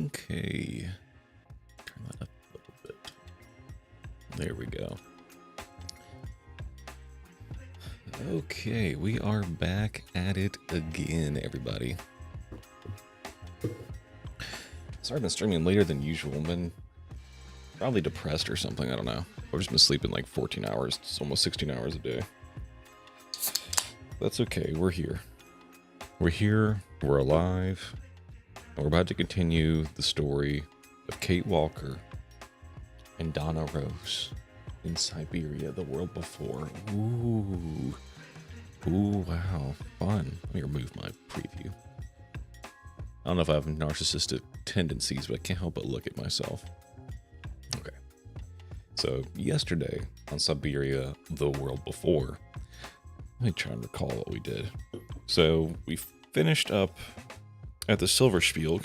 Okay. Turn that up a little bit. There we go. Okay, we are back at it again, everybody. Sorry I've been streaming later than usual. I've been probably depressed or something, I don't know. I've just been sleeping like 14 hours. It's almost 16 hours a day. That's okay, we're here. We're here, we're alive, and we're about to continue the story of Kate Walker and Donna Rose in Syberia, the world before. Ooh. Ooh, wow, fun. Let me remove my preview. I don't know if I have narcissistic tendencies, but I can't help but look at myself. Okay. So, yesterday on Syberia, the world before, let me try and recall what we did. So, we finished up at the Silver Spiel.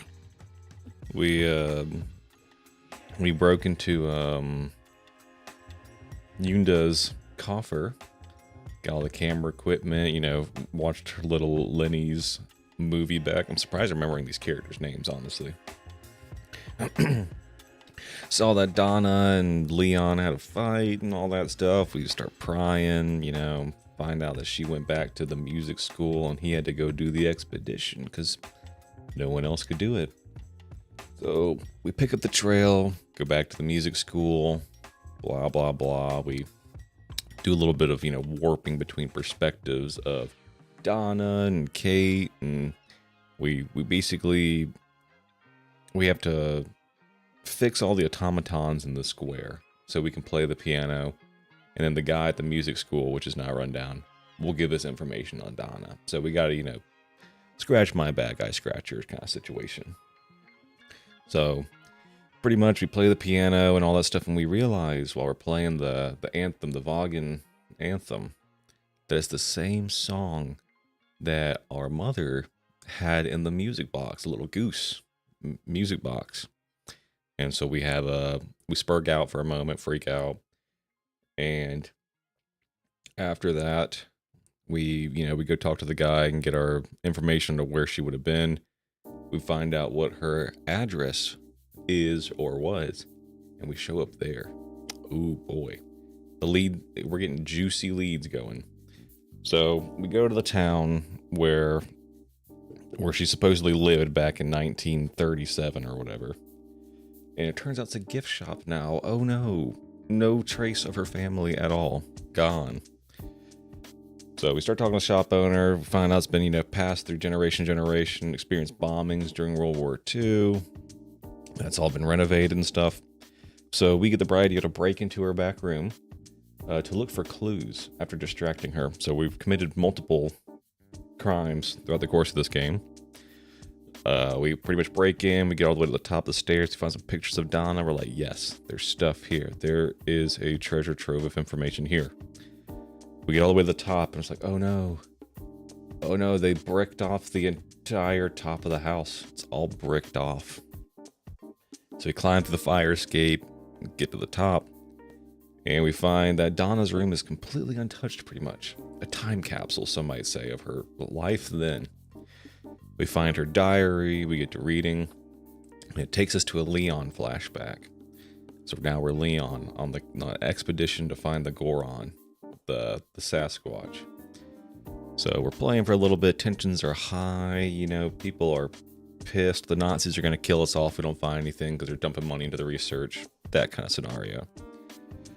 We broke into Yunda's coffer, got all the camera equipment, you know, watched her little Lenny's movie back. I'm surprised I'm remembering these characters' names, honestly. Saw that Donna and Leon had a fight and all that stuff. We start prying, you know, find out that she went back to the music school and he had to go do the expedition because no one else could do it. So we pick up the trail, go back to the music school, blah, blah, blah. We do a little bit of, you know, warping between perspectives of Donna and Kate, and we basically, we have to fix all the automatons in the square so we can play the piano, and then the guy at the music school, which is now run down, will give us information on Donna. So we gotta, you know, scratch my back, eye scratcher kind of situation. So pretty much we play the piano and all that stuff, and we realize while we're playing the anthem, the Vaughan anthem, that it's the same song that our mother had in the music box, a little goose music box. And so we have we spurg out for a moment, freak out, and after that we go talk to the guy and get our information to where she would have been. We find out what her address is or was, and we show up there. Ooh boy, we're getting juicy leads going. So we go to the town where she supposedly lived back in 1937 or whatever, and it turns out it's a gift shop now. Oh no trace of her family at all, gone. So we start talking to the shop owner, we find out it's been, you know, passed through generation, experienced bombings during World War II. That's all been renovated and stuff. So we get the idea to break into her back room to look for clues after distracting her. So we've committed multiple crimes throughout the course of this game. We pretty much break in, we get all the way to the top of the stairs to find some pictures of Donna. We're like, yes, there's stuff here. There is a treasure trove of information here. We get all the way to the top, and it's like, oh no, they bricked off the entire top of the house. It's all bricked off. So we climb through the fire escape, get to the top, and we find that Donna's room is completely untouched, pretty much. A time capsule, some might say, of her life then. We find her diary, we get to reading, and it takes us to a Leon flashback. So now we're Leon on the expedition to find the Goron, the Sasquatch. So we're playing for a little bit, tensions are high, you know, people are pissed, the Nazis are going to kill us all if we don't find anything because they're dumping money into the research, that kind of scenario.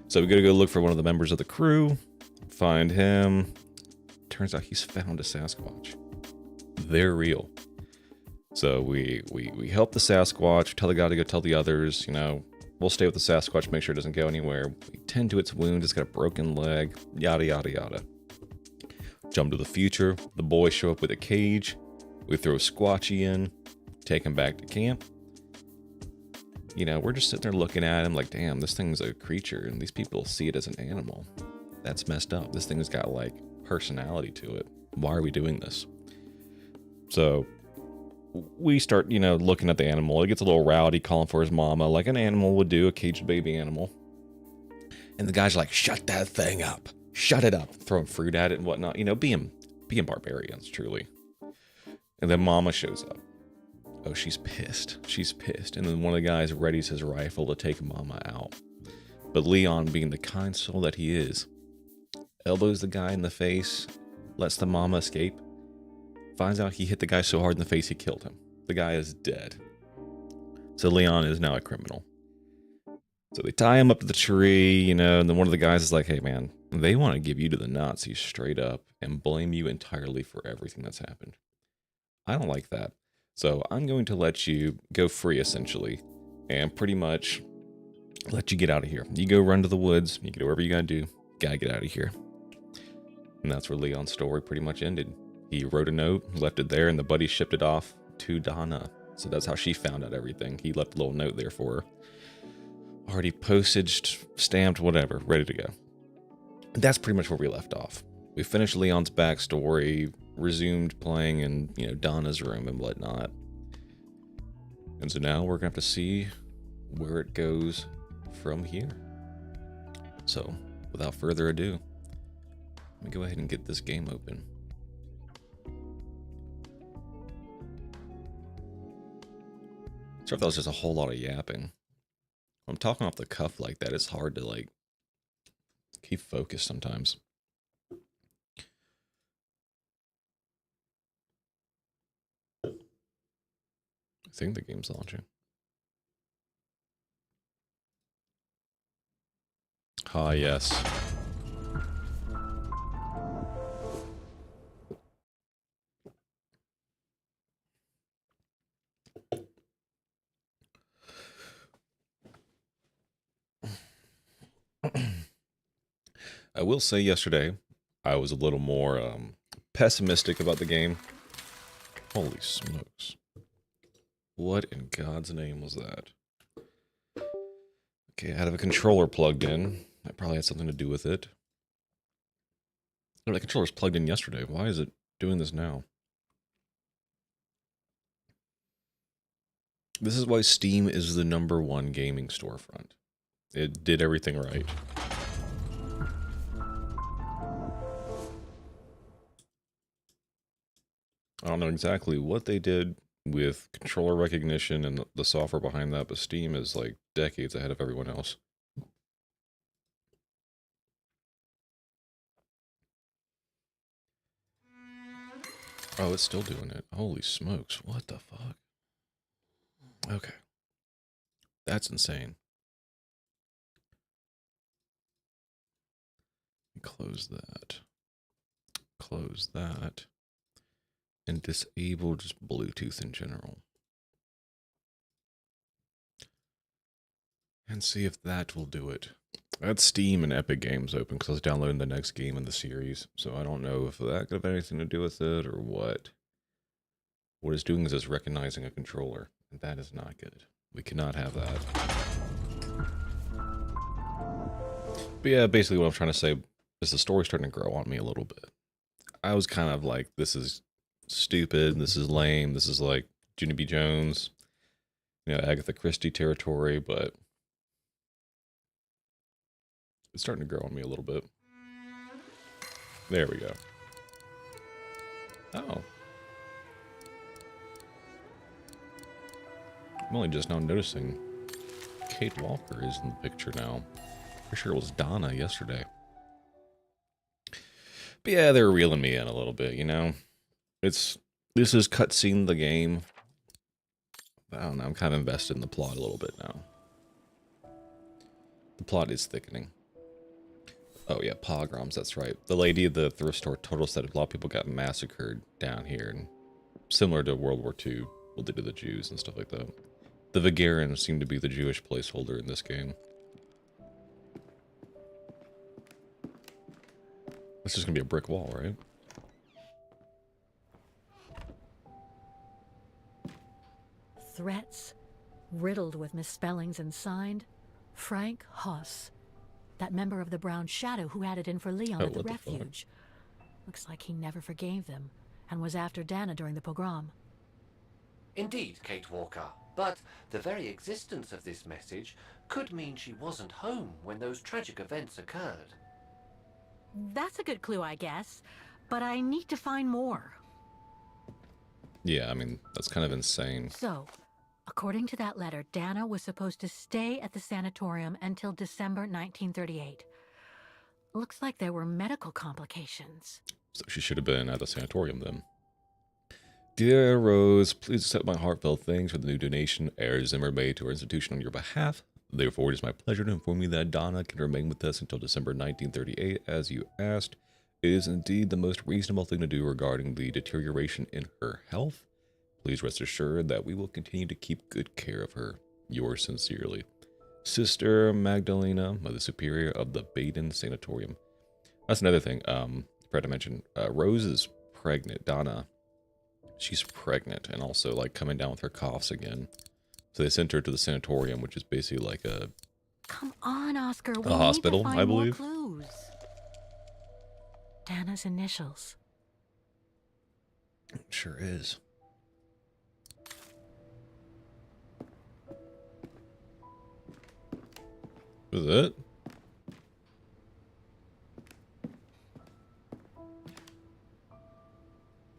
So we gotta go look for one of the members of the crew, find him. Turns out he's found a Sasquatch. They're real. So we help the Sasquatch, tell the guy to go tell the others, you know, we'll stay with the Sasquatch, make sure it doesn't go anywhere. We tend to its wounds, it's got a broken leg, yada yada yada. Jump to the future, the boys show up with a cage, we throw Squatchy in, take him back to camp. You know, we're just sitting there looking at him like, damn, this thing's a creature, and these people see it as an animal. That's messed up. This thing's got, like, personality to it. Why are we doing this? So we start, you know, looking at the animal. It gets a little rowdy, calling for his mama, like an animal would do, a caged baby animal. And the guy's like, shut that thing up. Shut it up. Throwing fruit at it and whatnot. You know, being barbarians, truly. And then mama shows up. Oh, she's pissed. She's pissed. And then one of the guys readies his rifle to take Mama out. But Leon, being the kind soul that he is, elbows the guy in the face, lets the mama escape, finds out he hit the guy so hard in the face he killed him. The guy is dead. So Leon is now a criminal. So they tie him up to the tree, you know, and then one of the guys is like, hey man, they want to give you to the Nazis straight up and blame you entirely for everything that's happened. I don't like that. So I'm going to let you go free, essentially, and pretty much let you get out of here. You go run to the woods, you do whatever you gotta do, you gotta get out of here. And that's where Leon's story pretty much ended. He wrote a note, left it there, and the buddy shipped it off to Donna. So that's how she found out everything. He left a little note there for her. Already postage, stamped, whatever, ready to go. And that's pretty much where we left off. We finished Leon's backstory, resumed playing in, you know, Donna's room and whatnot. And so now we're gonna have to see where it goes from here. So, without further ado, let me go ahead and get this game open. Sorry if that was just a whole lot of yapping. When I'm talking off the cuff like that, it's hard to, like, keep focused sometimes. I think the game's launching. Ah, yes. I will say yesterday, I was a little more pessimistic about the game. Holy smokes. What in God's name was that? Okay, I had a controller plugged in. That probably had something to do with it. Oh, the controller's plugged in yesterday. Why is it doing this now? This is why Steam is the #1 gaming storefront. It did everything right. I don't know exactly what they did with controller recognition and the software behind that, but Steam is like decades ahead of everyone else. Oh, it's still doing it. Holy smokes. What the fuck? Okay. That's insane. Close that. Close that. And disable just Bluetooth in general. And see if that will do it. I had Steam and Epic Games open because I was downloading the next game in the series. So I don't know if that could have anything to do with it or what. What it's doing is it's recognizing a controller. And that is not good. We cannot have that. But yeah, basically what I'm trying to say is the story's starting to grow on me a little bit. I was kind of like, this is stupid, this is lame, this is like Junie B. Jones, you know, Agatha Christie territory, but it's starting to grow on me a little bit. There we go. Oh. I'm only just now noticing Kate Walker is in the picture now. Pretty sure it was Donna yesterday. But yeah, they're reeling me in a little bit, you know? This is cutscene the game. I don't know, I'm kind of invested in the plot a little bit now. The plot is thickening. Oh yeah, pogroms, that's right. The lady of the thrift store told us that a lot of people got massacred down here, and similar to World War II, what they did to the Jews and stuff like that. The Vagarans seem to be the Jewish placeholder in this game. It's just gonna be a brick wall, right? Threats, riddled with misspellings and signed, Frank Huss, that member of the Brown Shadow who had it in for Leon at the refuge. Looks like he never forgave them, and was after Dana during the pogrom. Indeed, Kate Walker, but the very existence of this message could mean she wasn't home when those tragic events occurred. That's a good clue, I guess, but I need to find more. Yeah, I mean, that's kind of insane. So, according to that letter, Dana was supposed to stay at the sanatorium until December 1938. Looks like there were medical complications. So she should have been at the sanatorium then. Dear Rose, please accept my heartfelt thanks for the new donation Air Zimmer made to our institution on your behalf. Therefore, it is my pleasure to inform you that Donna can remain with us until December 1938, as you asked. It is indeed the most reasonable thing to do regarding the deterioration in her health. Please rest assured that we will continue to keep good care of her. Yours sincerely, Sister Magdalena, Mother Superior of the Baden Sanatorium. That's another thing. Forgot to mention, Rose is pregnant. Donna, she's pregnant and also like coming down with her coughs again. So they sent her to the sanatorium, which is basically like a Come on, Oscar. We a hospital, need to find I believe. more clues. Dana's initials. It sure is. Is it?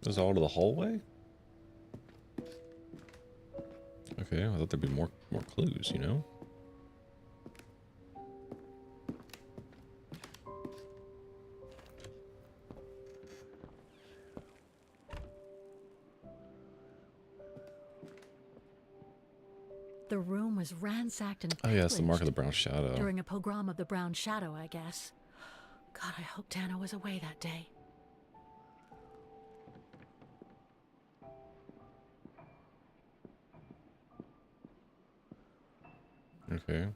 Is all to the hallway? Okay, I thought there'd be more clues, you know? The room was ransacked and Oh yeah, it's the mark of the pillaged brown shadow. during a pogrom of the Brown Shadow, I guess. God, I hope Dana was away that day. Okay.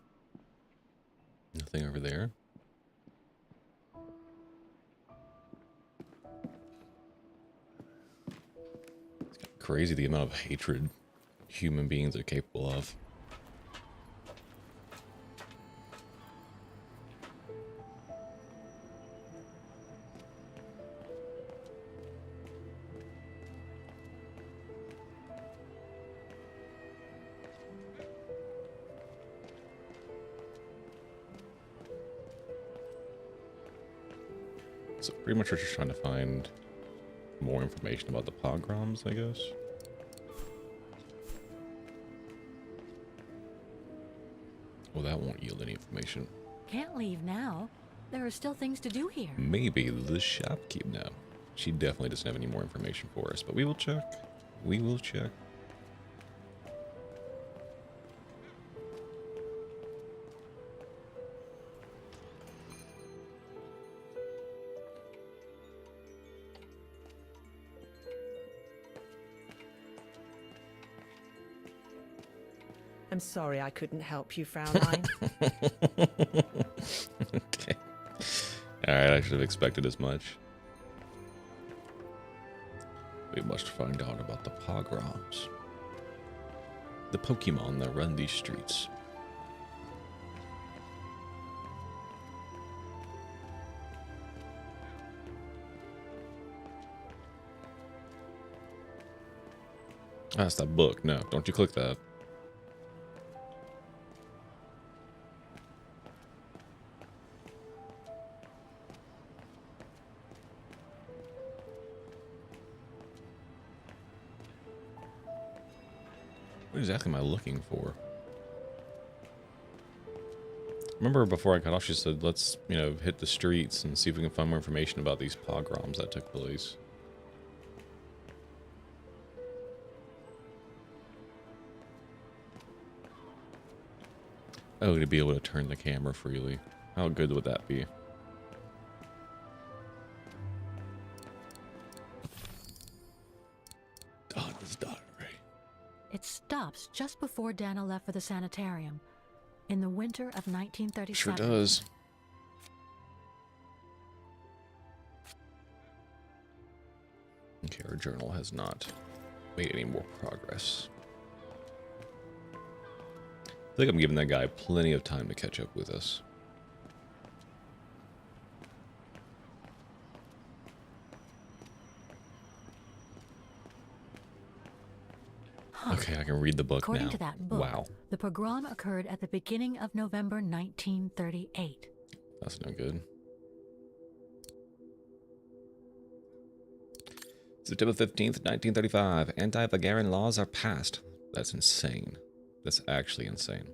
Nothing over there. It's crazy the amount of hatred human beings are capable of. So pretty much we're just trying to find more information about the pogroms, I guess. Well, that won't yield any information. Can't leave now. There are still things to do here. Maybe the shopkeep now. She definitely doesn't have any more information for us, but we will check. We will check. I'm sorry I couldn't help you, Fraulein. Okay. Alright, I should have expected as much. We must find out about the pogroms. The Pokemon that run these streets. That's that book. No, don't you click that. What exactly am I looking for? Remember before I got off, she said, let's, you know, hit the streets and see if we can find more information about these pogroms that took place. Oh, to be able to turn the camera freely. How good would that be? Donna's diary. It stops just before Dana left for the sanitarium in the winter of 1937. Sure does. Okay, our journal has not made any more progress. I think I'm giving that guy plenty of time to catch up with us. Okay, I can read the book According now. to that book, Wow, the pogrom occurred at the beginning of November 1938. that's no good. September 15th, 1935. Anti-Bulgarian laws are passed. That's insane. That's actually insane.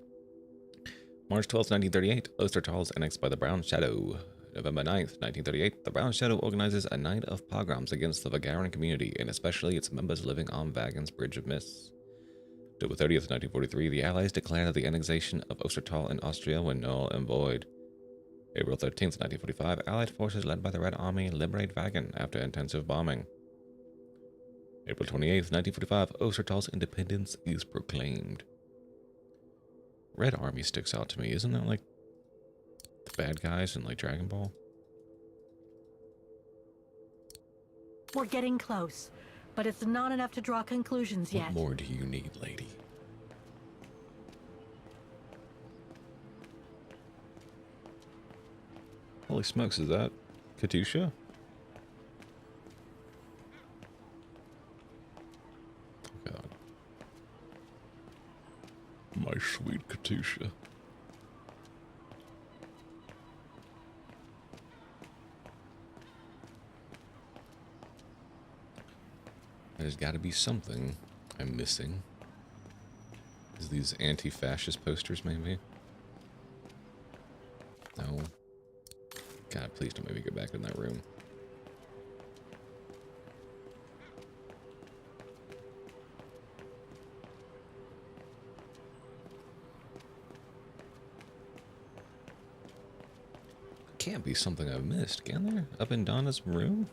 March 12th, 1938. Ostertal is annexed by the Brown Shadow. November 9th, 1938. The Brown Shadow organizes a night of pogroms against the Bulgarian community, and especially its members living on Vagan's Bridge of Mists. October 30th, 1943. The Allies declared that the annexation of Ostertal in Austria were null and void. April 13th, 1945. Allied forces led by the Red Army liberate Vagan after intensive bombing. April 28th, 1945. Ostertal's independence is proclaimed. Red Army sticks out to me. Isn't that like the bad guys in like Dragon Ball? We're getting close, but it's not enough to draw conclusions yet. What more do you need, lady? Holy smokes, is that Katusha? Oh god. My sweet Katusha. There's got to be something I'm missing. Is these anti-fascist posters, maybe? No. God, please don't make me get back in that room. Can't be something I've missed, can there? Up in Donna's room?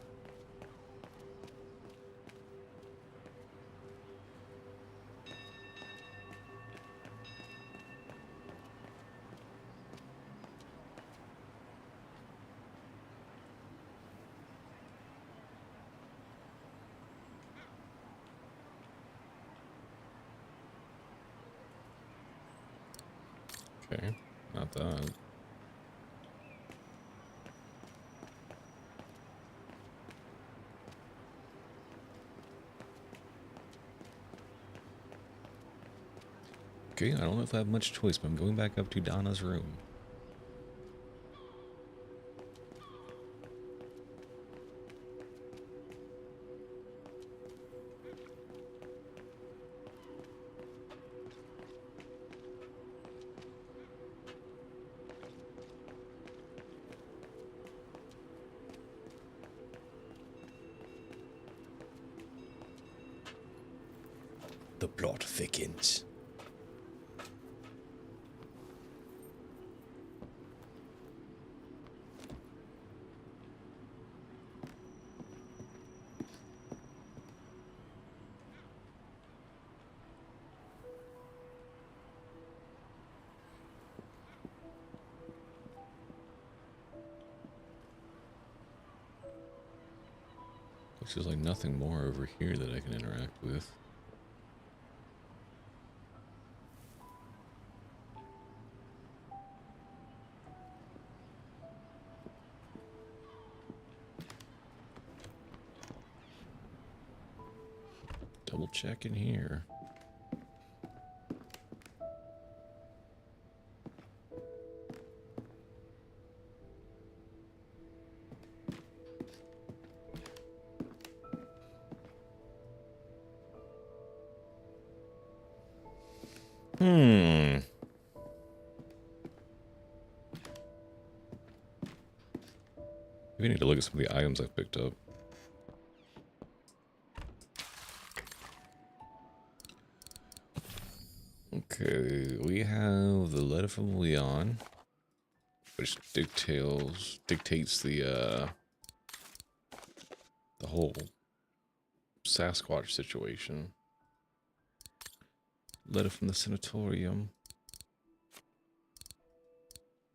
Okay, not that. Okay, I don't know if I have much choice, but I'm going back up to Donna's room. The plot thickens. Looks like nothing more over here that I can interact with. Double check in here. We need to look at some of the items I've picked up. Okay, we have the letter from Leon, which dictates the whole Sasquatch situation. Letter from the sanatorium.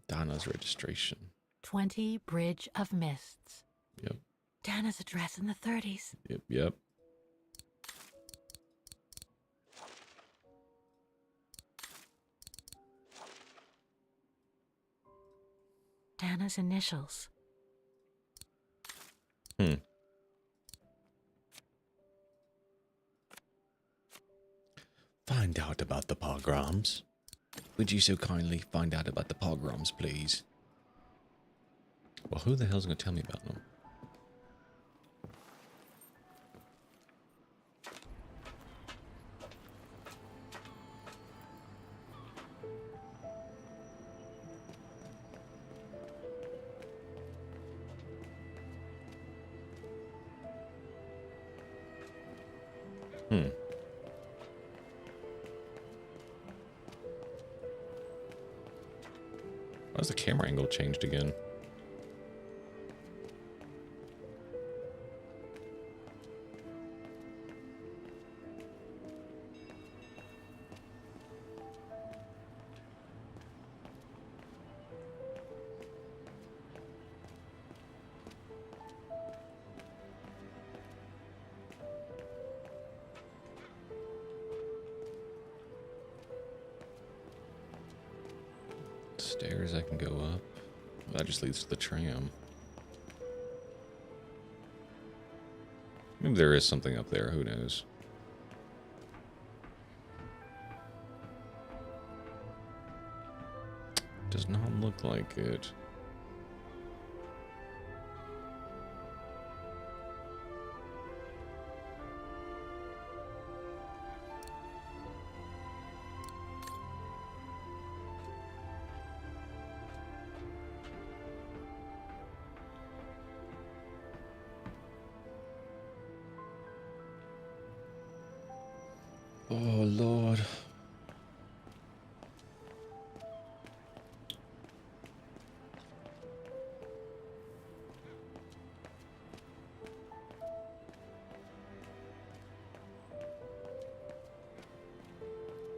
Donna's registration. 20 Bridge of Mists. Yep. Dana's address in the 30s. Yep. Dana's initials. Find out about the pogroms. Would you so kindly find out about the pogroms, please? Well, who the hell's gonna tell me about them? Hmm. Why's the camera angle changed again? Stairs I can go up. That just leads to the tram. Maybe there is something up there, who knows? Does not look like it. Oh, Lord.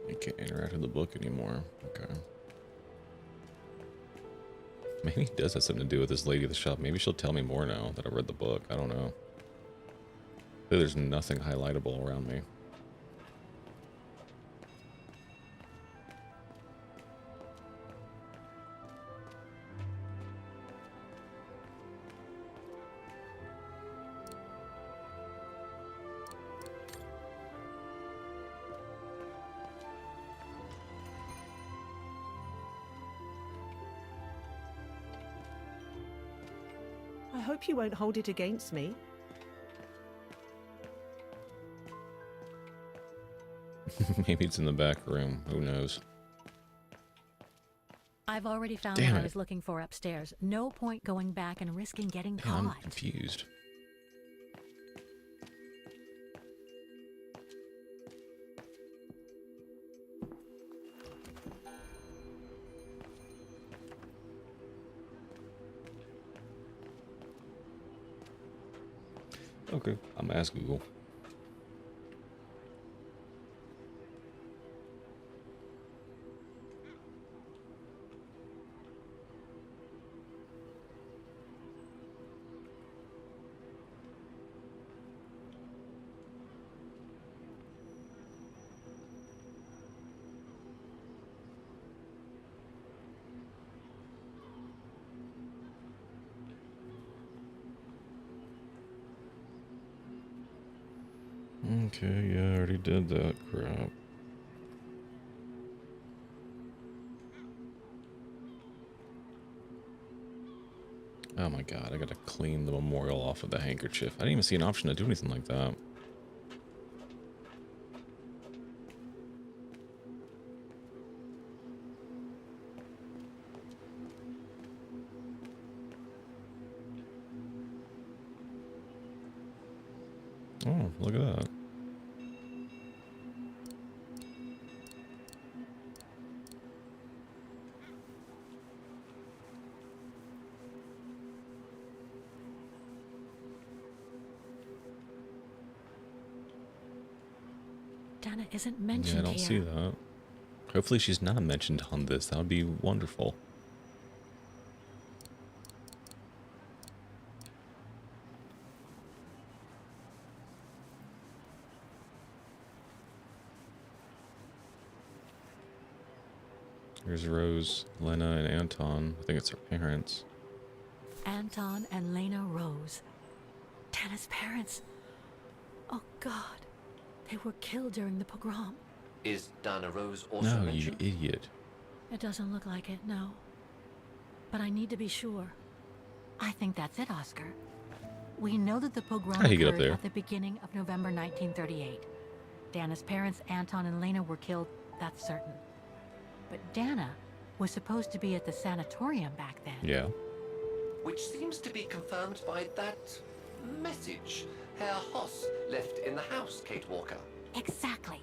I can't interact with the book anymore. Okay. Maybe it does have something to do with this lady at the shop. Maybe she'll tell me more now that I read the book. I don't know. There's nothing highlightable around me. I hope you won't hold it against me. Maybe it's in the back room. Who knows? I've already found Damn what I it. was looking for upstairs. No point going back and risking getting Damn, I'm caught. confused. Okay, I'm gonna ask Google. Okay, yeah, I already did that crap. Oh my god, I gotta clean the memorial off of the handkerchief. I didn't even see an option to do anything like that. Oh, look at that. Dana isn't Yeah, mentioned I don't here. see that. Hopefully she's not mentioned on this. That would be wonderful. Here's Rose, Lena, and Anton. I think it's her parents. Anton and Lena Rose. Dana's parents. Oh, God. They were killed during the pogrom. Is Dana Rose also No, you mentioned? idiot. It doesn't look like it, no. But I need to be sure. I think that's it, Oscar. We know that the pogrom How'd he get up occurred there? at the beginning of November 1938. Dana's parents, Anton and Lena, were killed, that's certain. But Dana was supposed to be at the sanatorium back then. Yeah. Which seems to be confirmed by that message Herr Hoss left in the house, Kate Walker. Exactly.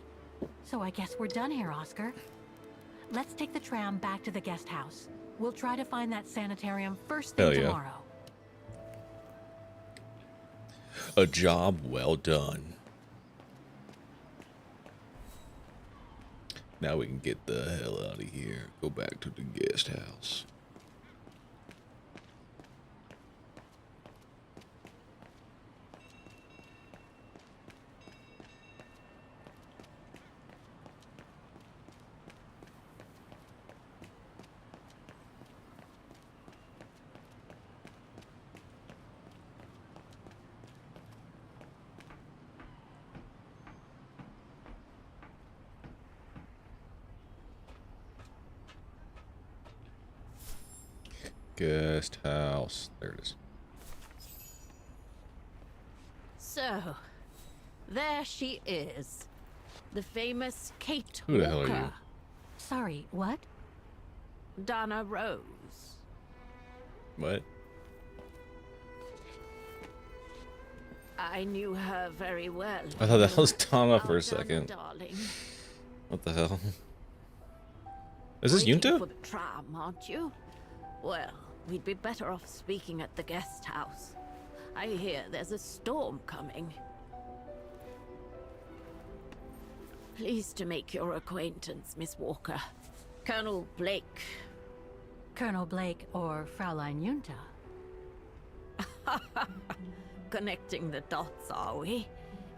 So I guess we're done here, Oscar. Let's take the tram back to the guest house. We'll try to find that sanitarium first thing Hell yeah. tomorrow. A job well done. Now we can get the hell out of here. Go back to the guest house. Guest house. There it is. So, there she is. The famous Kate Who the hell Walker. are you? Sorry, what? Dana Rose. What? I knew her very well. I thought that was Donna for Oh, a second. Dana, darling. What the hell? Is this Waiting Yunta? for the tram, aren't you? Well, we'd be better off speaking at the guest house. I hear there's a storm coming. Pleased to make your acquaintance, Miss Walker. Colonel Blake. Colonel Blake or Fraulein Junta? Connecting the dots, are we?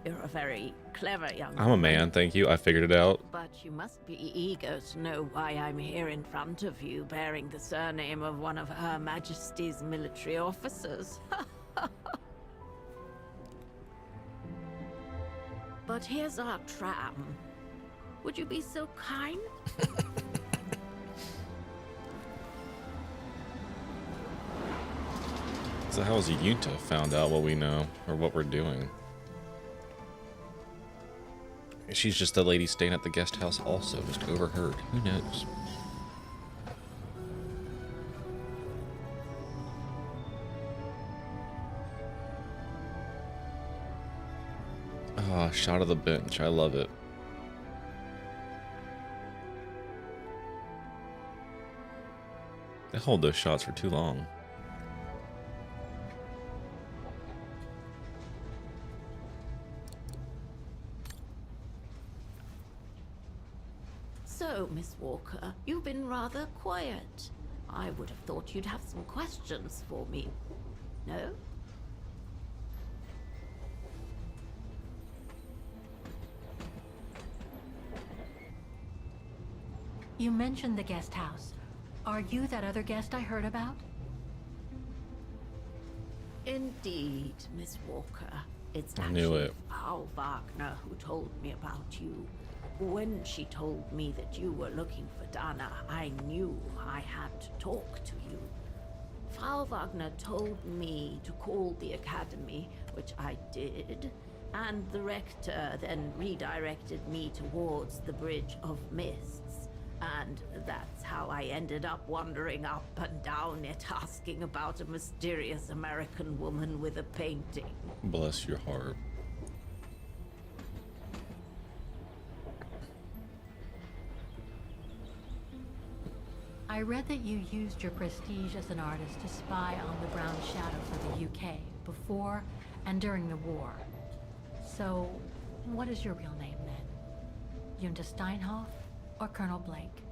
You're a very clever young I'm a man, thank you. I figured it out. But you must be eager to know why I'm here in front of you, bearing the surname of one of Her Majesty's military officers. But here's our tram. Would you be so kind? So how has Yunta found out what we know or what we're doing? She's just the lady staying at the guest house also, just overheard. Who knows? Ah, shot of the bench. I love it. They hold those shots for too long. So, Miss Walker, you've been rather quiet. I would have thought you'd have some questions for me. No? You mentioned the guest house. Are you that other guest I heard about? Indeed, Miss Walker. It's I knew actually it. Frau Wagner who told me about you. When she told me that you were looking for Dana, I knew I had to talk to you. Frau Wagner told me to call the academy, which I did, and the rector then redirected me towards the Bridge of Mists. And that's how I ended up wandering up and down it, asking about a mysterious American woman with a painting. Bless your heart. I read that you used your prestige as an artist to spy on the Brown Shadow for the UK before and during the war. So, what is your real name then? Junta Steinhoff or Colonel Blake?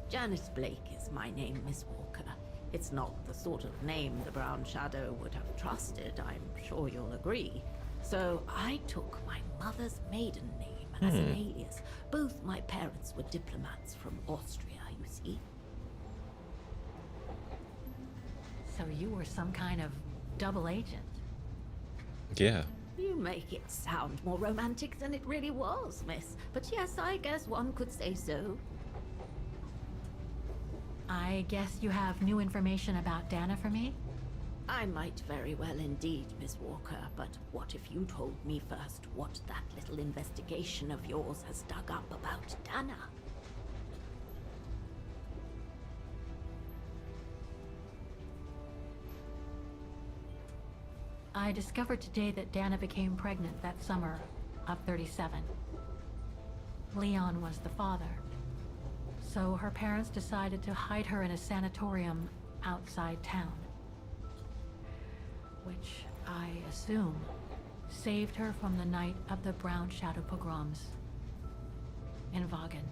Janice Blake is my name, Miss Walker. It's not the sort of name the Brown Shadow would have trusted, I'm sure you'll agree. So I took my mother's maiden name as an alias. Both my parents were diplomats from Austria, you see. So you were some kind of double agent. Yeah. You make it sound more romantic than it really was, miss. But yes, I guess one could say so. I guess you have new information about Dana for me? I might very well indeed, Miss Walker, but what if you told me first what that little investigation of yours has dug up about Dana? I discovered today that Dana became pregnant that summer of 37. Leon was the father. So her parents decided to hide her in a sanatorium outside town. Which, I assume, saved her from the night of the Brown Shadow pogroms in Vagen.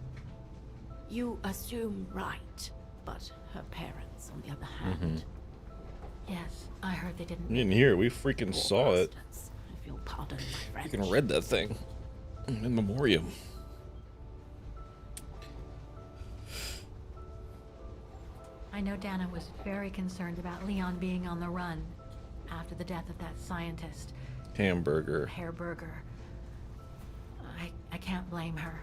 You assume right, but her parents, on the other hand... Yes, I heard they didn't... You didn't hear it. We freaking saw it. bastards, if you'll pardon my French. Freaking read that thing. In memoriam. I know Dana was very concerned about Leon being on the run after the death of that scientist, Hamburger. Herr Berger. I can't blame her.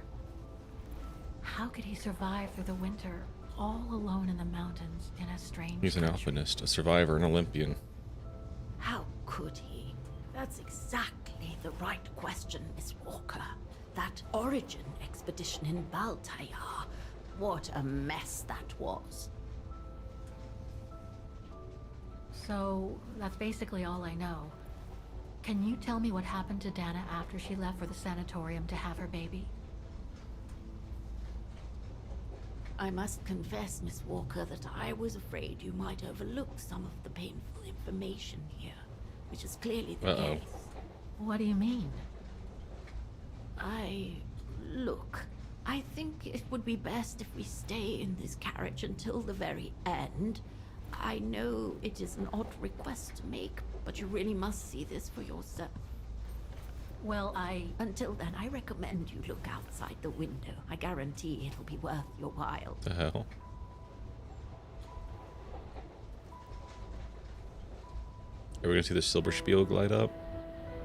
How could he survive through the winter, all alone in the mountains in a strange He's an country? alpinist, a survivor, an Olympian. How could he? That's exactly the right question, Miss Walker. That origin expedition in Baltayar. What a mess that was. So, that's basically all I know. Can you tell me what happened to Dana after she left for the sanatorium to have her baby? I must confess, Miss Walker, that I was afraid you might overlook some of the painful information here, which is clearly the case. What do you mean? Look, I think it would be best if we stay in this carriage until the very end. I know it is an odd request to make, but you really must see this for yourself. Well, Until then, I recommend you look outside the window. I guarantee it'll be worth your while. The hell? Are we gonna see the silver spiel glide up?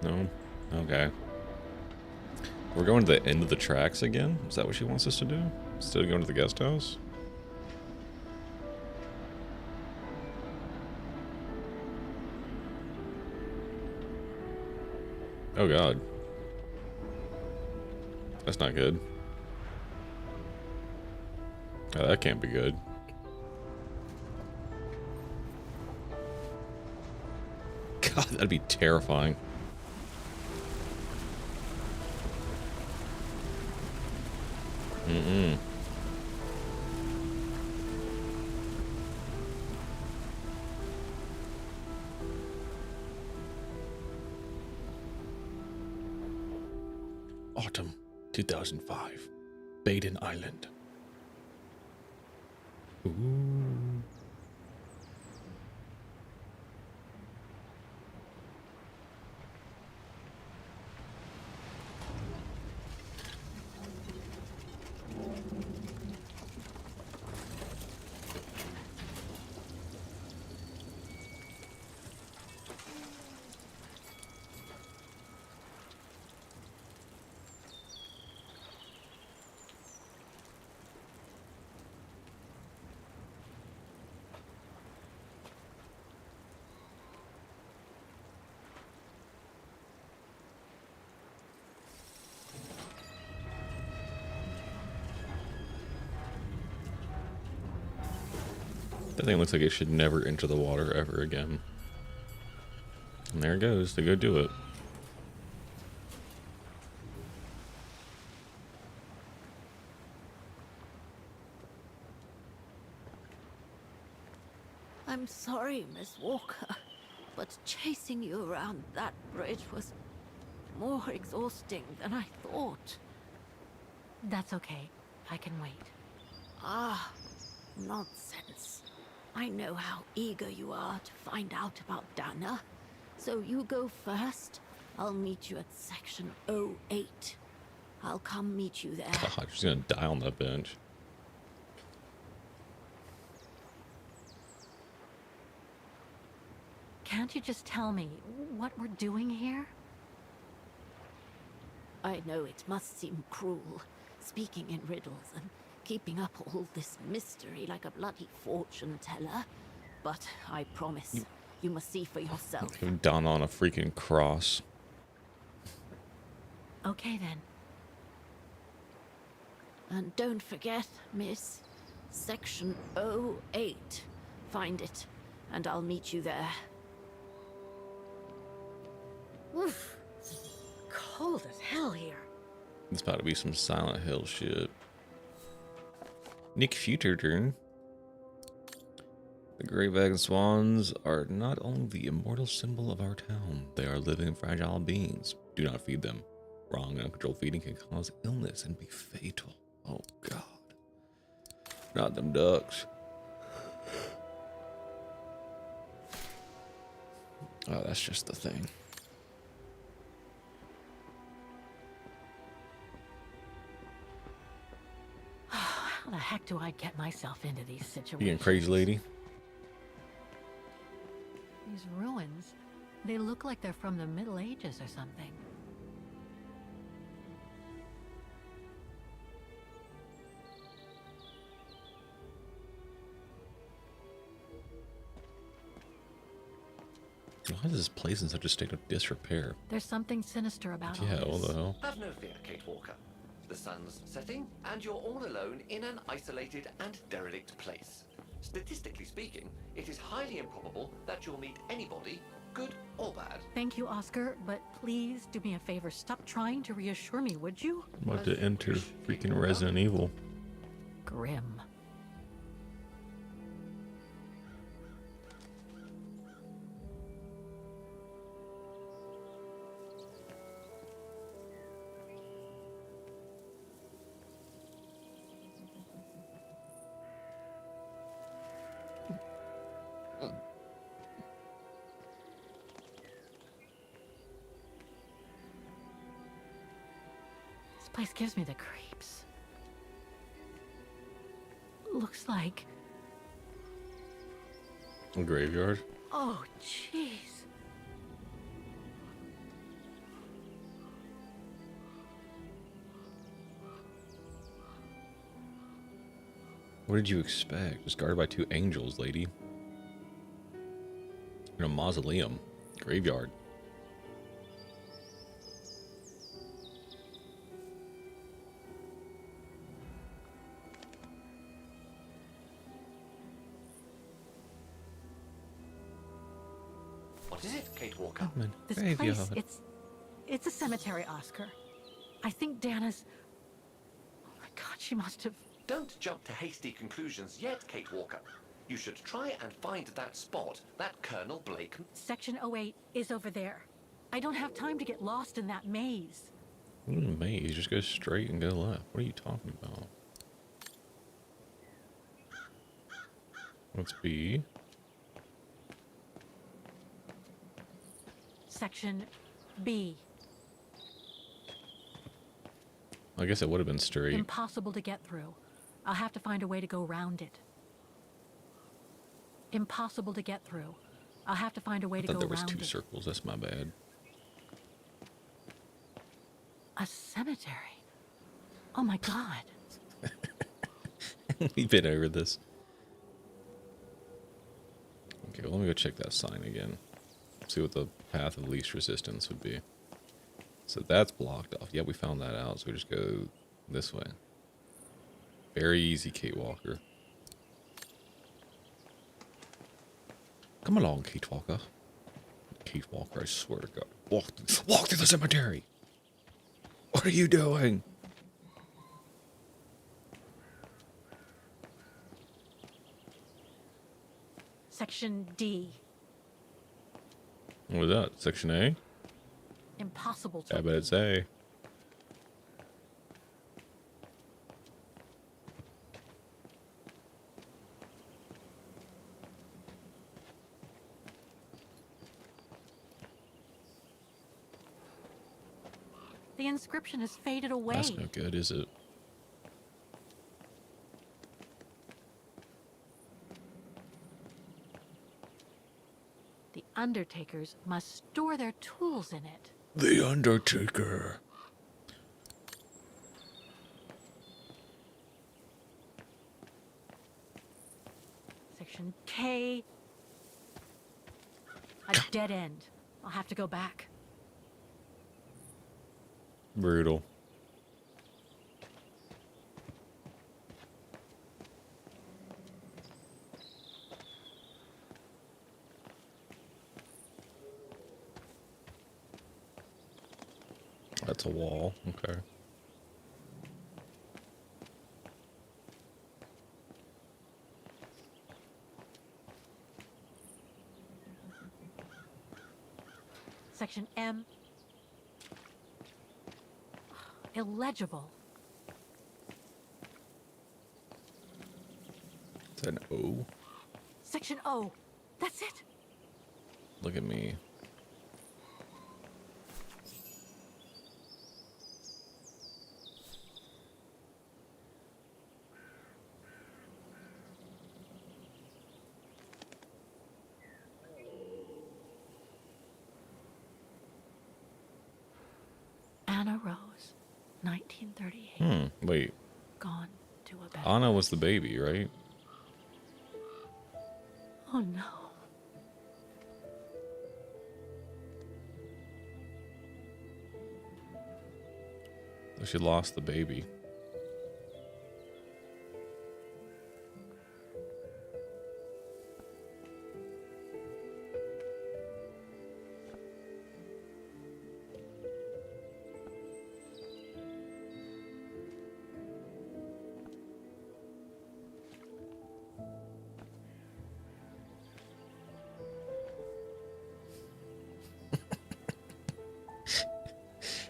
No? Okay. We're going to the end of the tracks again? Is that what she wants us to do? Instead of going to the guest house? Oh god. That's not good. Oh, that can't be good. God, that'd be terrifying. Mm-mm. Autumn 2005. Baden Island. Ooh. That thing looks like it should never enter the water ever again. And there it goes. They go do it. I'm sorry, Miss Walker, but chasing you around that bridge was more exhausting than I thought. That's okay. I can wait. Ah, nonsense. I know how eager you are to find out about Dana. So you go first. I'll meet you at section 08. I'll come meet you there. God, she's gonna die on that bench. Can't you just tell me what we're doing here? I know it must seem cruel, speaking in riddles and keeping up all this mystery like a bloody fortune teller. But I promise, you must see for yourself. Give Donna on a freaking cross. Okay then. And don't forget, miss, section 08. Find it, and I'll meet you there. Oof. cold as hell here. It's about to be some Silent Hill shit. Nick Futurturn. The Great Wagon Swans are not only the immortal symbol of our town, they are living, fragile beings. Do not feed them. Wrong and uncontrolled feeding can cause illness and be fatal. Oh, God. Not them ducks. Oh, that's just the thing. How the heck do I get myself into these situations? You getting crazy, lady? These ruins, they look like they're from the Middle Ages or something. Why is this place in such a state of disrepair? There's something sinister about all Yeah, this. what the hell? Have no fear, Kate Walker. The sun's setting, and you're all alone in an isolated and derelict place. Statistically speaking, it is highly improbable that you'll meet anybody, good or bad. Thank you, Oscar, but please do me a favor. Stop trying to reassure me, would you? I'm about to enter freaking Resident Evil. Grim. This place gives me the creeps. Looks like... A graveyard? Oh, jeez. What did you expect? It's guarded by two angels, lady. In a mausoleum. Graveyard. What is it, Kate Walker? This place, it's a cemetery, Oscar. I think Dana's... Oh my God, she must have... Don't jump to hasty conclusions yet, Kate Walker. You should try and find that spot that Colonel Blake... Section 08 is over there. I don't have time to get lost in that maze. What a maze. Just go straight and go left. What are you talking about? Let's be... Section B. I guess it would have been straight. Impossible to get through. I'll have to find a way to go around it. Impossible to get through. I'll have to find a way I to thought go there was around two it. circles. That's my bad. A cemetery. Oh my God. We've been over this. Okay, well, let me go check that sign again. See what the path of least resistance would be. So that's blocked off. Yeah, we found that out. So we just go this way. Very easy, Kate Walker. Come along, Kate Walker. Kate Walker, I swear to God. Walk through the cemetery. What are you doing? Section D. What was that? Section A? Impossible to... I bet it's A. The inscription has faded away. That's no good, is it? The Undertakers must store their tools in it. The Undertaker. Section K. A dead end. I'll have to go back. Brutal. That's a wall. Okay. Section M. Illegible. Is that an O? Section O. That's it. Look at me. Anna Rose, 1938. Wait. Gone to a better Anna was place. the baby, right? Oh no. So she lost the baby.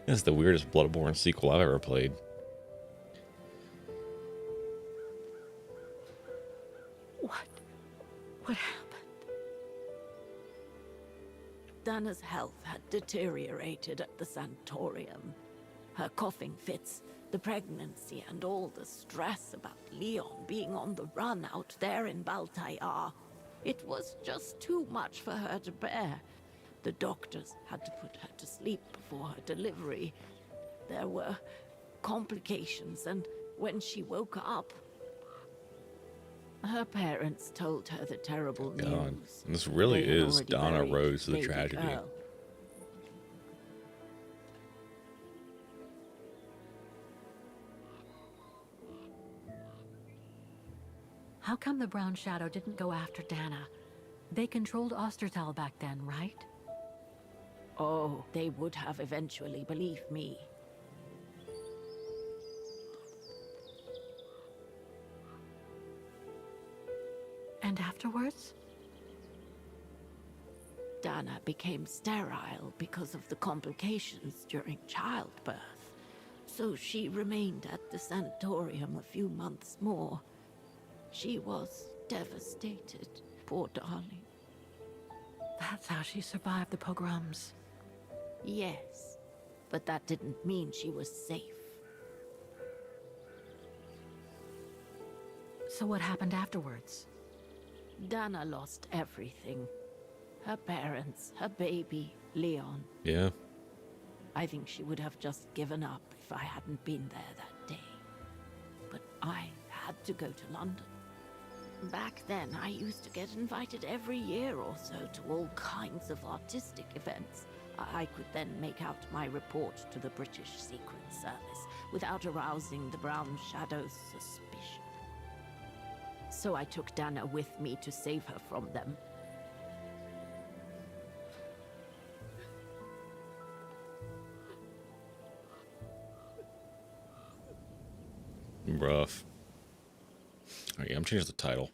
This is the weirdest Bloodborne sequel I've ever played. What happened? Dana's health had deteriorated at the sanatorium. Her coughing fits, the pregnancy, and all the stress about Leon being on the run out there in Baltayar. It was just too much for her to bear. The doctors had to put her to sleep before her delivery. There were complications, and when she woke up, her parents told her the terrible God. news. And this really They had is already Donna buried Rose to the baby tragedy. girl. How come the Brown Shadow didn't go after Dana? They controlled Ostertal back then, right? Oh, they would have eventually, believe me. And afterwards? Dana became sterile because of the complications during childbirth. So she remained at the sanatorium a few months more. She was devastated, poor darling. That's how she survived the pogroms. Yes, but that didn't mean she was safe. So what happened afterwards? Dana lost everything. Her parents, her baby, Leon. Yeah. I think she would have just given up if I hadn't been there that day. But I had to go to London. Back then, I used to get invited every year or so to all kinds of artistic events. I could then make out my report to the British Secret Service without arousing the Brown Shadow's suspicion. So I took Dana with me to save her from them. Rough. Okay, I'm changing the title.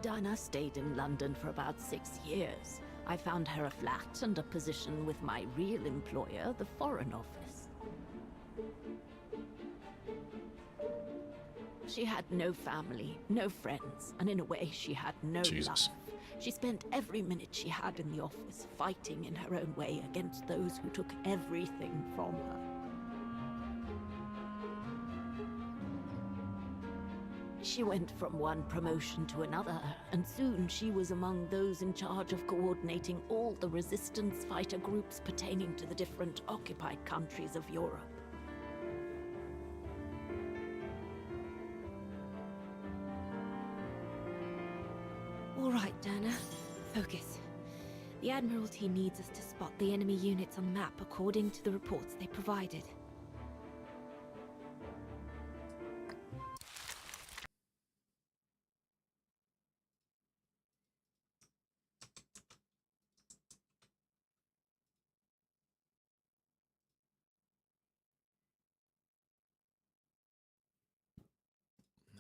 Dana stayed in London for about 6 years. I found her a flat and a position with my real employer, the Foreign Office. She had no family, no friends, and in a way she had no Jesus. love. She spent every minute she had in the office fighting in her own way against those who took everything from her. She went from one promotion to another, and soon she was among those in charge of coordinating all the resistance fighter groups pertaining to the different occupied countries of Europe. All right, Dana. Focus. The Admiralty needs us to spot the enemy units on the map according to the reports they provided.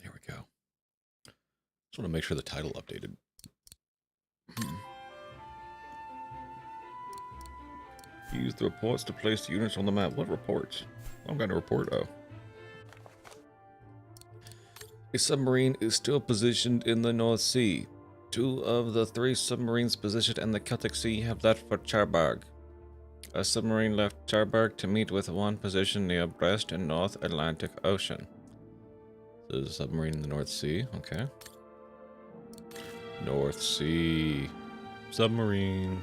There we go. Just want to make sure the title updated. Use the reports to place the units on the map. What reports? I'm going to report. Oh. A submarine is still positioned in the North Sea. 2 of the 3 submarines positioned in the Celtic Sea have left for Cherbourg. A submarine left Cherbourg to meet with 1 position near Brest in North Atlantic Ocean. So there's a submarine in the North Sea. Okay. North Sea. Submarine.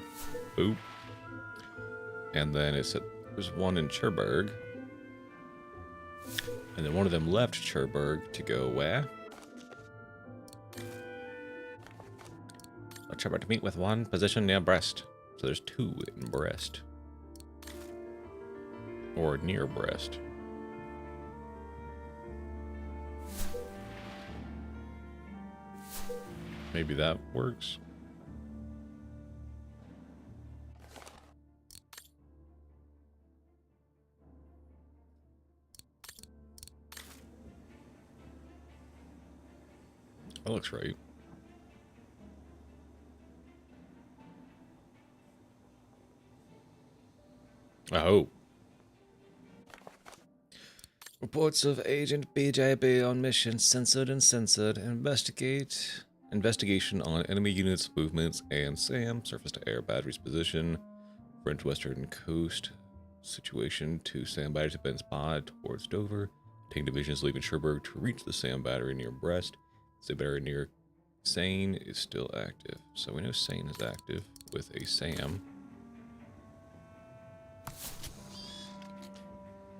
Boop. And then it said there's 1 in Cherbourg. And then one of them left Cherbourg to go where? Cherbourg to meet with 1 position near Brest. So there's 2 in Brest. Or near Brest. Maybe that works. That looks right. Oh. Reports of Agent BJB on mission censored and censored. Investigation on enemy units, movements, and SAM, surface-to-air batteries position. French western coast situation. 2 SAM batteries have been spotted towards Dover. Tank divisions leaving Cherbourg to reach the SAM battery near Brest. Syberia near Seine is still active. So we know Seine is active with a SAM.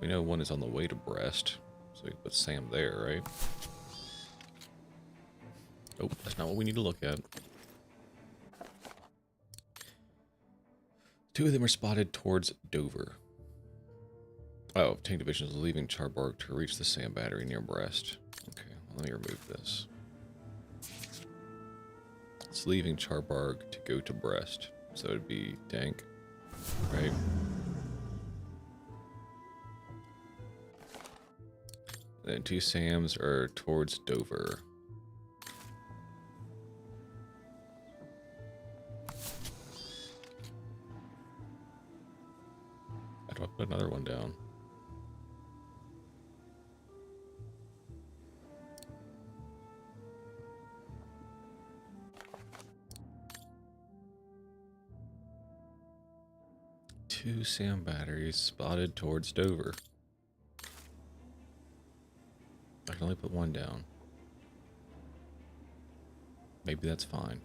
We know 1 is on the way to Brest. So we put SAM there, right? Oh, that's not what we need to look at. 2 of them are spotted towards Dover. Oh, tank division is leaving Cherbourg to reach the SAM battery near Brest. Okay, well, let me remove this. It's leaving Cherbourg to go to Brest. So it'd be tank, right? Then 2 SAMs are towards Dover. How do I put another one down? Two SAM batteries spotted towards Dover. I can only put 1 down. Maybe that's fine.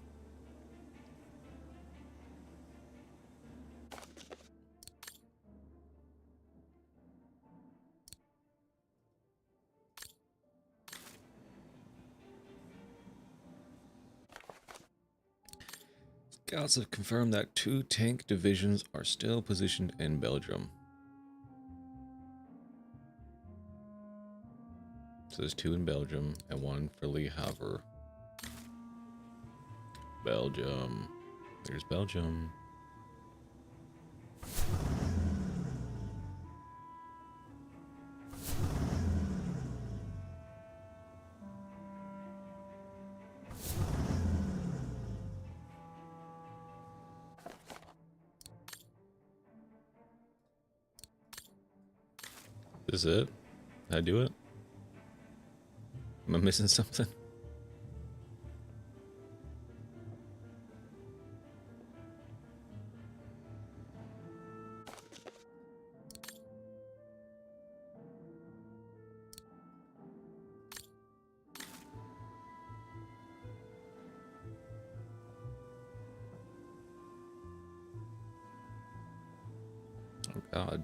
Scouts have confirmed that 2 tank divisions are still positioned in Belgium. So there's 2 in Belgium and 1 for Le Havre. Belgium. There's Belgium. Is it? Did I do it? Am I missing something? Oh God.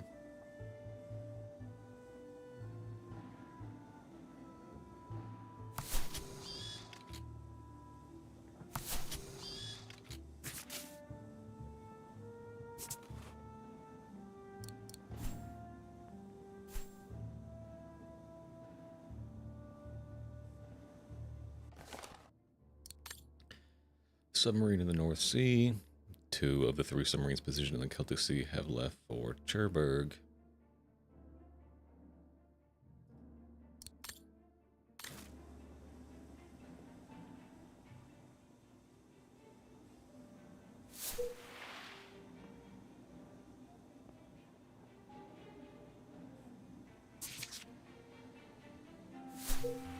Submarine in the North Sea. 2 of the 3 submarines positioned in the Celtic Sea have left for Cherbourg.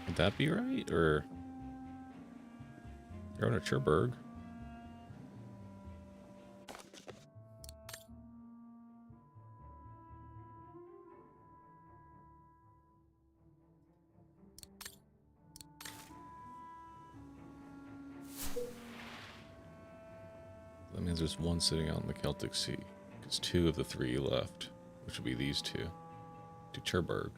Would that be right? Or you're on a Cherbourg? That means there's 1 sitting out in the Celtic Sea. Because 2 of the 3 left, which would be these 2, to Cherbourg.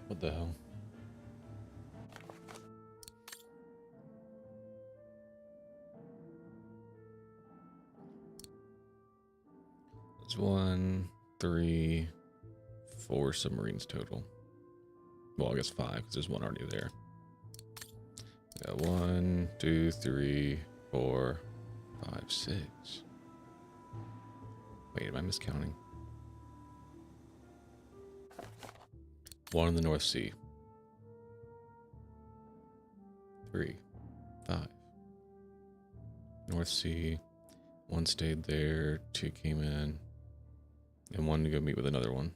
What the hell? There's 1, 3, 4 submarines total. Well, I guess 5, because there's 1 already there. Got 1, 2, 3, 4, 5, 6. Wait, am I miscounting? 1 in the North Sea. 3, 5. North Sea. 1 stayed there, 2 came in, and 1 to go meet with another one.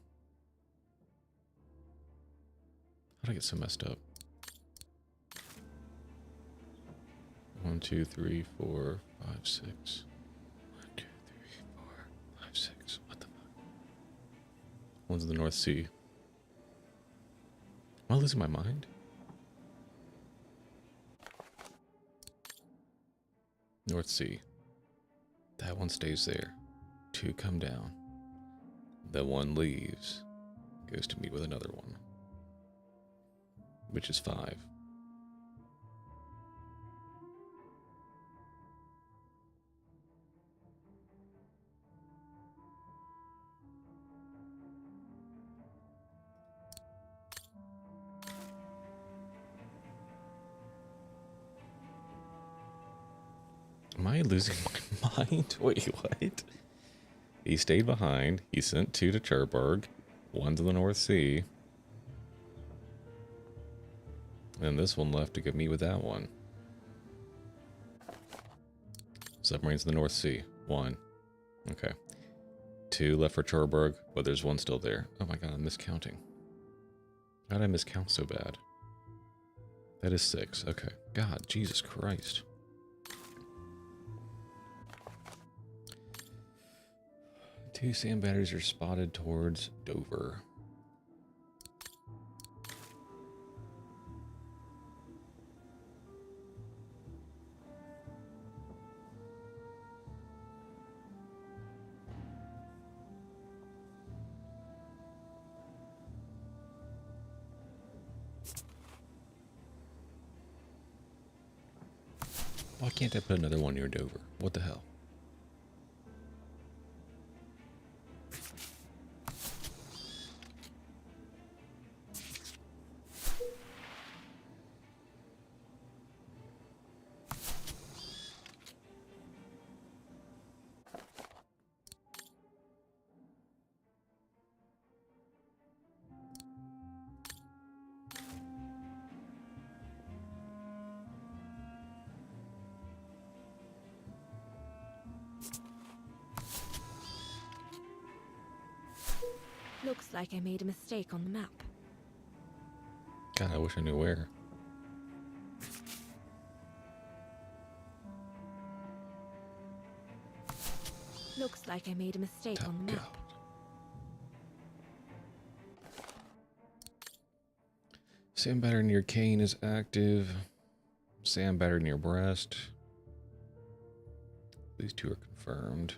How'd I get so messed up? 1, 2, 3, 4, 5, 6. 1, 2, 3, 4, 5, 6. What the fuck? 1's in the North Sea. Am I losing my mind? North Sea. That 1 stays there. 2 come down. The 1 leaves. Goes to meet with another one. Which is 5. Am I losing my mind? Wait, what? He stayed behind. He sent 2 to Cherbourg. 1 to the North Sea. And this 1 left to go meet with that one. Submarines in the North Sea. 1. Okay. 2 left for Cherbourg, but there's 1 still there. Oh my god, I'm miscounting. How did I miscount so bad? That is 6. Okay. God, Jesus Christ. Two sand batteries are spotted towards Dover. Why can't I put another one near Dover? What the hell? Looks like I made a mistake on the map. God, I wish I knew where. Looks like I made a mistake Oh, on the map. God. Sand batter near cane is active. Sand batter near breast. These two are confirmed.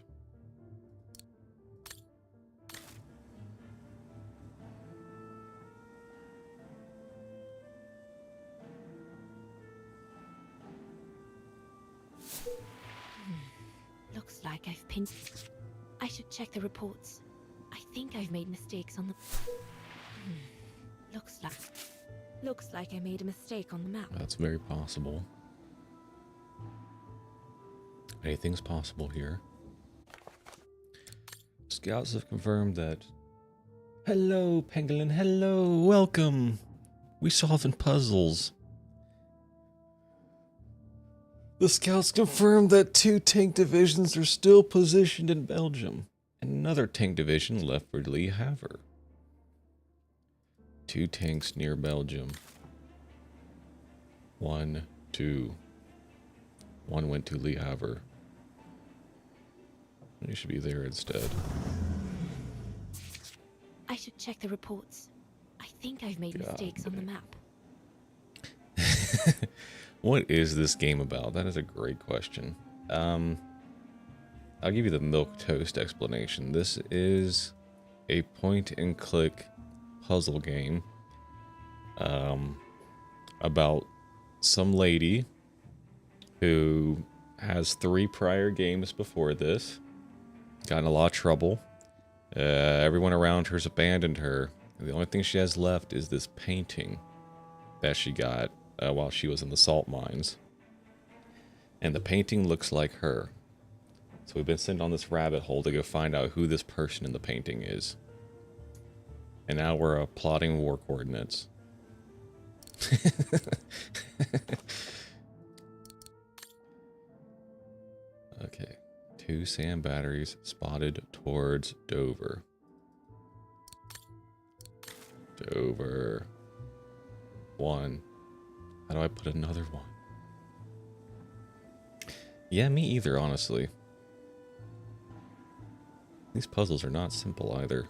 Looks like I've pinned. I should check the reports. I think I've made mistakes on the. Looks like I made a mistake on the map. That's very possible. Anything's possible here. Scouts have confirmed that. Hello, Pangolin. Hello, welcome. We solving puzzles. The scouts confirmed that 2 tank divisions are still positioned in Belgium, and another tank division left for Le Havre. 2 tanks near Belgium. 1, 2. 1 went to Le Havre. You should be there instead. I should check the reports. I think I've made mistakes on the map. What is this game about? That is a great question. I'll give you the milk toast explanation. This is a point-and-click puzzle game about some lady who has 3 prior games before this. Got in a lot of trouble. Everyone around her's abandoned her. And the only thing she has left is this painting that she got while she was in the salt mines. And the painting looks like her. So we've been sent on this rabbit hole to go find out who this person in the painting is. And now we're plotting war coordinates. Okay. 2 sand batteries spotted towards Dover. Dover. 1. How do I put another 1? Yeah, me either, honestly. These puzzles are not simple either.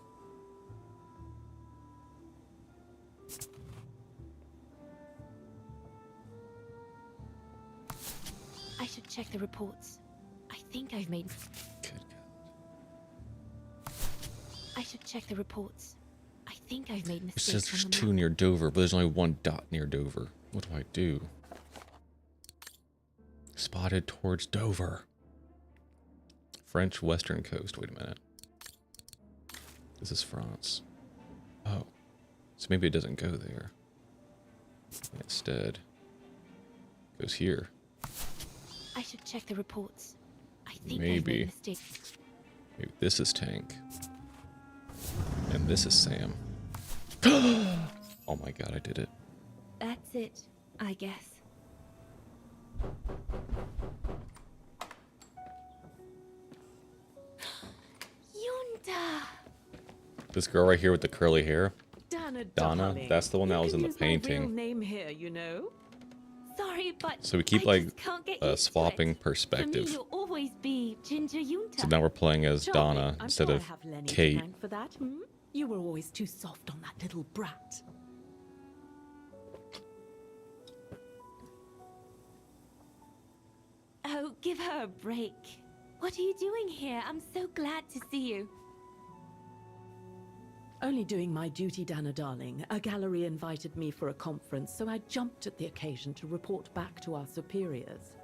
I should check the reports. I think I've made. Good God. I should check the reports. I think I've made It says mistakes there's on the 2 map. near Dover, but there's only 1 dot near Dover. What do I do? Spotted towards Dover. French western coast. Wait a minute. This is France. Oh. So maybe it doesn't go there. Instead, it goes here. I should check the reports. I think I've Maybe. made mistakes. Maybe this is Tank. And this is Sam. Oh my God, I did it. That's it, I guess. Yunda! This girl right here with the curly hair. Dana, Donna, darling, that's the one that you was can in the use my real painting. name here, you know. Sorry, but So we keep I like just can't get used to swapping it. For me, perspective. you'll always be Ginger Yunta. So now we're playing as Charming. Donna I'm instead sure of I have Lenny to Kate. thank for that. You were always too soft on that little brat. Oh, give her a break. What are you doing here? I'm so glad to see you. Only doing my duty, Dana darling. A gallery invited me for a conference, so I jumped at the occasion to report back to our superiors.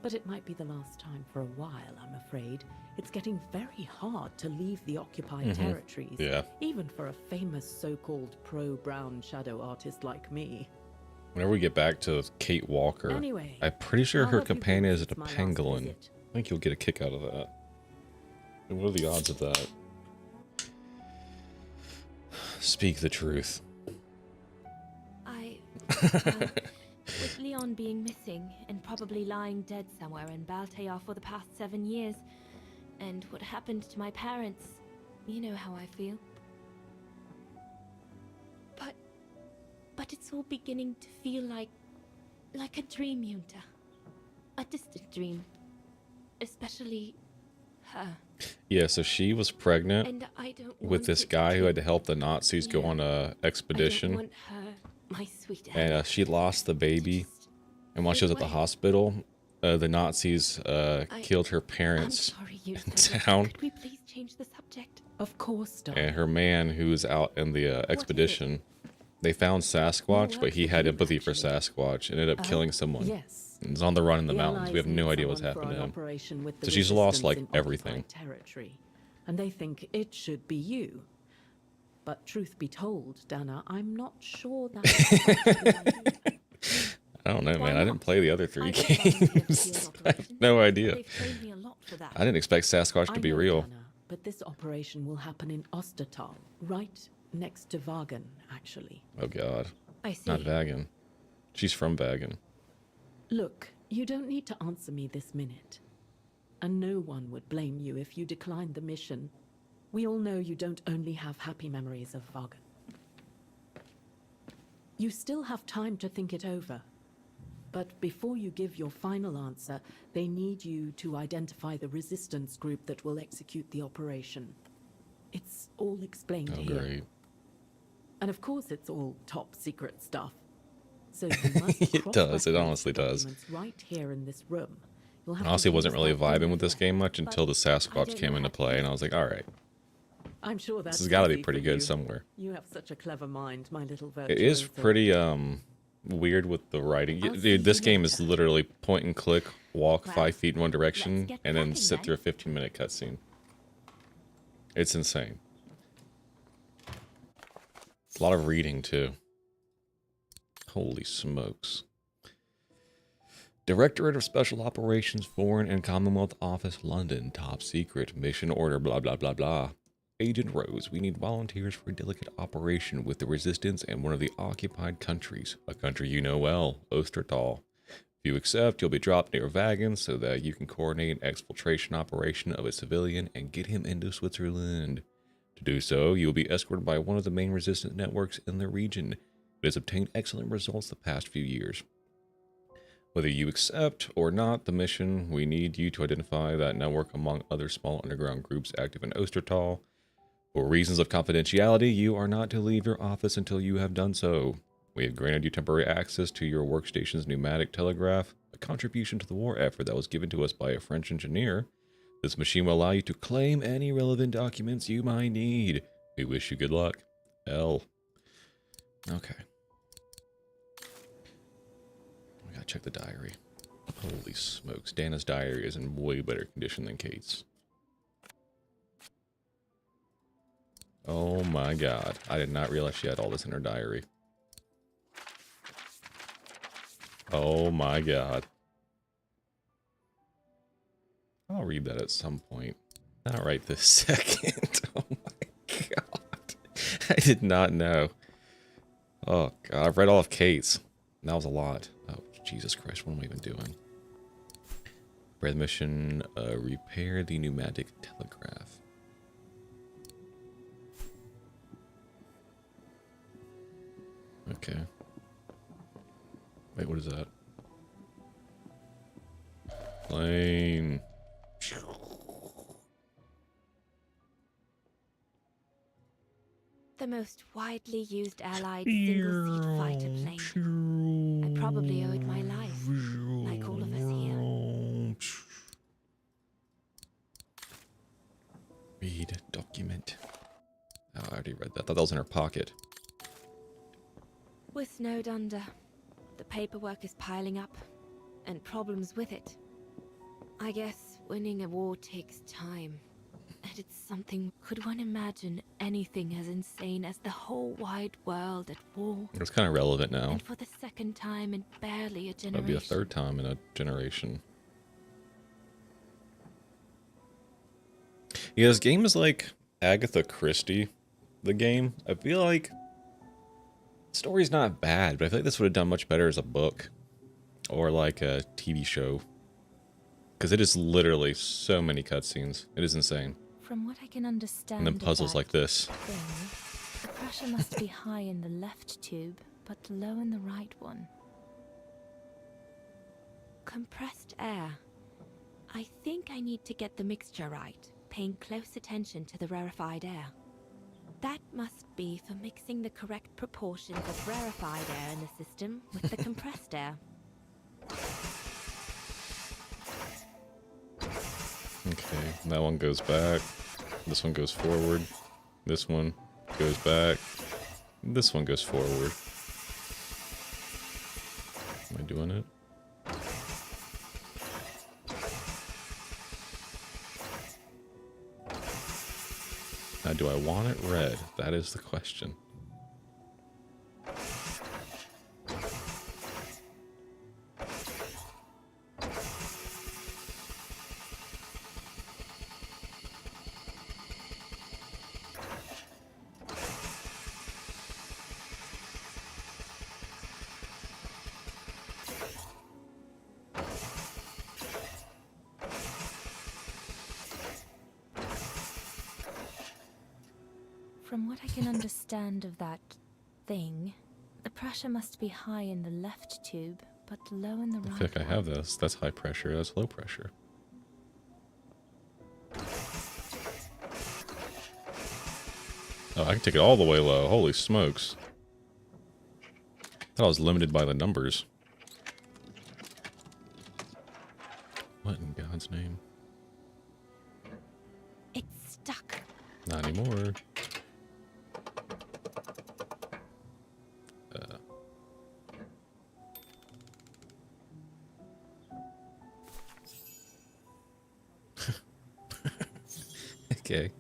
But it might be the last time for a while, I'm afraid. It's getting very hard to leave the occupied territories, Yeah. even for a famous so-called pro-brown shadow artist like me. Whenever we get back to Kate Walker, Anyway, I'm pretty sure how her have you been companion is a since my last pangolin. visit? I think you'll get a kick out of that. And what are the odds of that? Speak the truth. With Leon being missing and probably lying dead somewhere in Baltayar for the past 7 years, and what happened to my parents, you know how I feel. but it's all beginning to feel like a dream, Yunta. A distant dream. Especially her. Yeah, so she was pregnant And I don't with want this it guy who to- had to help the Nazis go on a I don't expedition. want her, my sweet And Anna, she lost the baby. just And while she was at the away. hospital, the Nazis killed her I'm parents sorry, in Yunta, but town. Could we please change the subject? Of course, darling. And her man, who was out in the expedition, they found Sasquatch, No, but he had absolutely, empathy for actually. Sasquatch and ended up killing someone. Yes. He's on the run in the The mountains. We have Allies no need idea what's someone for happened to an him. operation with the So she's lost, resistance like, in everything. occupied territory, and they think it should be you. But truth be told, Dana, I'm not sure that's such a good idea. I don't know, Why man. I didn't not? play the other 3 I don't volunteer for games. field I have operations. no idea. They've trained me a lot for that. I didn't expect Sasquatch I to be know, real. Dana, but this operation will happen in Ostertal, right next to Vagan, actually. Oh, God. I see. Not Vagan. She's from Vagan. Look, you don't need to answer me this minute. And no one would blame you if you declined the mission. We all know you don't only have happy memories of Vagan. You still have time to think it over. But before you give your final answer, they need you to identify the resistance group that will execute the operation. It's all explained Oh, here. great. And of course it's all top secret stuff. So you must It does, it cross-reference honestly the does. documents right here in this room. You'll have to Honestly, wasn't use really that vibing with this thing game much but until the I Sasquatch don't came know into how to play, use and I was like, all right, I'm sure that's this has got to be easy pretty for good you. somewhere. You have such a clever mind, my little It is virtuoso. pretty weird with the writing. I'll see Dude, this you game is later. literally point and click, walk Well, 5 feet in one let's direction, get and then cracking sit then. through a 15-minute cutscene. It's insane. A lot of reading too. Holy smokes. Directorate of Special Operations, Foreign and Commonwealth Office, London. Top secret. Mission order, blah, blah, blah, blah. Agent Rose, we need volunteers for a delicate operation with the Resistance in one of the occupied countries. A country you know well, Ostertal. If you accept, you'll be dropped near Vagan so that you can coordinate an exfiltration operation of a civilian and get him into Switzerland. To do so, you'll be escorted by one of the main resistance networks in the region. It has obtained excellent results the past few years. Whether you accept or not the mission, we need you to identify that network among other small underground groups active in Ostertal. For reasons of confidentiality, you are not to leave your office until you have done so. We have granted you temporary access to your workstation's pneumatic telegraph, a contribution to the war effort that was given to us by a French engineer. This machine will allow you to claim any relevant documents you might need. We wish you good luck. L. Okay. We gotta check the diary. Holy smokes. Dana's diary is in way better condition than Kate's. Oh my god. I did not realize she had all this in her diary. Oh my god. I'll read that at some point. Not right this second. Oh my god. I did not know. Oh god. I've read all of Kate's. That was a lot. Oh, Jesus Christ. What am I even doing? Bread mission. Repair the pneumatic telegraph. Okay. Wait, what is that? Plane. The most widely used Allied single-seat fighter plane. I probably owe it my life, like all of us here. Read document. Oh, I already read that. I thought that was in her pocket. We're snowed under. The paperwork is piling up, and problems with it. I guess winning a war takes time. And it's something, could one imagine anything as insane as the whole wide world at war? It's kind of relevant now. And for the second time in barely a generation. That'd be a third time in a generation. Yeah, this game is like Agatha Christie, the game. I feel like the story's not bad, but I feel like this would have done much better as a book or like a TV show. Because it is literally so many cutscenes. It is insane. From what I can understand, And then puzzles of like that this. thing, the pressure must be high in the left tube but low in the right one. Compressed air. I think I need to get the mixture right, paying close attention to the rarefied air. That must be for mixing the correct proportions of rarefied air in the system with the compressed air. Okay, that one goes back. This one goes forward. This one goes back. This one goes forward. Am I doing it? Now, do I want it red? That is the question. From what I can understand of that thing, the pressure must be high in the left tube, but low in the right. I think I have this. That's high pressure. That's low pressure. Oh, I can take it all the way low. Holy smokes. I thought I was limited by the numbers. What in God's name? It's stuck. Not anymore. Okay.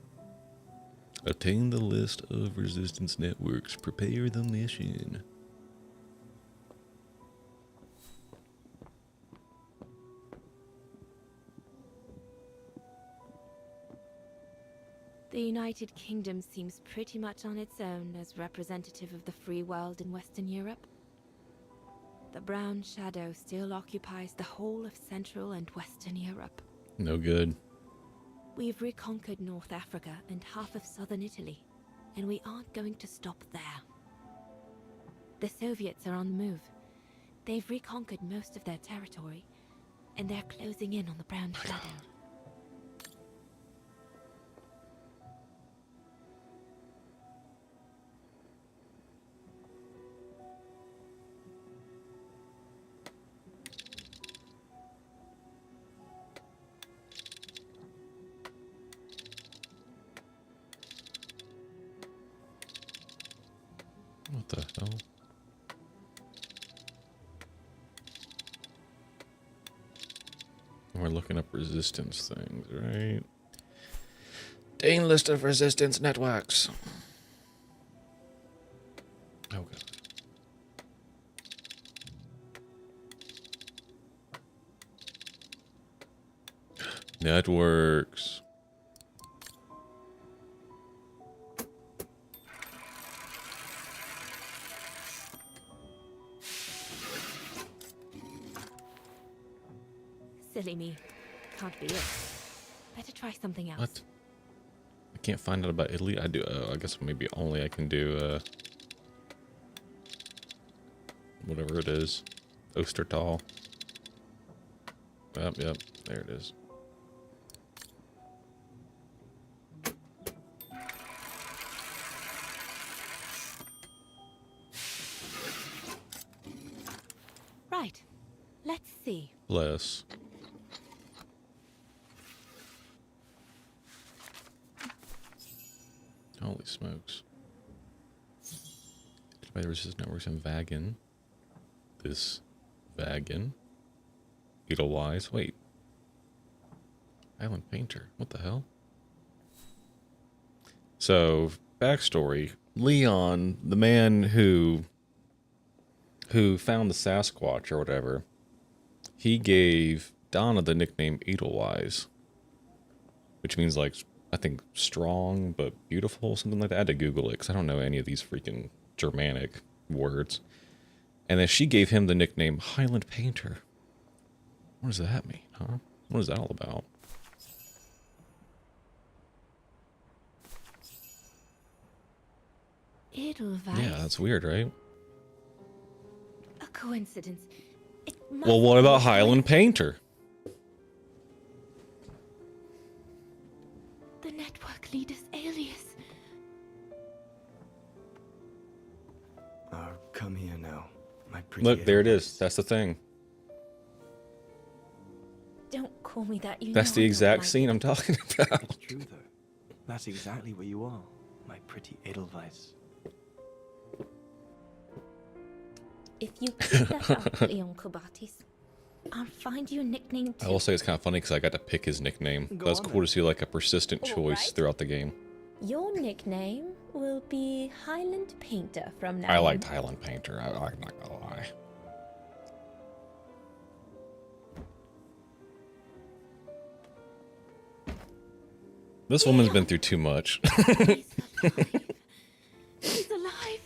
Obtain the list of resistance networks. Prepare the mission. The United Kingdom seems pretty much on its own as representative of the free world in Western Europe. The Brown Shadow still occupies the whole of Central and Western Europe. No good. We've reconquered North Africa and half of southern Italy, and we aren't going to stop there. The Soviets are on the move. They've reconquered most of their territory, and they're closing in on the Brown Shadow. What the hell? We're looking up resistance things, right? Dane list of resistance networks. Oh god. Networks. Silly me. Can't be it. Better try something else. What? I can't find out about Italy. I do. I guess maybe only I can do whatever it is. Ostertal. Yep, yep. There it is. Right. Let's see. Less. Holy smokes. By the resistance networks in Wagon. This Wagon. Edelweiss. Wait. Island Painter. What the hell? So, backstory. Leon, the man who found the Sasquatch or whatever, he gave Donna the nickname Edelweiss. Which means, like, I think strong but beautiful, something like that. I had to Google it because I don't know any of these freaking Germanic words. And then she gave him the nickname Highland Painter. What does that mean, huh? What is that all about? Edelweiss. Yeah, that's weird, right? coincidence. It must Well, what be about a Highland Painter? The network leader's alias. Oh, come here now, my pretty. Look, there it is. Edelweiss. That's the thing. Don't call me that. You That's know the I don't exact like scene it. I'm talking about. It's true though. That's exactly what you are, my pretty Edelweiss. If you keep that up, Leon Kobatis, I'll find you a nickname I too. will say it's kind of funny because I got to pick his nickname. Go That's on cool then. to see like a persistent choice Alright. throughout the game. Your nickname will be Highland Painter from now I on. liked Highland Painter. I'm not gonna lie. This woman's been through too much. He's alive. He's alive.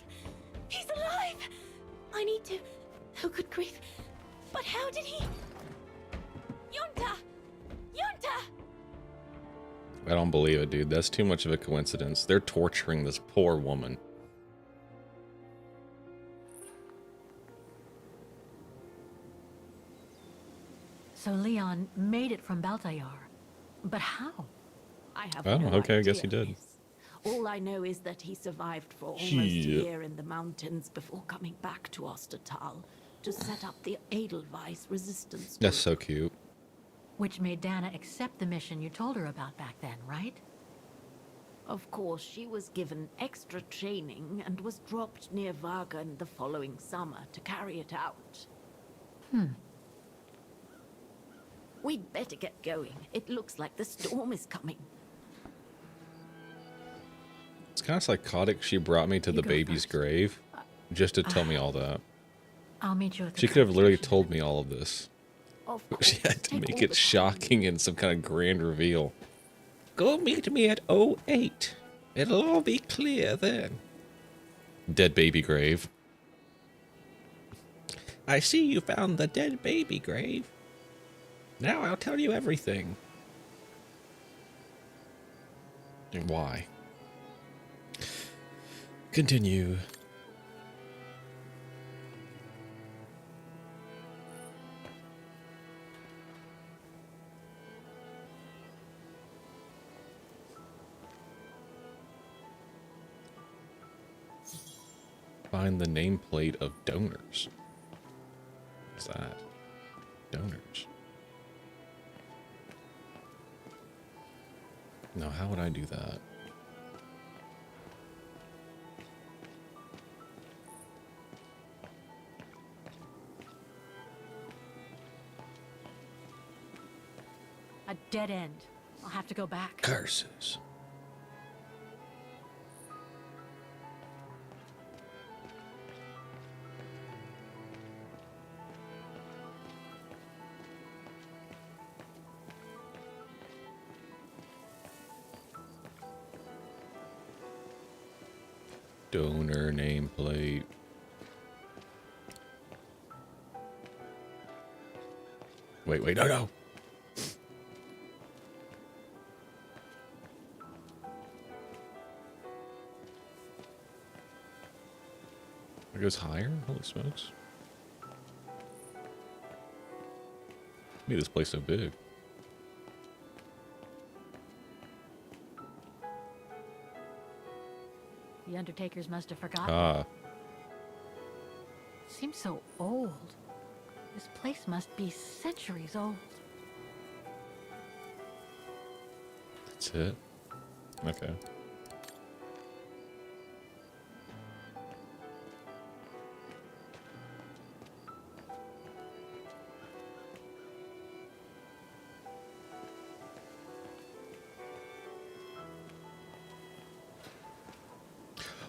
He's alive. I need to. Oh, good grief. But how did he? Yunta! Yunta! I don't believe it, dude. That's too much of a coincidence. They're torturing this poor woman. So Leon made it from Baltayar. But how? I have Oh, no okay, I guess idea, he did. miss. All I know is that he survived for almost a Shit. year in the mountains before coming back to Ostertal to set up the Edelweiss resistance That's group. so cute. Which made Dana accept the mission you told her about back then, right? Of course, she was given extra training and was dropped near Vargan the following summer to carry it out. We'd better get going. It looks like the storm is coming. It's kind of psychotic she brought me to You the go baby's first. grave just to tell me all that. I'll meet you at the She could have train literally station. told me all of this. Of course, She had to take make all it the time shocking you in some kind of grand reveal. Go meet me at 08. It'll all be clear then. Dead baby grave. I see you found the dead baby grave. Now I'll tell you everything. And why? Continue. Find the nameplate of donors. What's that? Donors. No, how would I do that? A dead end. I'll have to go back. Curses. Donor nameplate. Wait, no. It goes higher? Holy smokes. Made this place so big. The Undertakers must have forgotten. Ah, Seems so old. This place must be centuries old. that's it. Okay.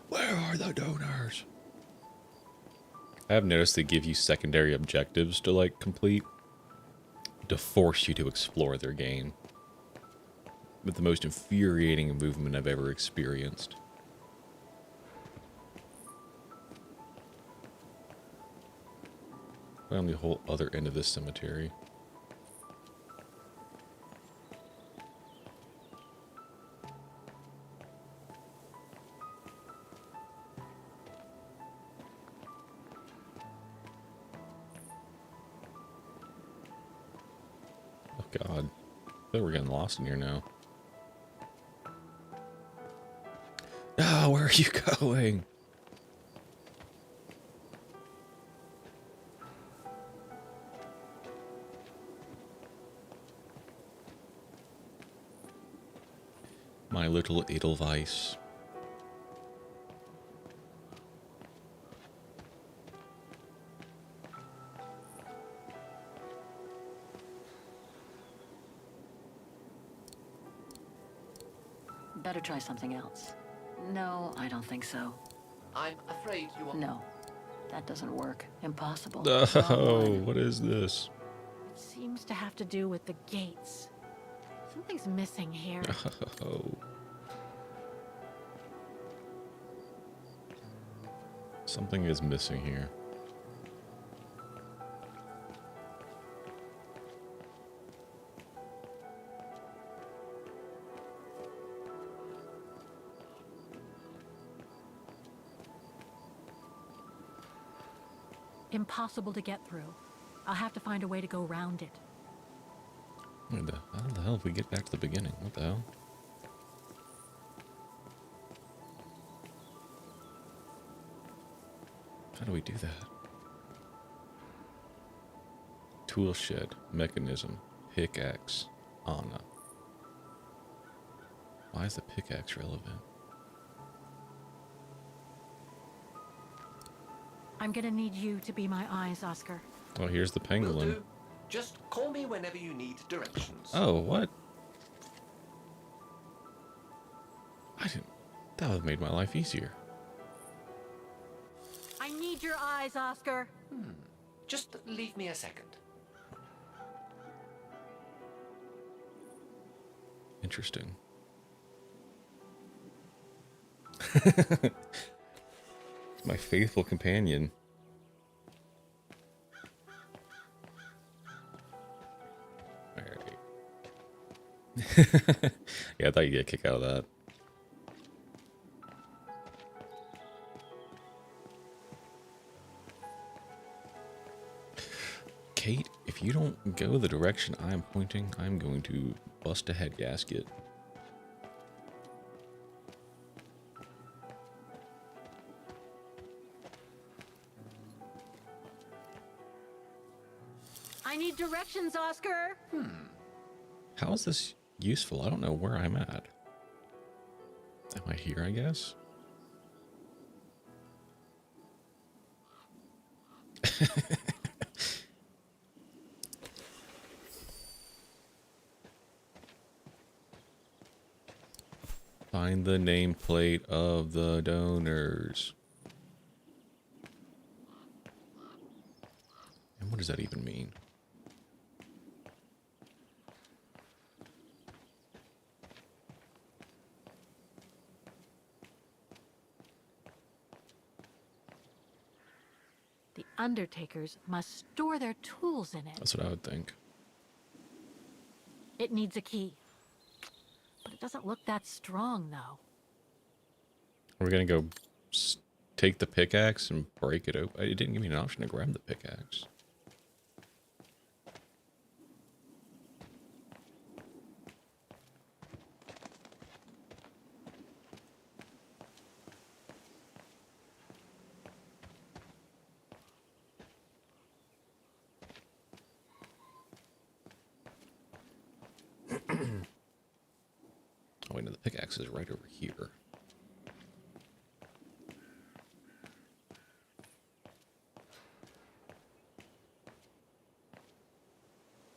Where are the donors? I have noticed they give you secondary objectives to like complete to force you to explore their game. With the most infuriating movement I've ever experienced. On the whole other end of this cemetery. God. I feel we're getting lost in here now. Ah, where are you going? My little Edelweiss. Better try something else. No, I don't think so. I'm afraid you are... No, that doesn't work. Impossible. Oh, Wrong one. what is this? It seems to have to do with the gates. Something's missing here. Oh. Something is missing here. Impossible to get through. I'll have to find a way to go around it. How the hell if we get back to the beginning? What the hell? How do we do that? Tool shed, mechanism, pickaxe, Anna. Why is the pickaxe relevant? I'm gonna need you to be my eyes, Oscar. Oh, here's the Will pangolin. do. Just call me whenever you need directions. Oh, what? I didn't... That would have made my life easier. I need your eyes, Oscar. Just leave me a second. Interesting. My faithful companion. Alright. Yeah, I thought you'd get a kick out of that. Kate, if you don't go the direction I'm pointing, I'm going to bust a head gasket. I need directions, Oscar. How is this useful? I don't know where I'm at. Am I here, I guess? Find the nameplate of the donors. And what does that even mean? The Undertakers must store their tools in it. That's what I would think. It needs a key. But it doesn't look that strong, though. We're gonna go take the pickaxe and break it open. It didn't give me an option to grab the pickaxe. Oh, wait, no, the pickaxe is right over here.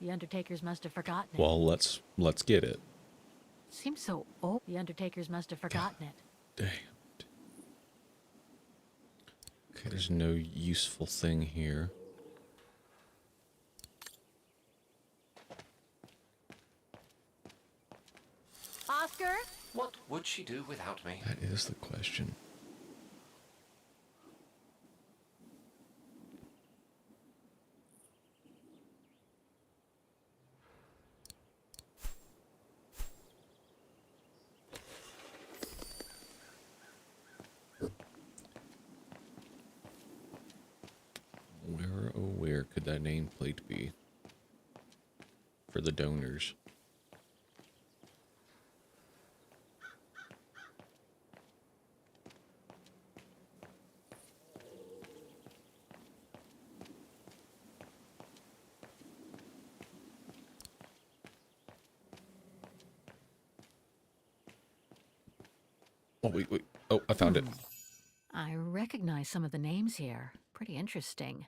The Undertakers must have forgotten it. Well, let's get it. Seems so old. The Undertakers must have forgotten it. Damn. Okay, there's no useful thing here. Oscar? What would she do without me? That is the question. Where, oh where could that nameplate be? for the donors. Oh, wait. Oh, I found it. I recognize some of the names here. Pretty interesting.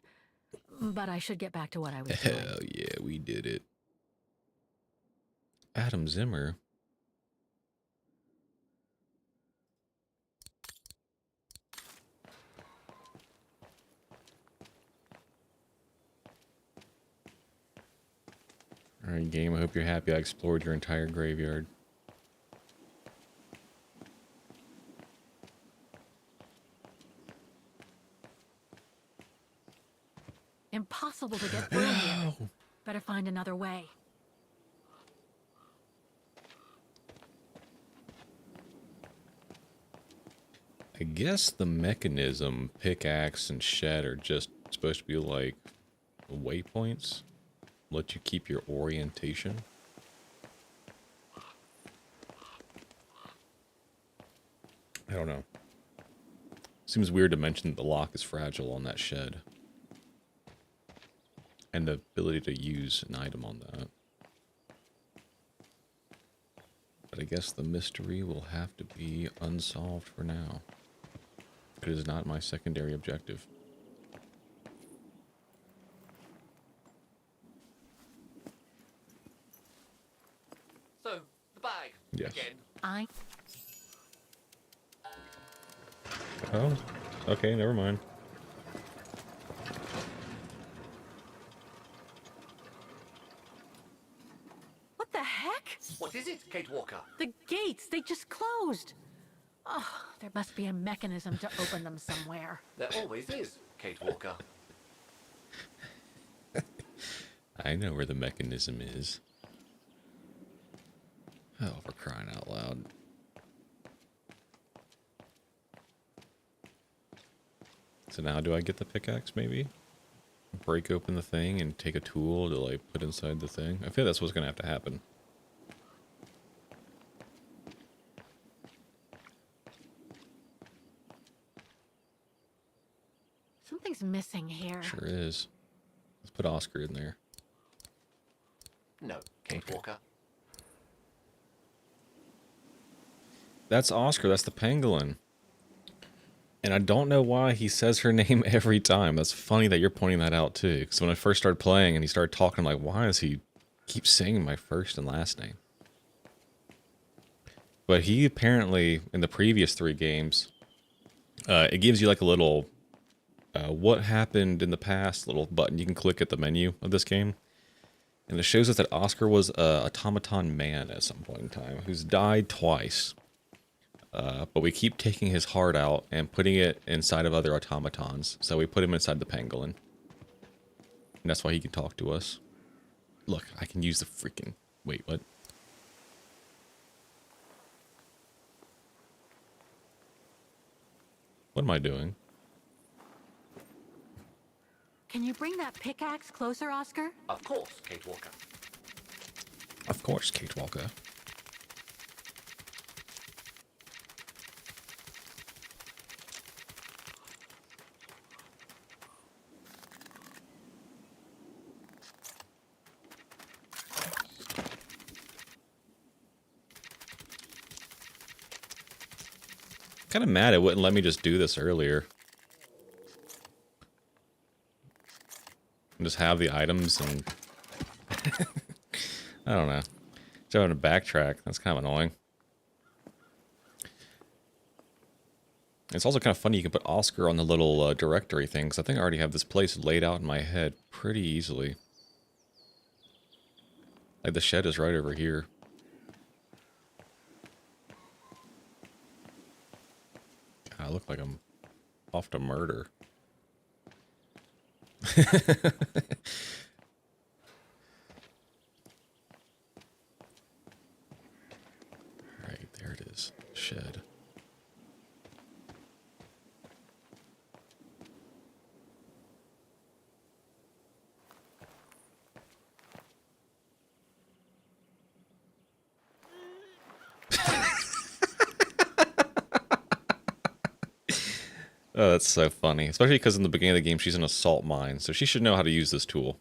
But I should get back to what I was doing. Hell yeah, we did it. Adam Zimmer. Alright, game, I hope you're happy I explored your entire graveyard. Impossible to get through here. Better find another way. I guess the mechanism, pickaxe, and shed are just supposed to be like waypoints. Let you keep your orientation. I don't know. Seems weird to mention that the lock is fragile on that shed. And the ability to use an item on that. But I guess the mystery will have to be unsolved for now. It is not my secondary objective. So, the bag. Yes. Again. Oh, okay, never mind. What the heck? What is it, Kate Walker? The gates, they just closed. Oh, there must be a mechanism to open them somewhere. There always is, Kate Walker. I know where the mechanism is. Oh, for crying out loud. So now do I get the pickaxe, maybe? Break open the thing and take a tool to, like, put inside the thing? I feel that's what's gonna have to happen. Something's missing here. Sure is. Let's put Oscar in there. No, Kate Walker. That's Oscar, that's the pangolin. And I don't know why he says her name every time. That's funny that you're pointing that out too. Because when I first started playing and he started talking, I'm like, why does he keep saying my first and last name? But he apparently, in the previous 3 games, it gives you like a little, what happened in the past, little button you can click at the menu of this game. And it shows us that Oscar was a automaton man at some point in time, who's died twice. But we keep taking his heart out and putting it inside of other automatons. So we put him inside the pangolin. And that's why he can talk to us. Look, I can use the freaking... Wait, what? What am I doing? Can you bring that pickaxe closer, Oscar? Of course, Kate Walker. Of course, Kate Walker. Kind of mad it wouldn't let me just do this earlier. And just have the items and... I don't know. Just having to backtrack. That's kind of annoying. It's also kind of funny you can put Oscar on the little directory thing, because I think I already have this place laid out in my head pretty easily. Like the shed is right over here. I look like I'm off to murder. Right, there it is. Shed. Oh, that's so funny. Especially because in the beginning of the game, she's in a salt mine, so she should know how to use this tool.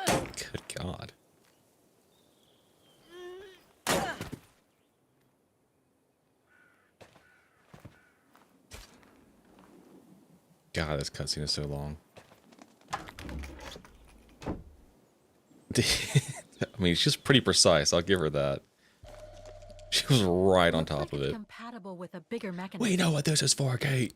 Good God. God, this cutscene is so long. I mean, she's pretty precise. I'll give her that. She was right on top of it. Compatible with a bigger mechanism. We know what this is for, Kate.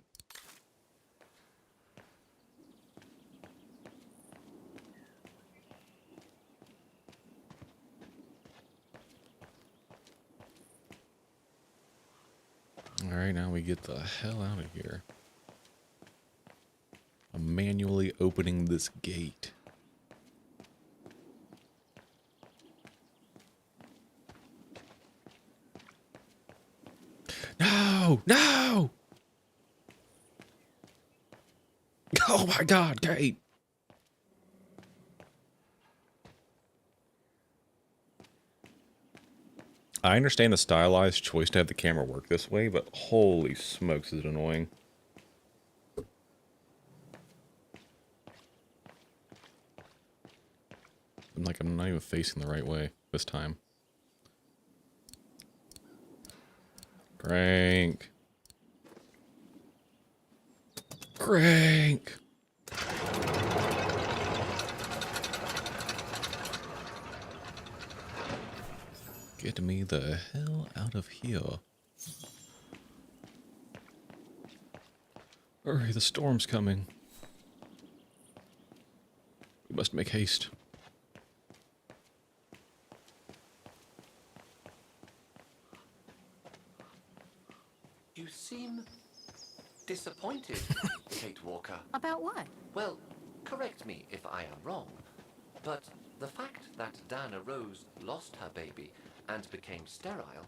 All right, now we get the hell out of here. I'm manually opening this gate. No! No! Oh my God, Kate! I understand the stylized choice to have the camera work this way, but holy smokes, is it annoying. I'm not even facing the right way this time. Crank. Crank. Get me the hell out of here. Hurry, the storm's coming. We must make haste. You seem disappointed, Kate Walker. About what? Well, correct me if I am wrong, but the fact that Dana Rose lost her baby and became sterile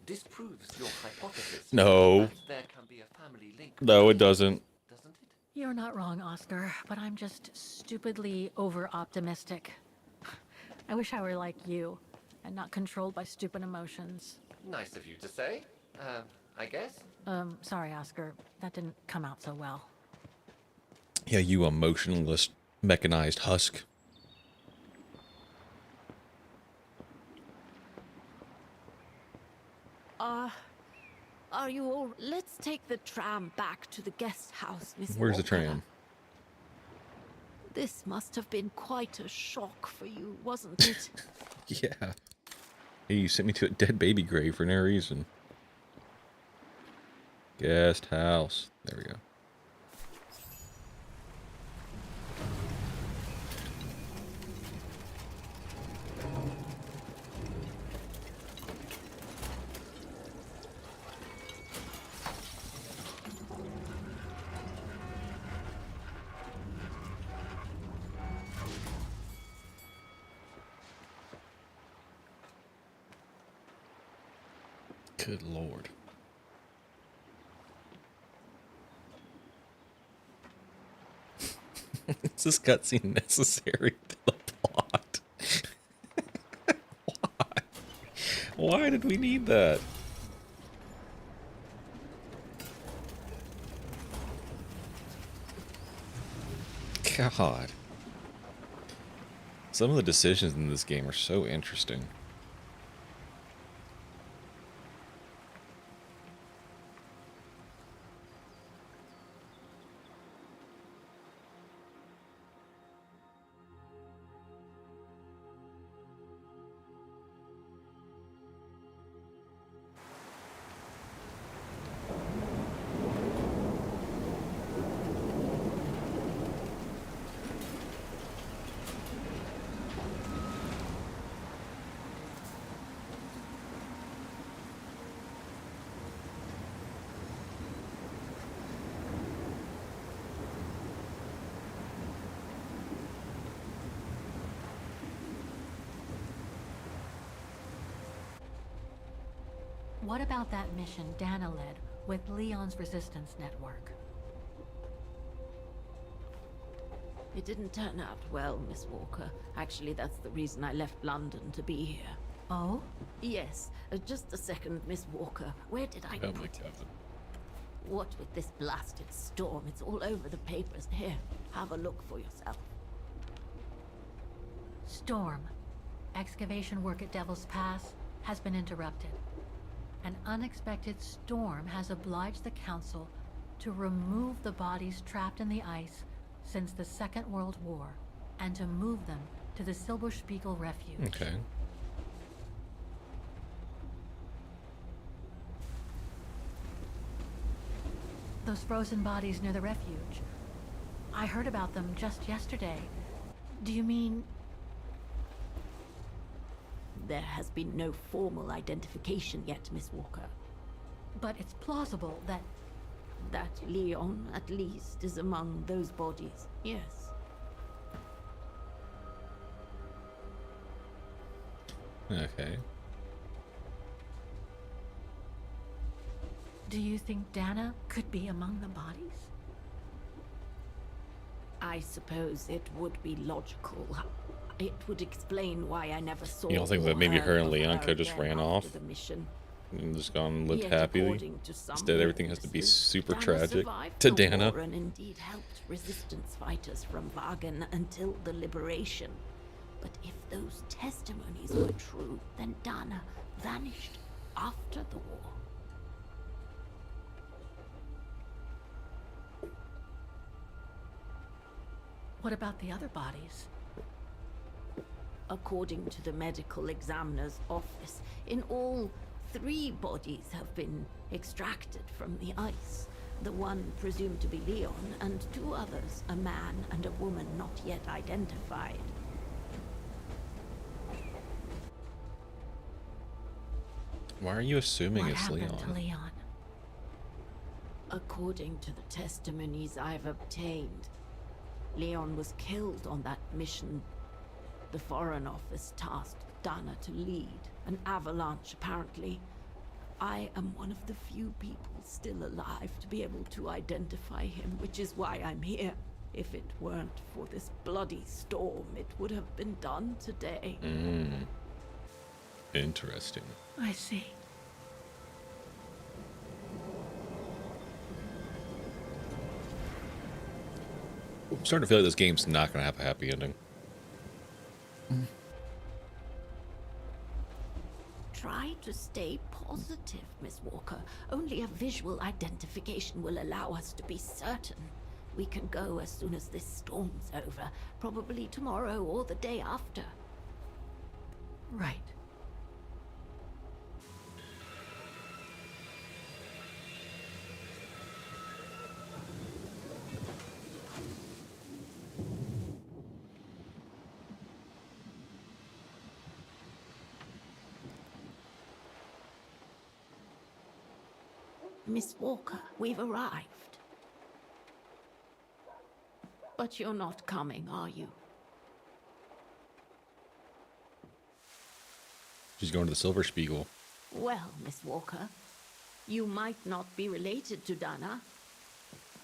disproves your hypothesis. No. That there can be a family link. No, it doesn't. Doesn't it? You're not wrong, Oscar, but I'm just stupidly over-optimistic. I wish I were like you, and not controlled by stupid emotions. Nice of you to say. I guess. Sorry, Oscar. That didn't come out so well. Yeah, you emotionless, mechanized husk. Are you all... Let's take the tram back to the guest house, Miss Where's the Walker. tram? This must have been quite a shock for you, wasn't it? Yeah. Hey, you sent me to a dead baby grave for no reason. Guest house. There we go. Good Lord. Is this cutscene necessary to the plot? Why? Why did we need that? God. Some of the decisions in this game are so interesting. What about that mission Dana led with Leon's resistance network? It didn't turn out well, Miss Walker. Actually, that's the reason I left London to be here. Oh? Yes, just a second, Miss Walker. Where did I Oh my put it? God. What with this blasted storm, it's all over the papers. Here, have a look for yourself. Storm. Excavation work at Devil's Pass has been interrupted. An unexpected storm has obliged the Council to remove the bodies trapped in the ice since the Second World War and to move them to the Silberspiegel Refuge. Okay. Those frozen bodies near the refuge. I heard about them just yesterday. Do you mean... There has been no formal identification yet, Miss Walker. But it's plausible that... That Leon, at least, is among those bodies, yes. Okay. Do you think Dana could be among the bodies? I suppose it would be logical. It would explain why I never saw. You don't think that or maybe heard her and of Leon her could just again ran after off the mission? and just gone and lived Yet, happily? according to some Instead, everything has to be witnesses, super Dana tragic survived to the Dana. war and indeed helped resistance fighters from Wagen until the liberation. But if those testimonies were true, then Dana vanished after the war. What about the other bodies? According to the medical examiner's office, in all, 3 bodies have been extracted from the ice. The one presumed to be Leon, and 2 others, a man and a woman not yet identified. Why are you assuming What it's happened Leon? to Leon? According to the testimonies I've obtained, Leon was killed on that mission the Foreign Office tasked Dana to lead. An avalanche, apparently. I am one of the few people still alive to be able to identify him, which is why I'm here. If it weren't for this bloody storm, it would have been done today. Interesting. I see. I'm starting to feel like this game's not going to have a happy ending. Try to stay positive, Miss Walker. Only a visual identification will allow us to be certain. We can go as soon as this storm's over, probably tomorrow or the day after. Right. Miss Walker, we've arrived. But you're not coming, are you? She's going to the Silberspiegel. Well, Miss Walker, you might not be related to Dana,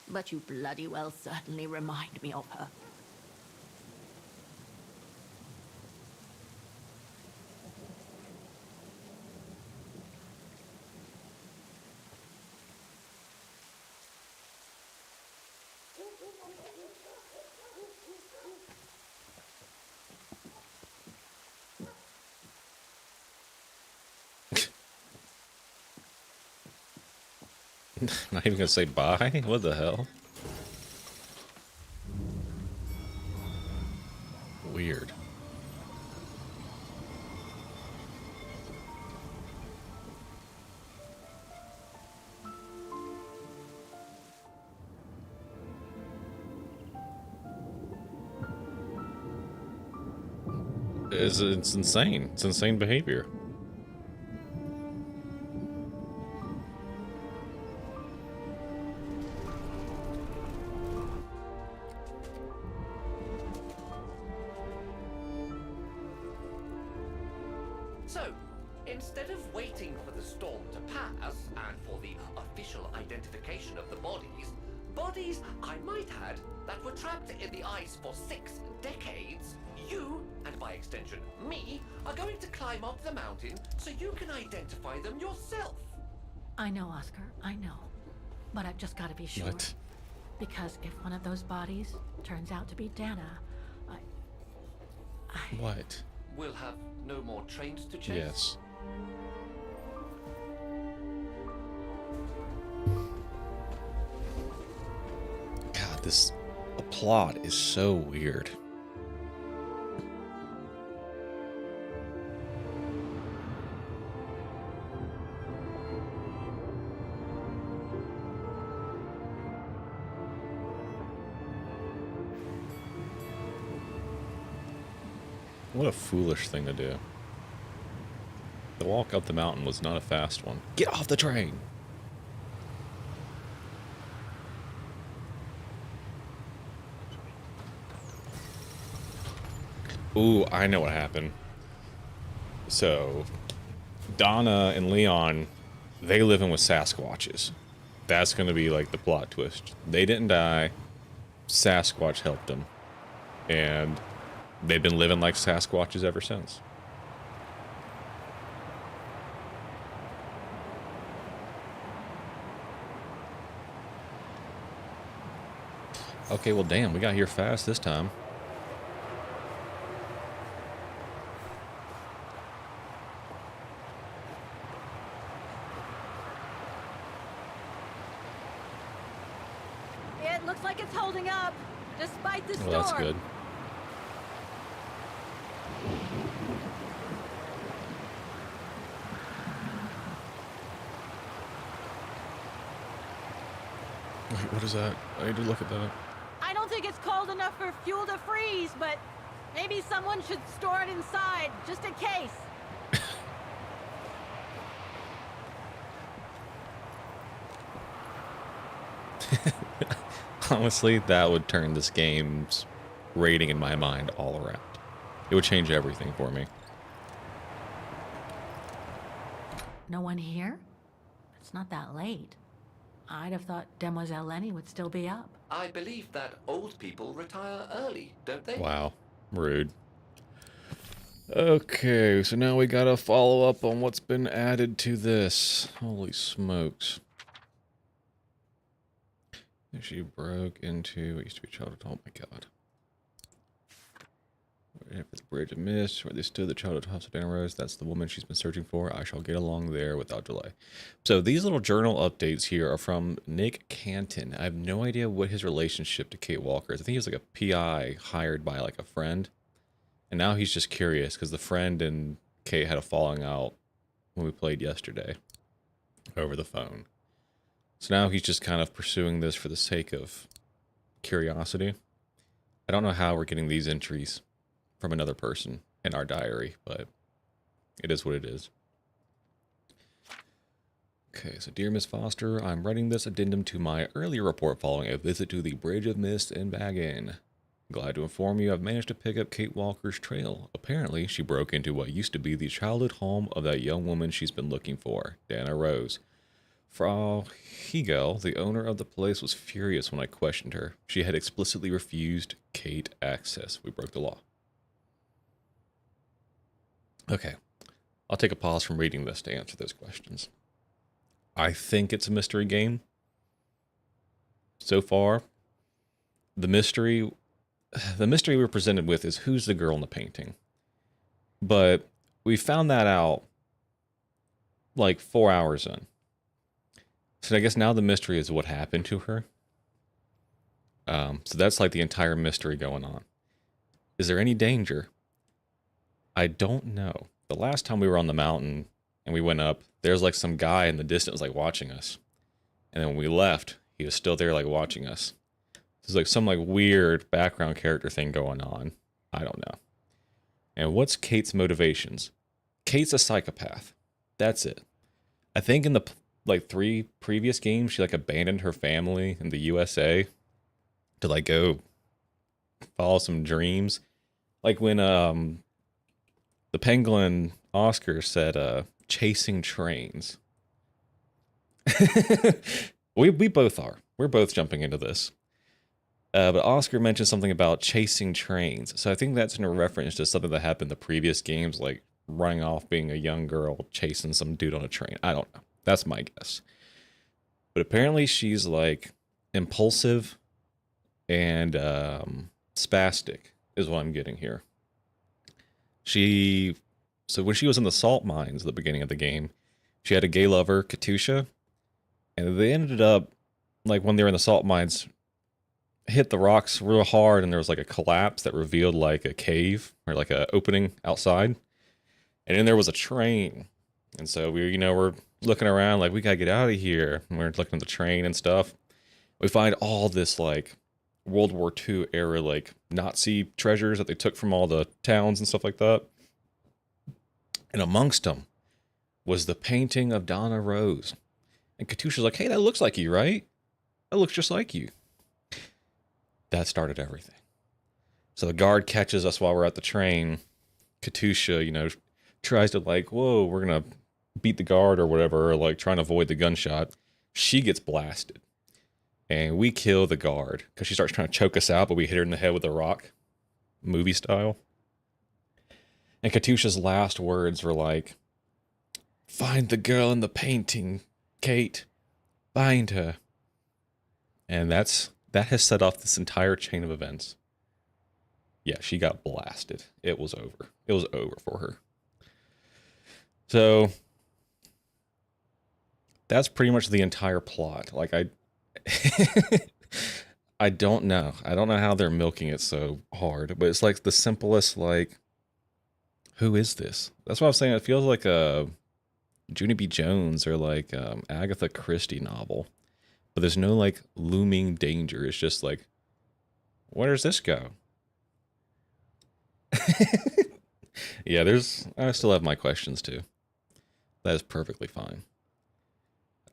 but you bloody well certainly remind me of her. Not even gonna say bye? What the hell? Weird. It's insane. It's insane behavior. So, instead of waiting for the storm to pass and for the official identification of the bodies I might add, that were trapped in the ice for 6 decades, you, and by extension me, are going to climb up the mountain so you can identify them yourself. I know, Oscar. I know. But I've just got to be sure. What? Because if one of those bodies turns out to be Dana, What? We'll have no more trains to chase. Yes. God, the plot is so weird. What a foolish thing to do. The walk up the mountain was not a fast one. Get off the train! Ooh, I know what happened. So, Donna and Leon, they live in with Sasquatches. That's going to be like the plot twist. They didn't die. Sasquatch helped them. And they've been living like Sasquatches ever since. Okay, well, damn, we got here fast this time. It looks like it's holding up, despite the storm. Well, that's good. Wait, what is that? I need to look at that. I don't think it's cold enough for fuel to freeze, but maybe someone should store it inside, just in case. Honestly, that would turn this game's rating in my mind all around. It would change everything for me. No one here? It's not that late. I'd have thought Demoiselle Lenny would still be up. I believe that old people retire early, don't they? Wow. Rude. Okay, so now we gotta follow up on what's been added to this. Holy smokes. She broke into what used to be a childhood. Oh my god. After the bridge of mist, where they stood, the childhood hospital down rose. That's the woman she's been searching for. I shall get along there without delay. So these little journal updates here are from Nick Canton. I have no idea what his relationship to Kate Walker is. I think he was like a PI hired by like a friend. And now he's just curious because the friend and Kate had a falling out when we played yesterday over the phone. So now he's just kind of pursuing this for the sake of curiosity. I don't know how we're getting these entries from another person in our diary, but it is what it is. Okay, so dear Miss Foster, I'm writing this addendum to my earlier report following a visit to the Bridge of Mist in Bag Inn. Glad to inform you I've managed to pick up Kate Walker's trail. Apparently, she broke into what used to be the childhood home of that young woman she's been looking for, Dana Rose. Frau Hegel, the owner of the place, was furious when I questioned her. She had explicitly refused Kate access. We broke the law. Okay, I'll take a pause from reading this to answer those questions. I think it's a mystery game. So far, the mystery we're presented with is who's the girl in the painting. But we found that out like 4 hours in. So I guess now the mystery is what happened to her. So that's like the entire mystery going on. Is there any danger? I don't know. The last time we were on the mountain and we went up, there's like some guy in the distance like watching us. And then when we left, he was still there like watching us. There's like some like weird background character thing going on. I don't know. And what's Kate's motivations? Kate's a psychopath. That's it. I think in the like 3 previous games, she like abandoned her family in the USA to like go follow some dreams. Like when the Penguin Oscar said chasing trains. we both are. We're both jumping into this. But Oscar mentioned something about chasing trains. So I think that's in a reference to something that happened in the previous games, like running off being a young girl chasing some dude on a train. I don't know. That's my guess. But apparently she's like impulsive and spastic is what I'm getting here. So when she was in the salt mines at the beginning of the game, she had a gay lover, Katusha, and they ended up, like when they were in the salt mines, hit the rocks real hard, and there was like a collapse that revealed like a cave or like a opening outside, and then there was a train, and so we're looking around like we gotta get out of here, and we're looking at the train and stuff. We find all this like World War II era like Nazi treasures that they took from all the towns and stuff like that. And amongst them was the painting of Donna Rose. And Katusha's like, hey, that looks like you, right? That looks just like you. That started everything. So the guard catches us while we're at the train. Katusha, tries to like, whoa, we're going to beat the guard or whatever, or like trying to avoid the gunshot. She gets blasted. And we kill the guard because she starts trying to choke us out, but we hit her in the head with a rock, movie style. And Katusha's last words were like, find the girl in the painting, Kate. Find her. And that has set off this entire chain of events. Yeah, she got blasted. It was over. It was over for her. So that's pretty much the entire plot. Like I don't know. I don't know how they're milking it so hard, but it's like the simplest, like, who is this? That's what I'm saying. It feels like a Junie B. Jones or like Agatha Christie novel, but there's no like looming danger. It's just like, where does this go? Yeah, I still have my questions too. That is perfectly fine.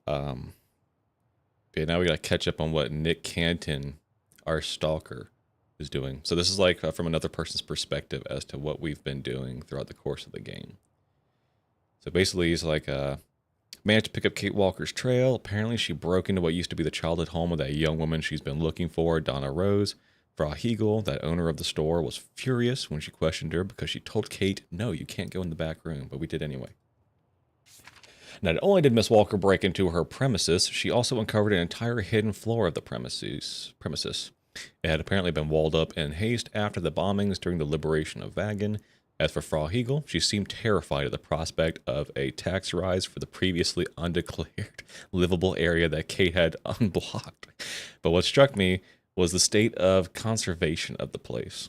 Okay, now we gotta catch up on what Nick Canton, our stalker, is doing. So this is like from another person's perspective as to what we've been doing throughout the course of the game. So basically he's like, managed to pick up Kate Walker's trail. Apparently she broke into what used to be the childhood home of that young woman she's been looking for, Donna Rose. Frau Hegel, that owner of the store, was furious when she questioned her because she told Kate, no, you can't go in the back room, but we did anyway. Not only did Miss Walker break into her premises, she also uncovered an entire hidden floor of the premises. It had apparently been walled up in haste after the bombings during the liberation of Wagen. As for Frau Hegel, she seemed terrified at the prospect of a tax rise for the previously undeclared livable area that Kate had unblocked. But what struck me was the state of conservation of the place.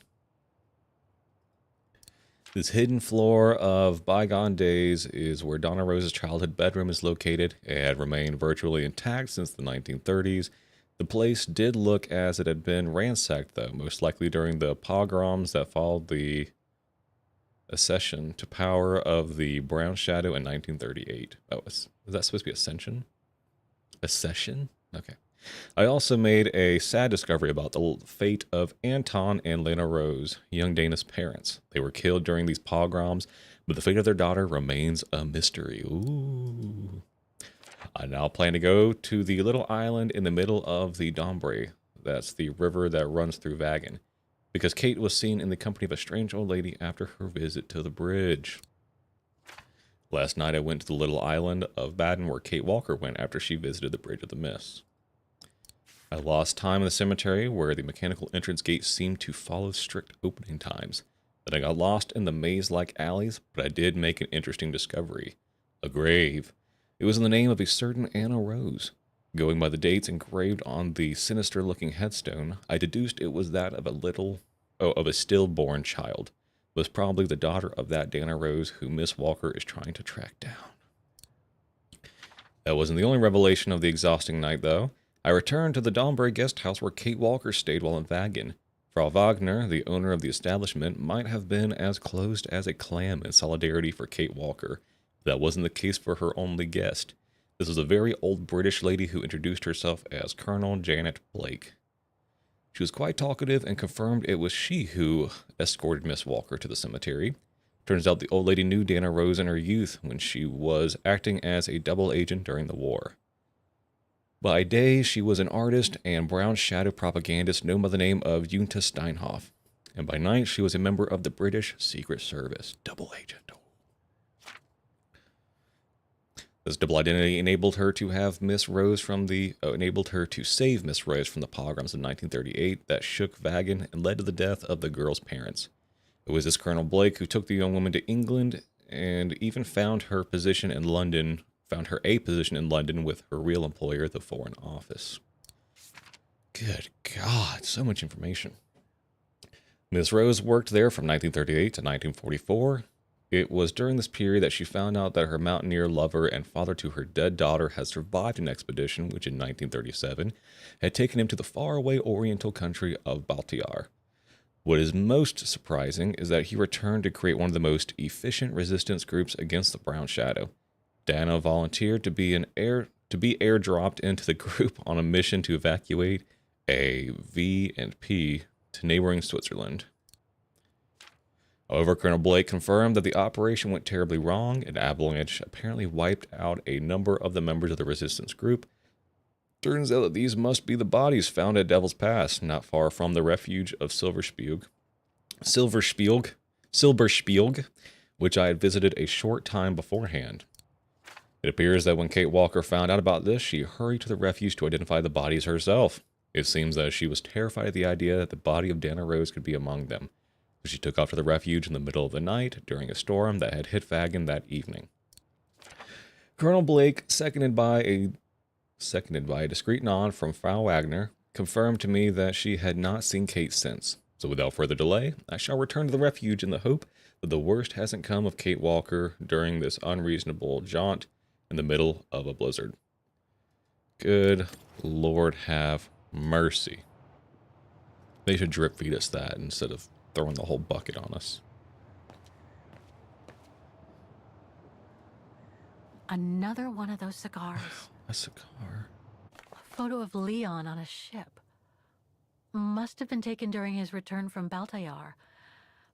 This hidden floor of bygone days is where Donna Rose's childhood bedroom is located. It had remained virtually intact since the 1930s. The place did look as it had been ransacked, though, most likely during the pogroms that followed the accession to power of the Brown Shadow in 1938. Oh, is that supposed to be Ascension? Accession? Okay. I also made a sad discovery about the fate of Anton and Lena Rose, young Dana's parents. They were killed during these pogroms, but the fate of their daughter remains a mystery. Ooh. I now plan to go to the little island in the middle of the Dombre. That's the river that runs through Wagen, because Kate was seen in the company of a strange old lady after her visit to the bridge. Last night I went to the little island of Baden where Kate Walker went after she visited the Bridge of the Mist. I lost time in the cemetery where the mechanical entrance gate seemed to follow strict opening times. Then I got lost in the maze-like alleys, but I did make an interesting discovery. A grave. It was in the name of a certain Anna Rose. Going by the dates engraved on the sinister-looking headstone, I deduced it was that of a stillborn child. It was probably the daughter of that Dana Rose who Miss Walker is trying to track down. That wasn't the only revelation of the exhausting night, though. I returned to the Dombre guest house where Kate Walker stayed while in Wagen. Frau Wagner, the owner of the establishment, might have been as closed as a clam in solidarity for Kate Walker. That wasn't the case for her only guest. This was a very old British lady who introduced herself as Colonel Janet Blake. She was quite talkative and confirmed it was she who escorted Miss Walker to the cemetery. Turns out the old lady knew Dana Rose in her youth when she was acting as a double agent during the war. By day, she was an artist and Brown Shadow propagandist known by the name of Junta Steinhoff. And by night, she was a member of the British Secret Service. Double agent. This double identity enabled her to have enabled her to save Miss Rose from the pogroms of 1938 that shook Vagan and led to the death of the girl's parents. It was this Colonel Blake who took the young woman to England and even found her a position in London with her real employer, the Foreign Office. Good God, so much information. Miss Rose worked there from 1938 to 1944. It was during this period that she found out that her mountaineer lover and father to her dead daughter had survived an expedition which in 1937 had taken him to the faraway oriental country of Baltiar. What is most surprising is that he returned to create one of the most efficient resistance groups against the Brown Shadow. Dana volunteered to be airdropped into the group on a mission to evacuate a V&P to neighboring Switzerland. However, Colonel Blake confirmed that the operation went terribly wrong, and avalanche apparently wiped out a number of the members of the resistance group. Turns out that these must be the bodies found at Devil's Pass, not far from the refuge of Silberspiel, which I had visited a short time beforehand. It appears that when Kate Walker found out about this, she hurried to the refuge to identify the bodies herself. It seems that she was terrified at the idea that the body of Dana Rose could be among them. So she took off to the refuge in the middle of the night during a storm that had hit Vagan that evening. Colonel Blake, seconded by a discreet nod from Frau Wagner, confirmed to me that she had not seen Kate since. So without further delay, I shall return to the refuge in the hope that the worst hasn't come of Kate Walker during this unreasonable jaunt in the middle of a blizzard. Good Lord have mercy. They should drip feed us that instead of throwing the whole bucket on us. Another one of those cigars. A cigar. A photo of Leon on a ship. Must have been taken during his return from Baltayar.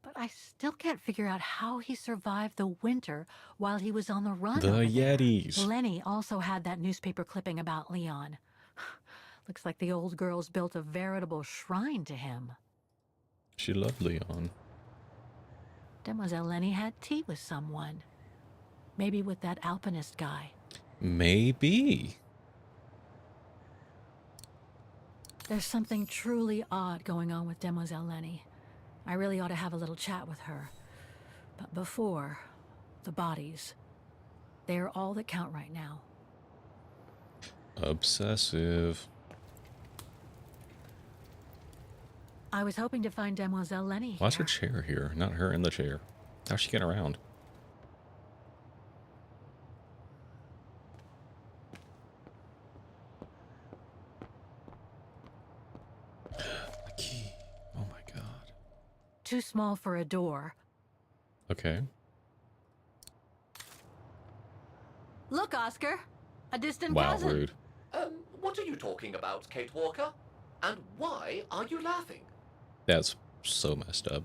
But I still can't figure out how he survived the winter while he was on the run. The over Yetis. there. Lenny also had that newspaper clipping about Leon. Looks like the old girls built a veritable shrine to him. She loved Leon. Demoiselle Lenny had tea with someone. Maybe with that alpinist guy. Maybe. There's something truly odd going on with Demoiselle Lenny. I really ought to have a little chat with her. But before, the bodies. They are all that count right now. Obsessive. I was hoping to find Demoiselle Lenny here. Why's her chair here? Not her in the chair. How's she getting around? The key. Oh my god. Too small for a door. Okay. Look, Oscar. A distant Wow, cousin. rude. What are you talking about, Kate Walker? And why are you laughing? That's so messed up.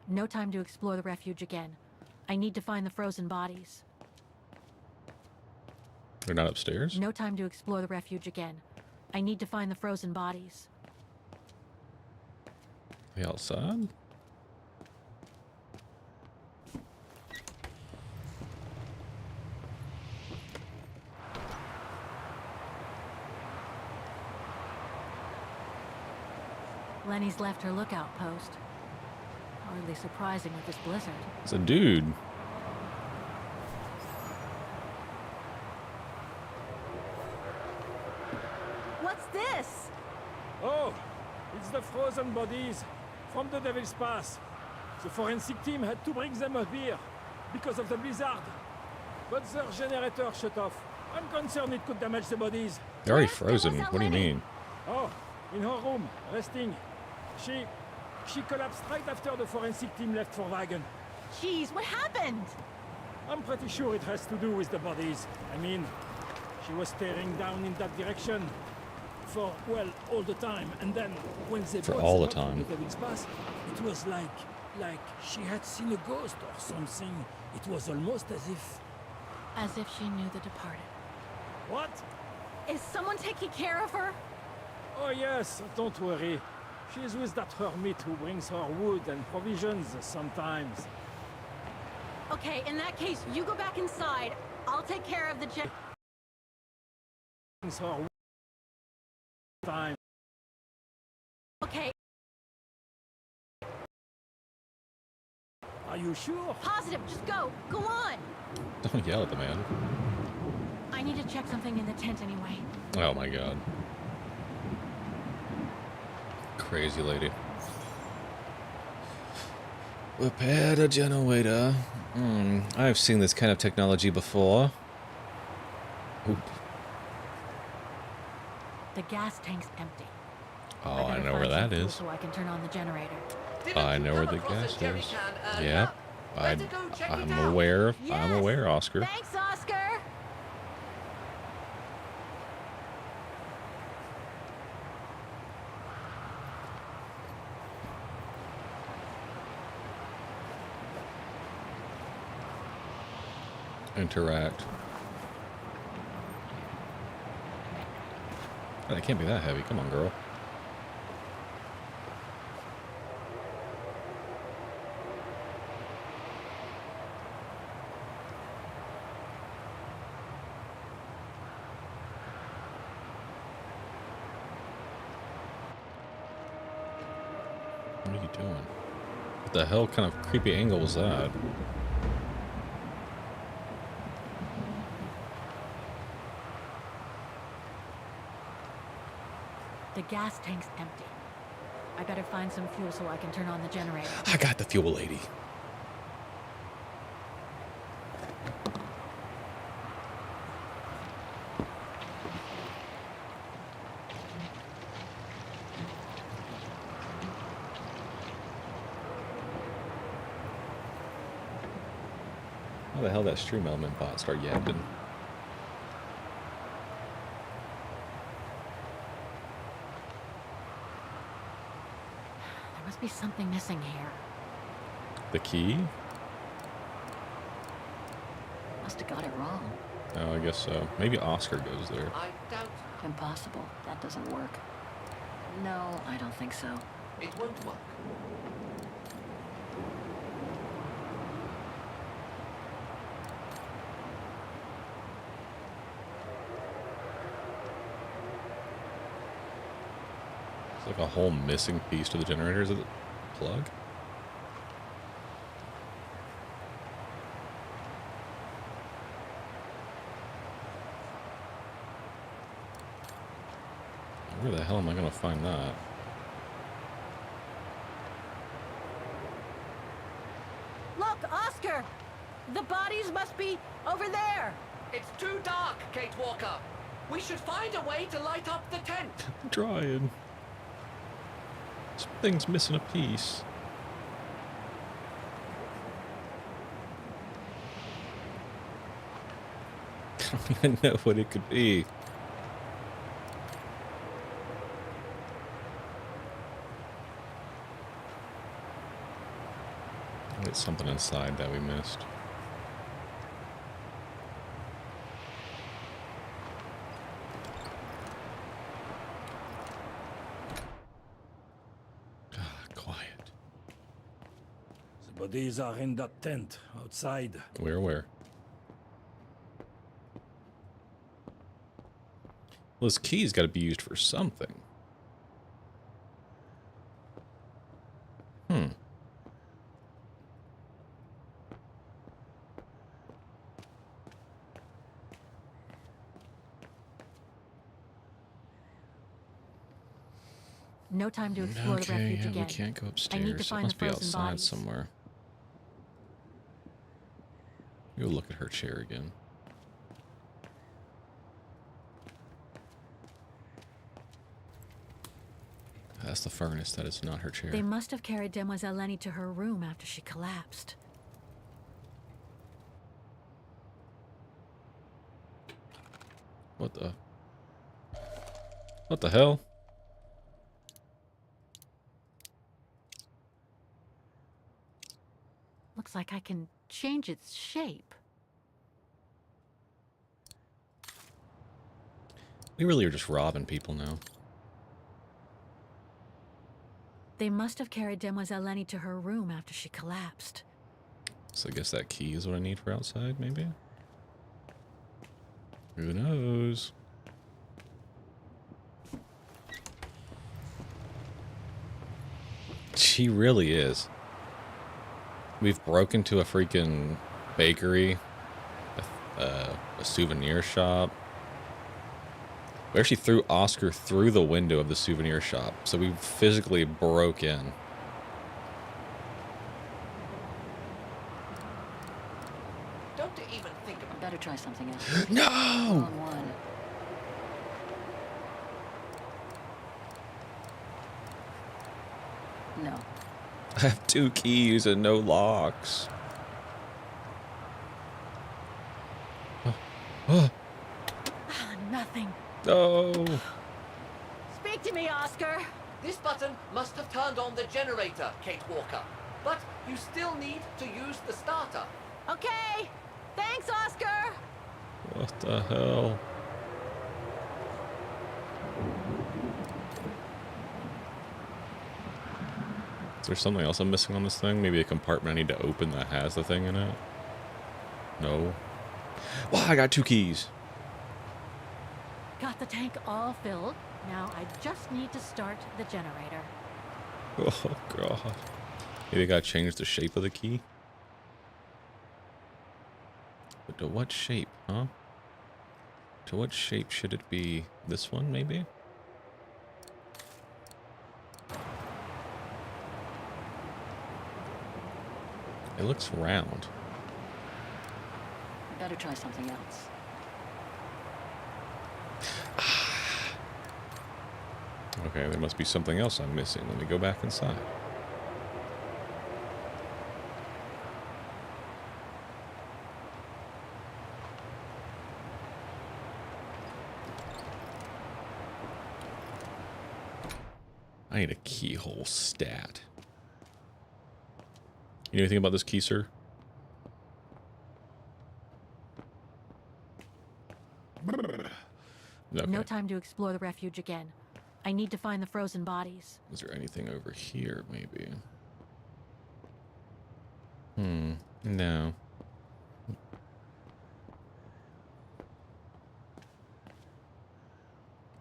No time to explore the refuge again. I need to find the frozen bodies. They're not upstairs? No time to explore the refuge again. I need to find the frozen bodies. They outside? Lenny's left her lookout post. Hardly surprising with this blizzard. It's a dude. What's this? Oh, it's the frozen bodies from the Devil's Pass. The forensic team had to bring them up here because of the blizzard. But their generator shut off. I'm concerned it could damage the bodies. They're already frozen. What do you mean? Oh, in her room, resting. She collapsed right after the forensic team left for Wagen. Jeez, what happened? I'm pretty sure it has to do with the bodies. I mean, she was staring down in that direction for, well, all the time. And then when they For brought all them the up to time. the Devil's Pass, it was like she had seen a ghost or something. It was almost as if... As if she knew the departed. What? Is someone taking care of her? Oh yes, don't worry. She's with that hermit who brings her wood and provisions sometimes. Okay, in that case, you go back inside. I'll take care of the Brings her wood time. Okay, Are you sure? positive, just go. Go on. Don't yell at the man. I need to check something in the tent anyway. Oh my god. Crazy lady. Repair the generator. I've seen this kind of technology before. Oop. The gas tank's empty. Oh, I I better know find where some that fuel is. So I can turn on the generator. Didn't I you know come where the across a gas jerry is. can Yep. earlier? Better go check it I'm out. aware. I'm Yes. aware, Oscar. Thanks, Oscar. Interact. Oh, it can't be that heavy. Come on, girl. What are you doing? What the hell kind of creepy angle was that? The gas tank's empty. I better find some fuel so I can turn on the generator. I got the fuel lady. How the hell that stream element bot start yapping? There must be something missing here. The key? Must have got it wrong. Oh, I guess so. Maybe Oscar goes there. I doubt Impossible. That doesn't work. No, I don't think so. it won't work. It's like a whole missing piece to the generator. Is it the plug? Where the hell am I gonna find that? Look, Oscar! The bodies must be over there! It's too dark, Kate Walker. We should find a way to light up the tent. I'm trying. This thing's missing a piece. I don't even know what it could be. There's something inside that we missed. Quiet. The bodies are in that tent outside. Where? Well, this key's got to be used for something. No time to explore the Okay, refuge yeah, again. we can't go upstairs. I need to It find must the be frozen outside bodies. somewhere. Go look at her chair again. That's the furnace. That is not her chair. They must have carried Demoiselle Lenny to her room after she collapsed. What the? What the hell? Looks like I can change its shape. We really are just robbing people now. They must have carried Demoiselle Lenny to her room after she collapsed. So I guess that key is what I need for outside, maybe? Who knows? She really is. We've broken to a freaking bakery, a souvenir shop. We actually threw Oscar through the window of the souvenir shop, so we physically broke in. Don't even think about it. Better try something else. No! Wrong one. No. I have 2 keys and no locks. Nothing. No! Speak to me, Oscar. This button must have turned on the generator, Kate Walker. But you still need to use the starter. Okay. Thanks, Oscar. What the hell? Is there something else I'm missing on this thing? Maybe a compartment I need to open that has the thing in it? No. Wow, I got 2 keys. Got the tank all filled. Now I just need to start the generator. Oh, God. Maybe I gotta change the shape of the key? But to what shape, huh? To what shape should it be? This one, maybe? It looks round. Better try something else. Okay, there must be something else I'm missing. Let me go back inside. I need a keyhole stat. You know anything about this key, sir? Okay. No time to explore the refuge again. I need to find the frozen bodies. Is there anything over here, maybe? No.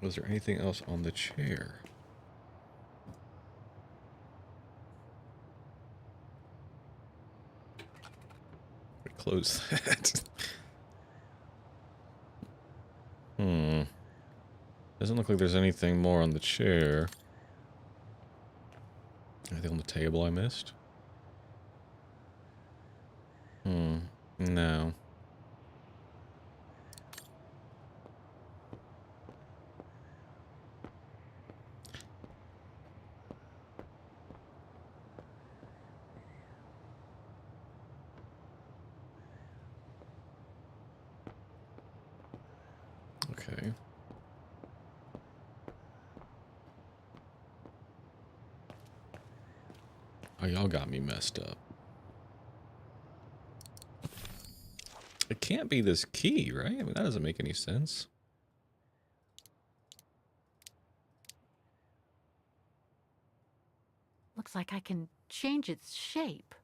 Was there anything else on the chair? Close that. Doesn't look like there's anything more on the chair. Anything on the table I missed? No. Okay. Oh, y'all got me messed up. It can't be this key, right? I mean, that doesn't make any sense. Looks like I can change its shape.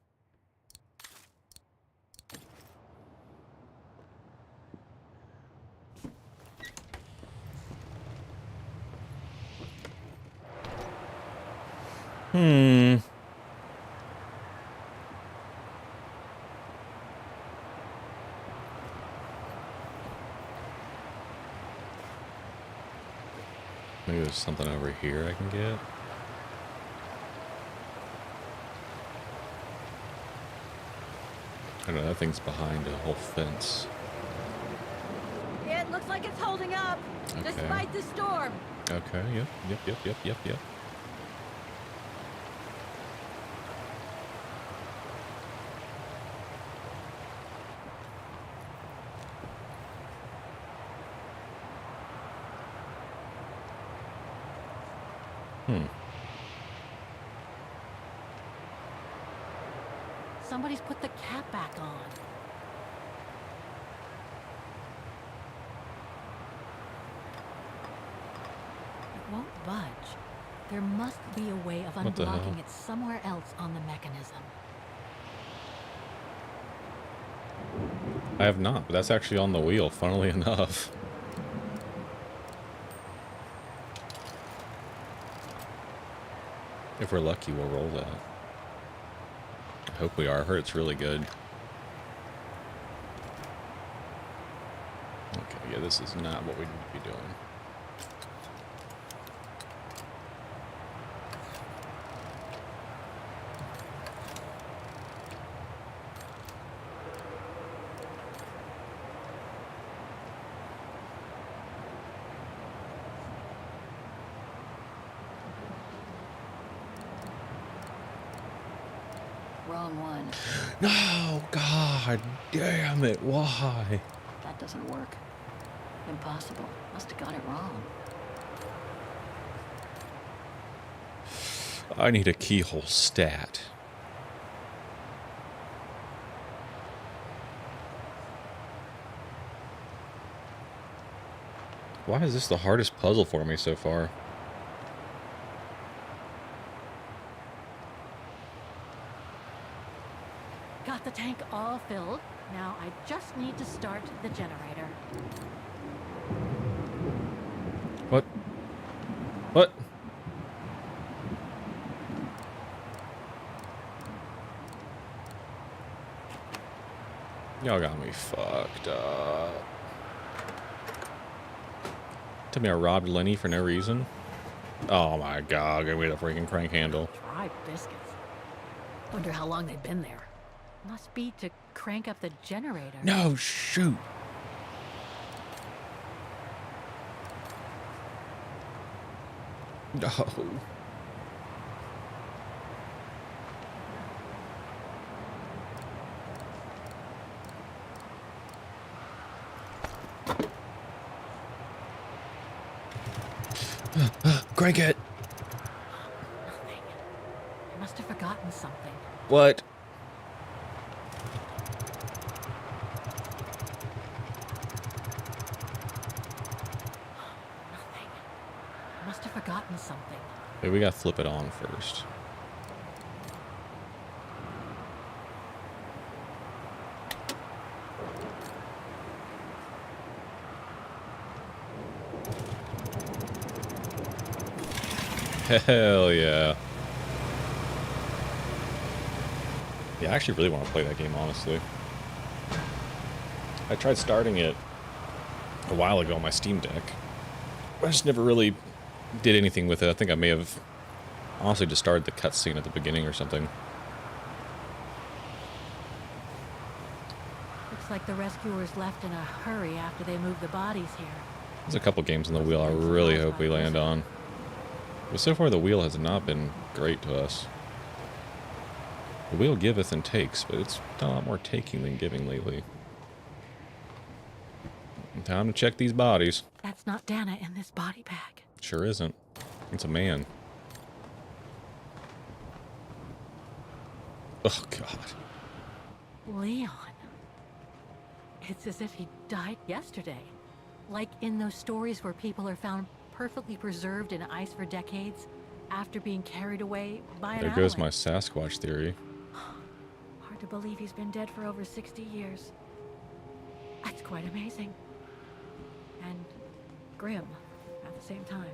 Maybe there's something over here I can get. I don't know, that thing's behind a whole fence. It looks like it's holding up, Okay. despite the storm. Okay, yep. Somebody's put the cap back on. It won't budge. There must be a way of What the hell? unblocking it somewhere else on the mechanism. I have not, but that's actually on the wheel, funnily enough. If we're lucky, we'll roll that. I hope we are. I heard it's really good. Okay, yeah, this is not what we need to be doing. Wrong one. No, God damn it, why? That doesn't work. Impossible. Must have got it wrong. I need a keyhole stat. Why is this the hardest puzzle for me so far? Got the tank all filled. Now I just need to start the generator. What? What? Y'all got me fucked up. Tell me I robbed Lenny for no reason. Oh my god, give me the freaking crank handle. Dry biscuits. Wonder how long they've been there. Must be to crank up the generator. No, shoot. No. Crank it. Nothing. I must have forgotten something. What? Nothing. I must have forgotten something. Wait, we gotta flip it on first. Hell yeah. Yeah, I actually really want to play that game, honestly. I tried starting it a while ago on my Steam Deck. I just never really did anything with it. I think I may have honestly just started the cutscene at the beginning or something. Looks like the rescuers left in a hurry after they moved the bodies here. There's a couple games on the wheel I really hope we land on. But so far the wheel has not been great to us. The wheel giveth and takes, but it's done a lot more taking than giving lately. Time to check these bodies. That's not Dana in this body bag. Sure isn't. It's a man. Oh, God. Leon. It's as if he died yesterday. Like in those stories where people are found perfectly preserved in ice for decades after being carried away by an There goes my avalanche. Sasquatch theory. Hard to believe he's been dead for over 60 years. That's quite amazing. And grim at the same time.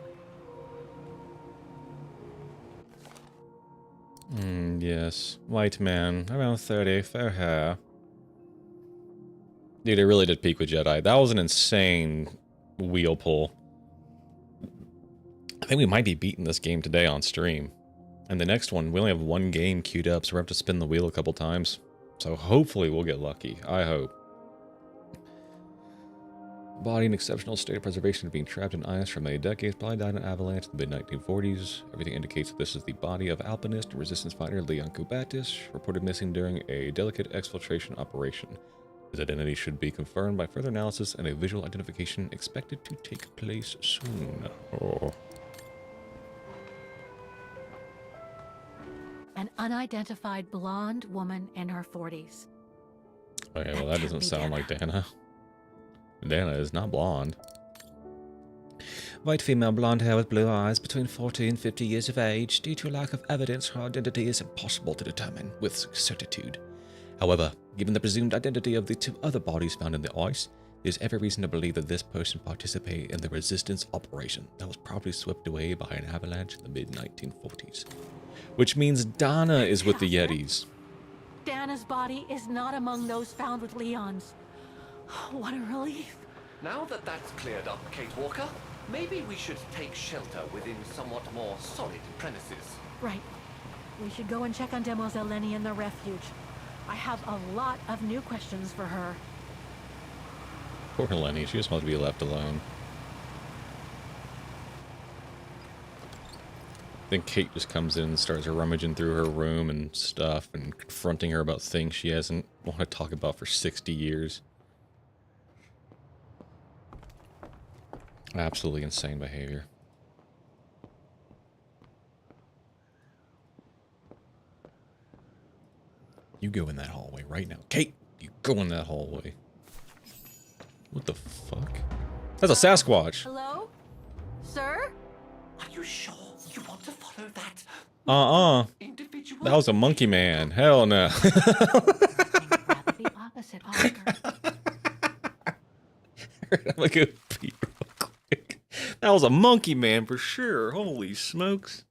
Yes. White man, around 30, fair hair. Dude, it really did peak with Jedi. That was an insane wheel pull. I think we might be beating this game today on stream. And the next one, we only have one game queued up, so we're going to have to spin the wheel a couple times. So hopefully we'll get lucky. I hope. Body in exceptional state of preservation, being trapped in ice for many decades, probably died in an avalanche in the mid-1940s. Everything indicates that this is the body of alpinist and resistance fighter Leon Kubatis, reported missing during a delicate exfiltration operation. His identity should be confirmed by further analysis and a visual identification expected to take place soon. Oh. An unidentified blonde woman in her 40s. Okay, well That that can't doesn't be sound Dana. like Dana. Dana is not blonde. White female, blonde hair with blue eyes, between 40 and 50 years of age. Due to a lack of evidence, her identity is impossible to determine with certitude. However, given the presumed identity of the 2 other bodies found in the ice, there's every reason to believe that this person participated in the resistance operation that was probably swept away by an avalanche in the mid-1940s. Which means Donna is with the Yetis. Dana's body is not among those found with Leon's. What a relief. Now that that's cleared up, Kate Walker, maybe we should take shelter within somewhat more solid premises. Right. We should go and check on Demoiselle Lenny in the refuge. I have a lot of new questions for her. Poor Lenny, she just wants to be left alone. Then Kate just comes in and starts rummaging through her room and stuff and confronting her about things she hasn't wanted to talk about for 60 years. Absolutely insane behavior. You go in that hallway right now. Kate, you go in that hallway. What the fuck? That's a Sasquatch. Hello? Sir? Are you sure you want to follow that individual? That was a monkey man. Hell no. The opposite, Oscar. I'm gonna go pee real quick. That was a monkey man for sure. Holy smokes.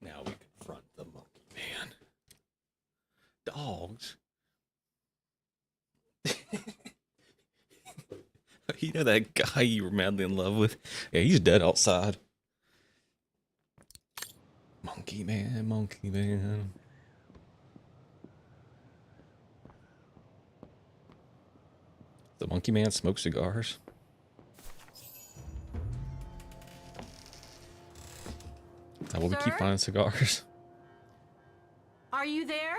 Now we confront the monkey man. Dogs. You know that guy you were madly in love with? Yeah, he's dead outside. Monkey man, monkey man. The monkey man smokes cigars. Is that what we keep Sir? finding cigars? Are you there?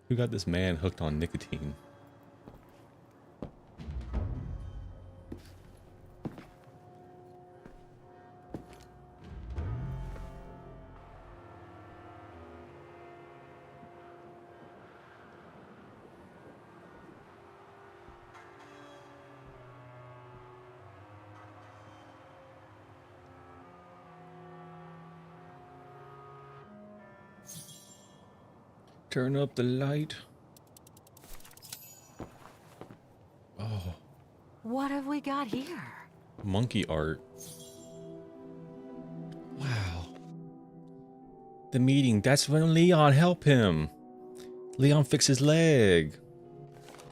Who got this man hooked on nicotine? Turn up the light. Oh. What have we got here? Monkey art. Wow. The meeting. That's when Leon helped him. Leon fixed his leg.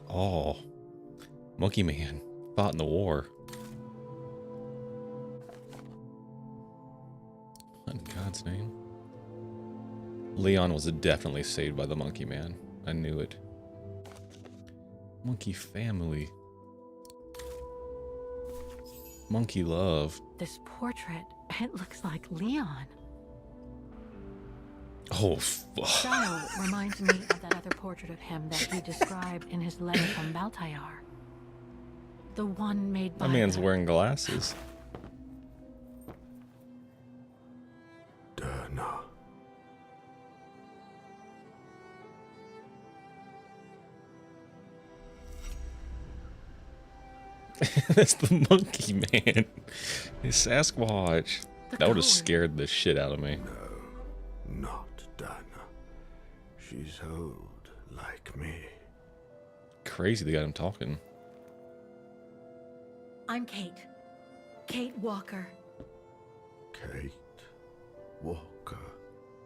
Oh. Monkey Man fought in the war. What in God's name? Leon was definitely saved by the Monkey Man. I knew it. Monkey family. Monkey love. This portrait, it looks like Leon. Oh, fuck. Style reminds me of that other portrait of him that he described in his letter from Baltayar. The one made by That man's the... wearing glasses. Dana. That's the monkey man. It's Sasquatch. The That would have gourd. scared the shit out of me. Not Dana. She's old, like me. Crazy they got him talking. I'm Kate. Kate Walker. Kate Walker.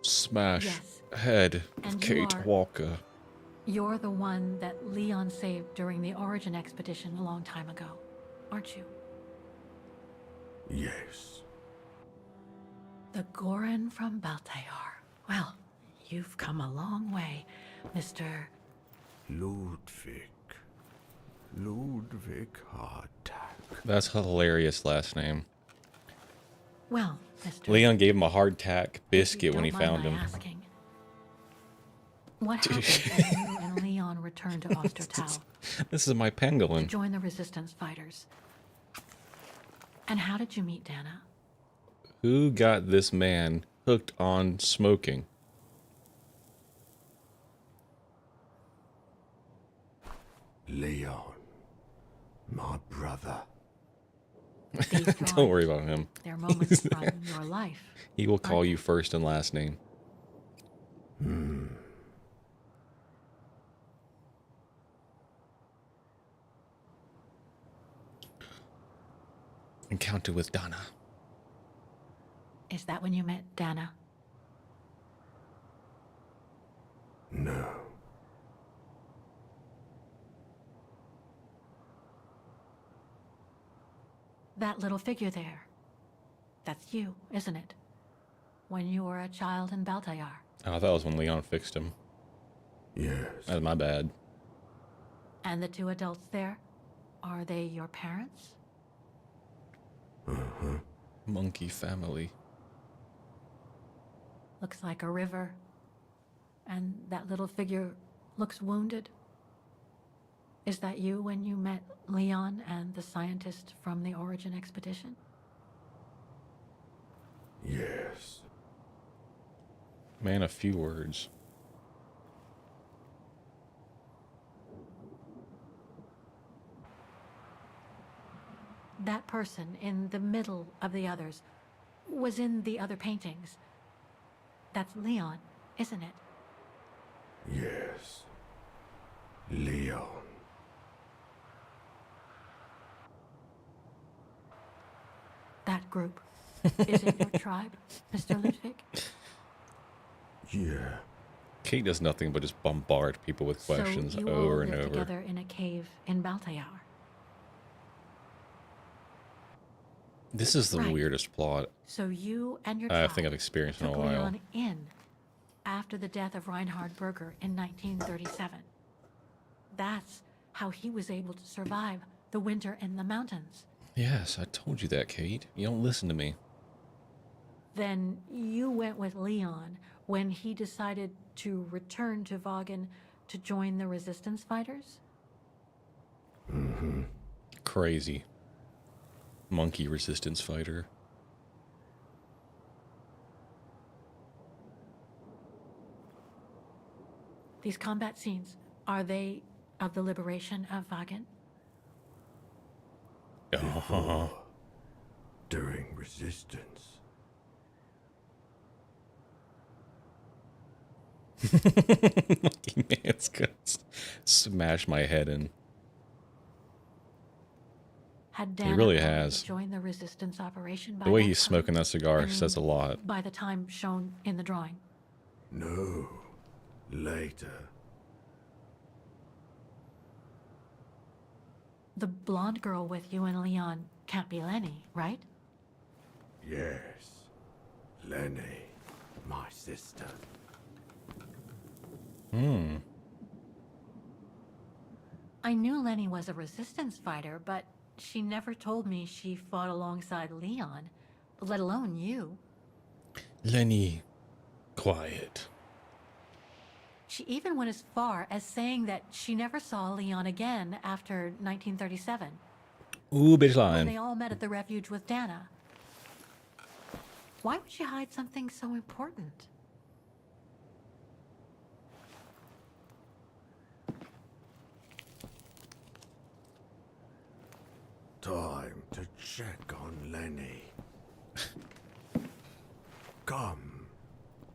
Smash Yes. head of And you Kate are- Walker. You're the one that Leon saved during the Origin expedition a long time ago, aren't you? Yes. The Goran from Baltayar. Well, you've come a long way, Mr. Ludwig. Ludwig Hardtack. That's a hilarious last name. Well, Mr. Leon gave him a hardtack if you biscuit when he don't mind found my him. asking, what happened when you and Leon returned to Ostertal This is my to pangolin. join the resistance fighters? And how did you meet Dana? Who got this man hooked on smoking? Leon. My brother. These Don't worry drawings, about him. They're moments from your life. He will call you first and last name. Encounter with Dana. Is that when you met Dana? No. That little figure there. That's you, isn't it? When you were a child in Baltayar. Oh, I thought it was when Leon fixed him. Yes. That's my bad. And the two adults there, are they your parents? Monkey family. Looks like a river. And that little figure looks wounded. Is that you when you met Leon and the scientist from the Origin expedition? Yes. Man, a few words. That person in the middle of the others was in the other paintings. That's Leon, isn't it? Yes. Leon. That group. Is it your tribe, Mr. Ludwig? Yeah. Kate does nothing but just bombard people with questions so you over all and lived over. together in a cave in Baltayar. This is the Right. weirdest plot So you and your I tribe think I've experienced in a took while. Leon in after the death of Reinhard Berger in 1937. That's how he was able to survive the winter in the mountains. Yes, I told you that, Kate. You don't listen to me. Then you went with Leon when he decided to return to Vaughan to join the resistance fighters? Crazy. Monkey resistance fighter. These combat scenes, are they of the liberation of Vaughan? During resistance. Monkey man's gonna smash my head in. Had Dana really already has. joined the resistance operation by The way that he's time? smoking that cigar I mean, says a lot. By the time shown in the drawing. No. Later. The blonde girl with you and Leon can't be Lenny, right? Yes. Lenny. My sister. I knew Lenny was a resistance fighter, but she never told me she fought alongside Leon, let alone you. Lenny, quiet. She even went as far as saying that she never saw Leon again after 1937. Ooh, bitch when line. they all met at the refuge with Dana. Why would she hide something so important? Time to check on Lenny. Come,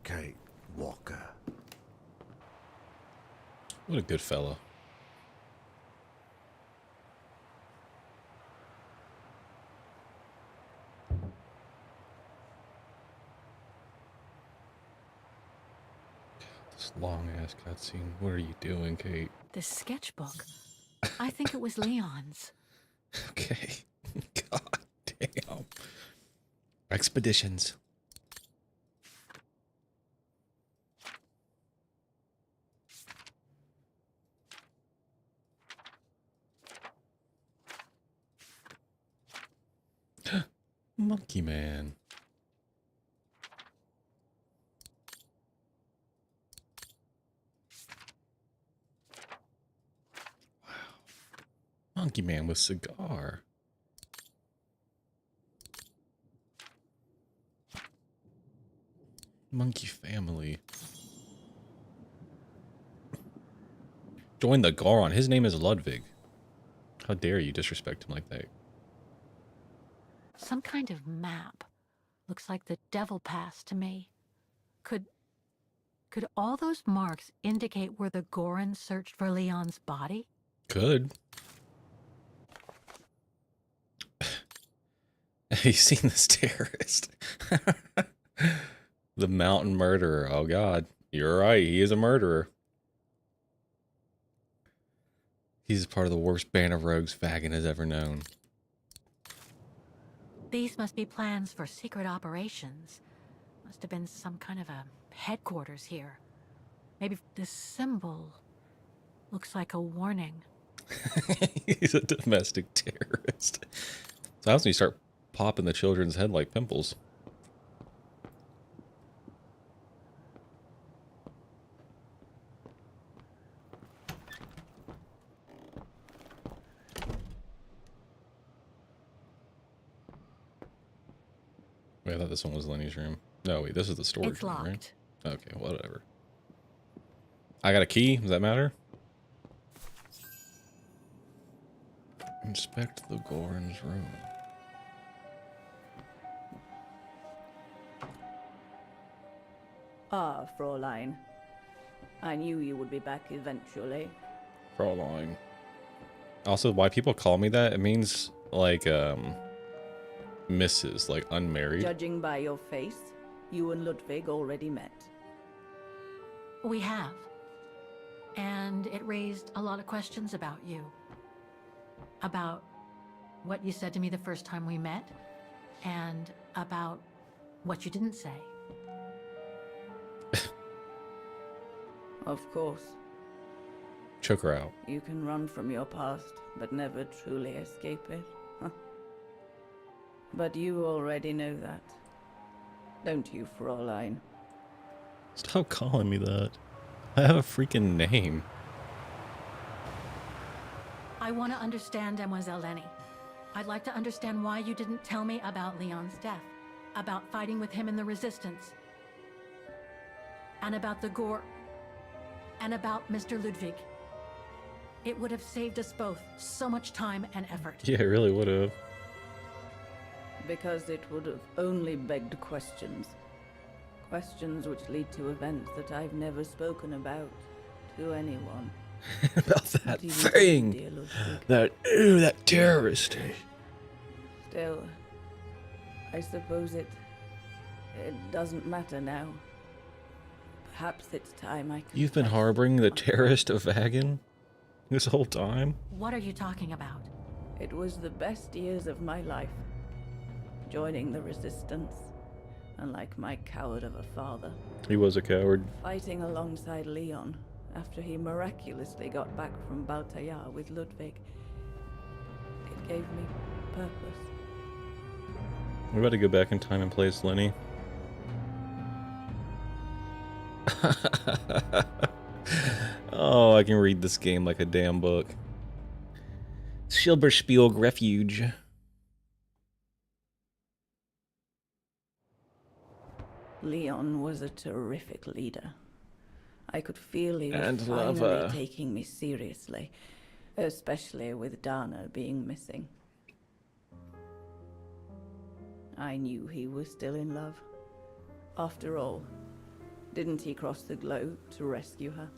Kate Walker. What a good fella. This long ass cutscene. What are you doing, Kate? This sketchbook. I think it was Leon's. Okay. God damn. Expeditions. Monkey Man. Wow. Monkey Man with cigar. Monkey family. Join the Goron. His name is Ludwig. How dare you disrespect him like that? Some kind of map. Looks like the Devil Pass to me. Could all those marks indicate where the Gorons searched for Leon's body? Could. Have you seen this terrorist? The mountain murderer. Oh god. You're right. He is a murderer. He's part of the worst band of rogues Vagan has ever known. These must be plans for secret operations. Must have been some kind of a headquarters here. Maybe this symbol looks like a warning. He's a domestic terrorist. So how when you start popping the children's head like pimples? Wait, I thought this one was Lenny's room. No, wait, this is the storage It's room, locked. right? Okay, whatever. I got a key. Does that matter? Inspect the Goron's room. Ah, Fräulein. I knew you would be back eventually. Fraulein. Also, why people call me that? It means like Mrs. like unmarried. Judging by your face, you and Ludwig already met. We have. And it raised a lot of questions about you. About what you said to me the first time we met, and about what you didn't say. Of course, Choke her out. you can run from your past, but never truly escape it. Huh. But you already know that. Don't you, Fräulein? Stop calling me that. I have a freaking name. I want to understand Demoiselle Lenny. I'd like to understand why you didn't tell me about Leon's death, about fighting with him in the Resistance, and about the Gore, and about Mr. Ludwig. It would have saved us both so much time and effort. Yeah, it really would have. Because it would have only begged questions. Questions which lead to events that I've never spoken about to anyone. About that Not even you, thing. dear Ludwig. That terrorist. Still, I suppose it doesn't matter now. Perhaps it's time I You've been confess harboring the my terrorist of Vagan this whole time? What are you talking about? It was the best years of my life. Joining the Resistance, unlike my coward of a father. He was a coward. Fighting alongside Leon after he miraculously got back from Baltayar with Ludwig. It gave me purpose. We're about to go back in time and place Lenny. Oh, I can read this game like a damn book. Silberspiel Refuge. Leon was a terrific leader. I could feel he was And finally lover. taking me seriously, especially with Dana being missing. I knew he was still in love. After all, didn't he cross the globe to rescue her?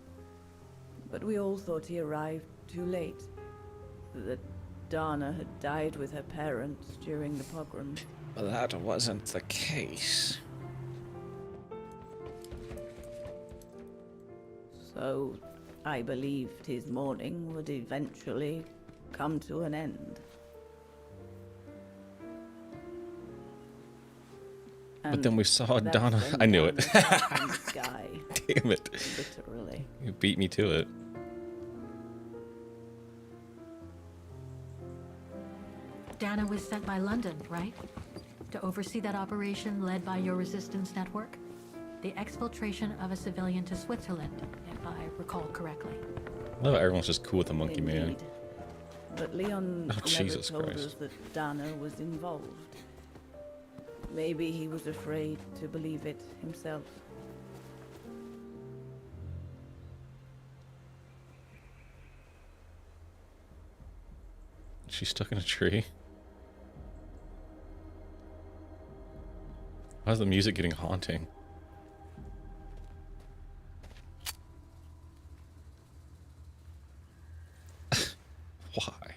But we all thought he arrived too late. That Dana had died with her parents during the pogroms. But that wasn't the case. So, I believed his mourning would eventually come to an end. But then we saw that's Dana. when I knew it. Dana fell from the sky, Damn it. literally. You beat me to it. Dana was sent by London, right? To oversee that operation led by your resistance network? The exfiltration of a civilian to Switzerland, if I recall correctly. I love how everyone's just cool with the monkey man. Indeed. But Leon Oh, never Jesus told Christ. us that Dana was involved. Maybe he was afraid to believe it himself. She's stuck in a tree. Why is the music getting haunting? Why?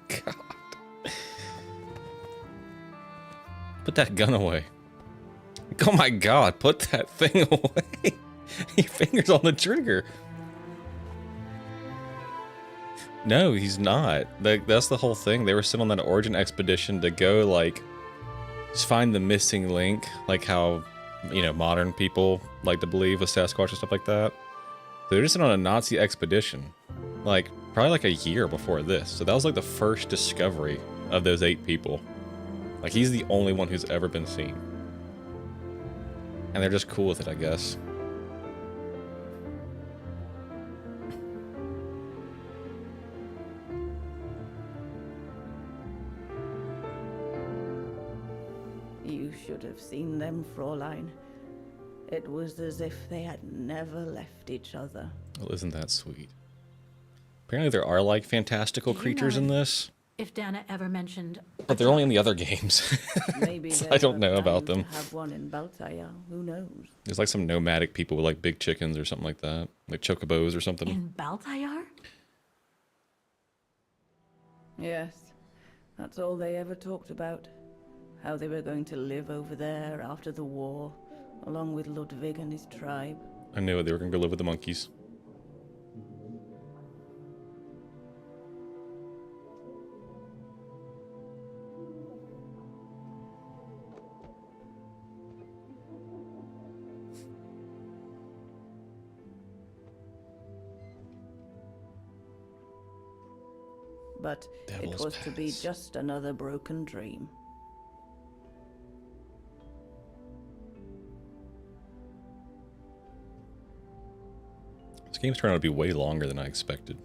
God. Put that gun away. Oh my God, put that thing away. Your finger's on the trigger. No, he's not. That's the whole thing. They were sent on that origin expedition to go, like, just find the missing link, like how, you know, modern people like to believe with Sasquatch and stuff like that. So they're just sent on a Nazi expedition, like, probably like a year before this. So that was like the first discovery of those 8 people. Like, he's the only one who's ever been seen. And they're just cool with it, I guess. You should have seen them, Fraulein. It was as if they had never left each other. Well, isn't that sweet? Apparently there are, like, fantastical Do you creatures know in this, If Dana ever mentioned... but they're only in the other games. Maybe So they I don't were know about planning them. to have one in Baltaya. Who knows? There's like some nomadic people with like big chickens or something like that. Like chocobos or something. In Baltayar? Yes, that's all they ever talked about. How they were going to live over there after the war, along with Ludwig and his tribe. I knew it. They were going to go live with the monkeys. But Devil's it was to be Pass. just another broken dream. This game's turned out to be way longer than I expected.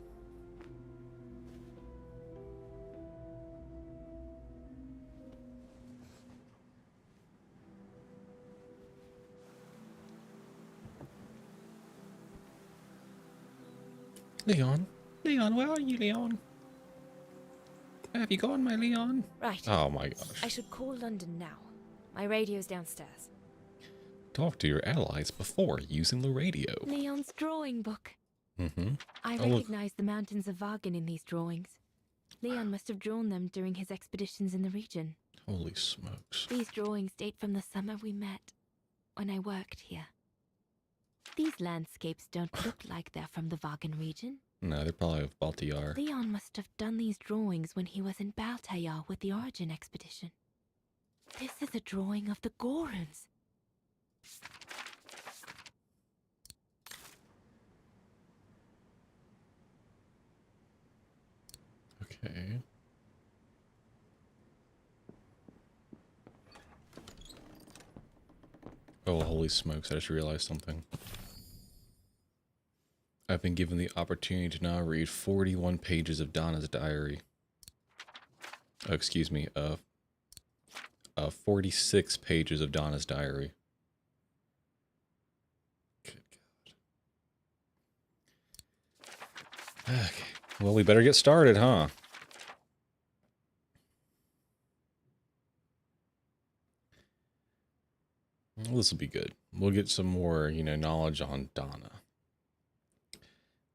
Leon? Leon, where are you, Leon? Where have you gone, my Leon? Right. Oh my gosh. I should call London now. My radio's downstairs. Talk to your allies before using the radio. Leon's drawing book. Mm-hmm. I Oh, look. recognize the mountains of Vagan in these drawings. Leon must have drawn them during his expeditions in the region. Holy smokes. These drawings date from the summer we met, when I worked here. These landscapes don't look like they're from the Vagan region. No, they're probably of Baltayar. Leon must have done these drawings when he was in Baltayar with the Origin expedition. This is a drawing of the Gorons. Okay. Oh, holy smokes, I just realized something. I've been given the opportunity to now read 41 pages of Donna's diary. Oh, excuse me, 46 pages of Donna's diary. Good God. Okay, well, we better get started, huh? Well, this will be good. We'll get some more, knowledge on Donna.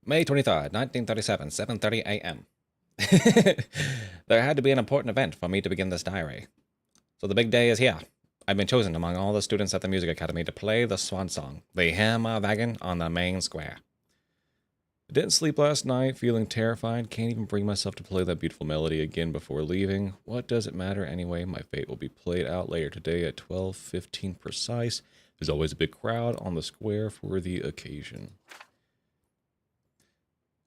May 23rd, 1937, 7:30 a.m. There had to be an important event for me to begin this diary. So the big day is here. I've been chosen among all the students at the Music Academy to play the swan song, the Hammer Wagon, on the main square. I didn't sleep last night, feeling terrified. Can't even bring myself to play that beautiful melody again before leaving. What does it matter anyway? My fate will be played out later today at 12:15 precise. There's always a big crowd on the square for the occasion.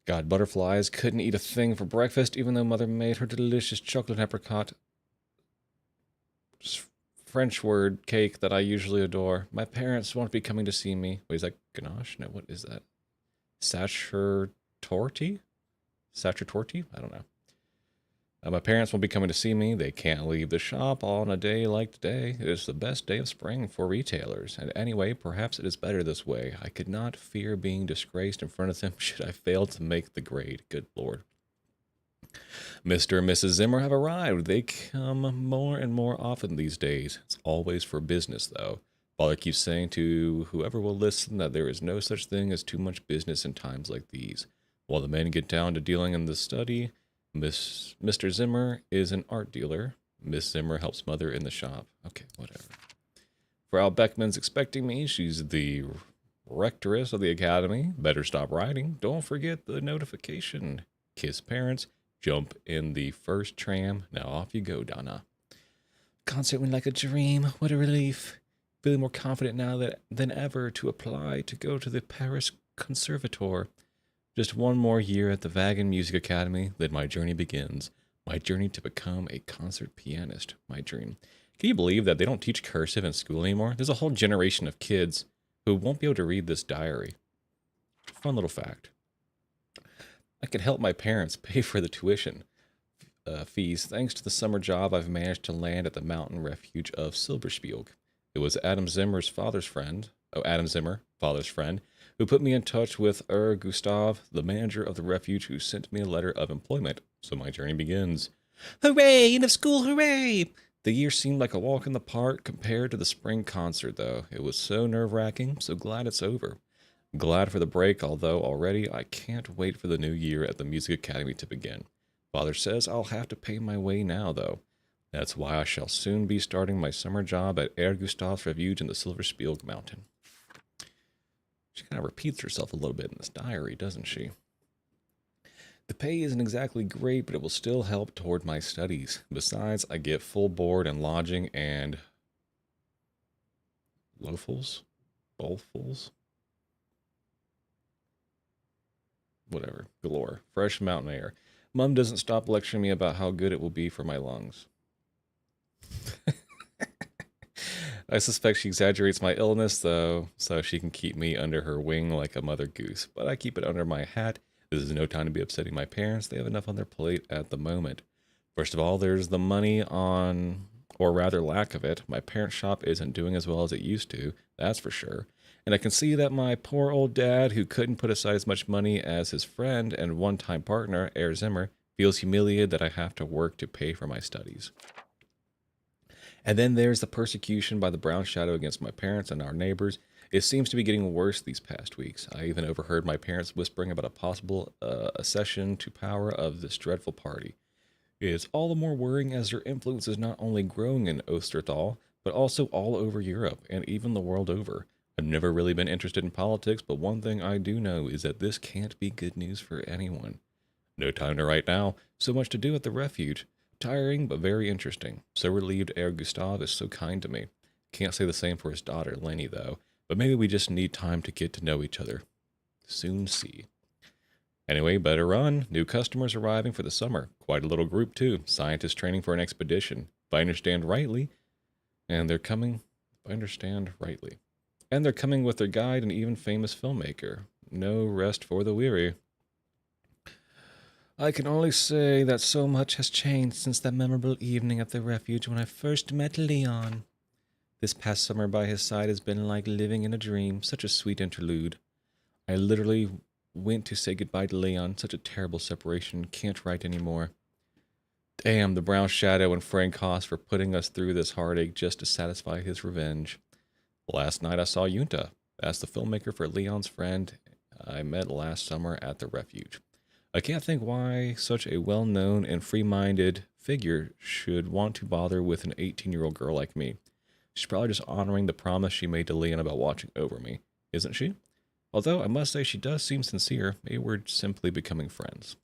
God, butterflies. Couldn't eat a thing for breakfast, even though Mother made her delicious chocolate apricot French word cake that I usually adore. My parents won't be coming to see me. Wait, is that ganache? No, what is that? Sacher-torti? Sacher-torti? I don't know. My parents won't be coming to see me. They can't leave the shop on a day like today. It is the best day of spring for retailers. And anyway, perhaps it is better this way. I could not fear being disgraced in front of them should I fail to make the grade. Good Lord. Mr. and Mrs. Zimmer have arrived. They come more and more often these days. It's always for business, though. Father keeps saying to whoever will listen that there is no such thing as too much business in times like these. While the men get down to dealing in the study, Mr. Zimmer is an art dealer. Miss Zimmer helps Mother in the shop. Okay, whatever. Frau Beckman's expecting me. She's the rectoress of the academy. Better stop writing. Don't forget the notification. Kiss parents. Jump in the first tram. Now off you go, Donna. Concert went like a dream. What a relief. Feeling more confident now than ever to apply to go to the Paris Conservatoire. Just one more year at the Wagon Music Academy, then my journey begins. My journey to become a concert pianist. My dream. Can you believe that they don't teach cursive in school anymore? There's a whole generation of kids who won't be able to read this diary. Fun little fact. I can help my parents pay for the tuition fees thanks to the summer job I've managed to land at the mountain refuge of Silberspiel. It was Adam Zimmer, father's friend, who put me in touch with Gustav, the manager of the refuge, who sent me a letter of employment. So my journey begins. Hooray! End of school, hooray! The year seemed like a walk in the park compared to the spring concert, though. It was so nerve-wracking, so glad it's over. Glad for the break, although already I can't wait for the new year at the Music Academy to begin. Father says I'll have to pay my way now, though. That's why I shall soon be starting my summer job at Gustav's Refuge in the Silberspiel Mountain. She kind of repeats herself a little bit in this diary, doesn't she? The pay isn't exactly great, but it will still help toward my studies. Besides, I get full board and lodging and... Bowlfuls? Whatever. Galore. Fresh mountain air. Mom doesn't stop lecturing me about how good it will be for my lungs. I suspect she exaggerates my illness, though, so she can keep me under her wing like a mother goose. But I keep it under my hat. This is no time to be upsetting my parents. They have enough on their plate at the moment. First of all, there's the money on, or rather lack of it. My parents' shop isn't doing as well as it used to, that's for sure. And I can see that my poor old dad, who couldn't put aside as much money as his friend and one-time partner, Herr Zimmer, feels humiliated that I have to work to pay for my studies. And then there's the persecution by the Brown Shadow against my parents and our neighbors. It seems to be getting worse these past weeks. I even overheard my parents whispering about a possible accession to power of this dreadful party. It's all the more worrying as their influence is not only growing in Osterthal, but also all over Europe and even the world over. I've never really been interested in politics, but one thing I do know is that this can't be good news for anyone. No time to write now. So much to do at the refuge. Tiring, but very interesting. So relieved Herr Gustav is so kind to me. Can't say the same for his daughter, Lenny, though. But maybe we just need time to get to know each other. Soon see. Anyway, better run. New customers arriving for the summer. Quite a little group, too. Scientists training for an expedition. If I understand rightly. And they're coming, if I understand rightly. And they're coming with their guide and even famous filmmaker. No rest for the weary. I can only say that so much has changed since that memorable evening at the refuge when I first met Leon. This past summer by his side has been like living in a dream, such a sweet interlude. I literally went to say goodbye to Leon, such a terrible separation, can't write anymore. Damn the Brown Shadow and Frank Haas for putting us through this heartache just to satisfy his revenge. Last night I saw Yunta. That's the filmmaker for Leon's friend I met last summer at the refuge. I can't think why such a well-known and free-minded figure should want to bother with an 18-year-old girl like me. She's probably just honoring the promise she made to Leon about watching over me, isn't she? Although I must say she does seem sincere. Maybe we're simply becoming friends.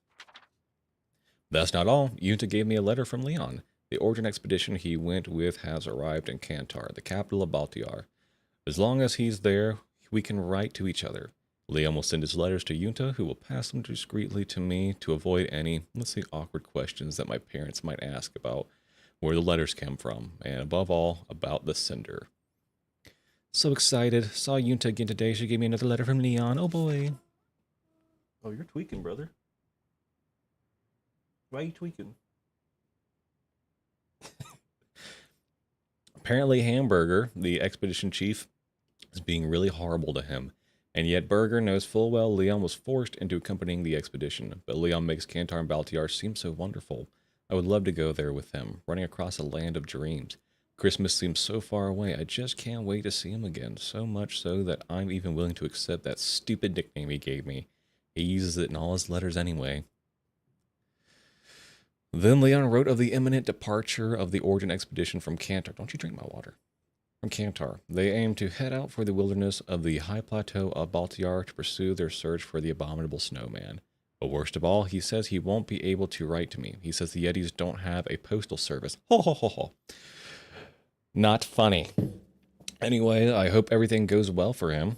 That's not all. Yunta gave me a letter from Leon. The Origin expedition he went with has arrived in Kantar, the capital of Baltiar. As long as he's there, we can write to each other. Leon will send his letters to Yunta, who will pass them discreetly to me to avoid any, let's say, awkward questions that my parents might ask about where the letters came from, and above all, about the sender. So excited. Saw Yunta again today. She gave me another letter from Leon. Oh boy. Oh, you're tweaking, brother. Why are you tweaking? Apparently Hamburger, the expedition chief, is being really horrible to him. And yet Berger knows full well Leon was forced into accompanying the expedition. But Leon makes Kantar and Baltiar seem so wonderful. I would love to go there with him, running across a land of dreams. Christmas seems so far away. I just can't wait to see him again. So much so that I'm even willing to accept that stupid nickname he gave me. He uses it in all his letters anyway. Then Leon wrote of the imminent departure of the Origin expedition from Kantar. Don't you drink my water. From Kantar. They aim to head out for the wilderness of the high plateau of Baltiar to pursue their search for the abominable snowman. But worst of all, he says he won't be able to write to me. He says the Yetis don't have a postal service. Ho ho ho ho. Not funny. Anyway, I hope everything goes well for him.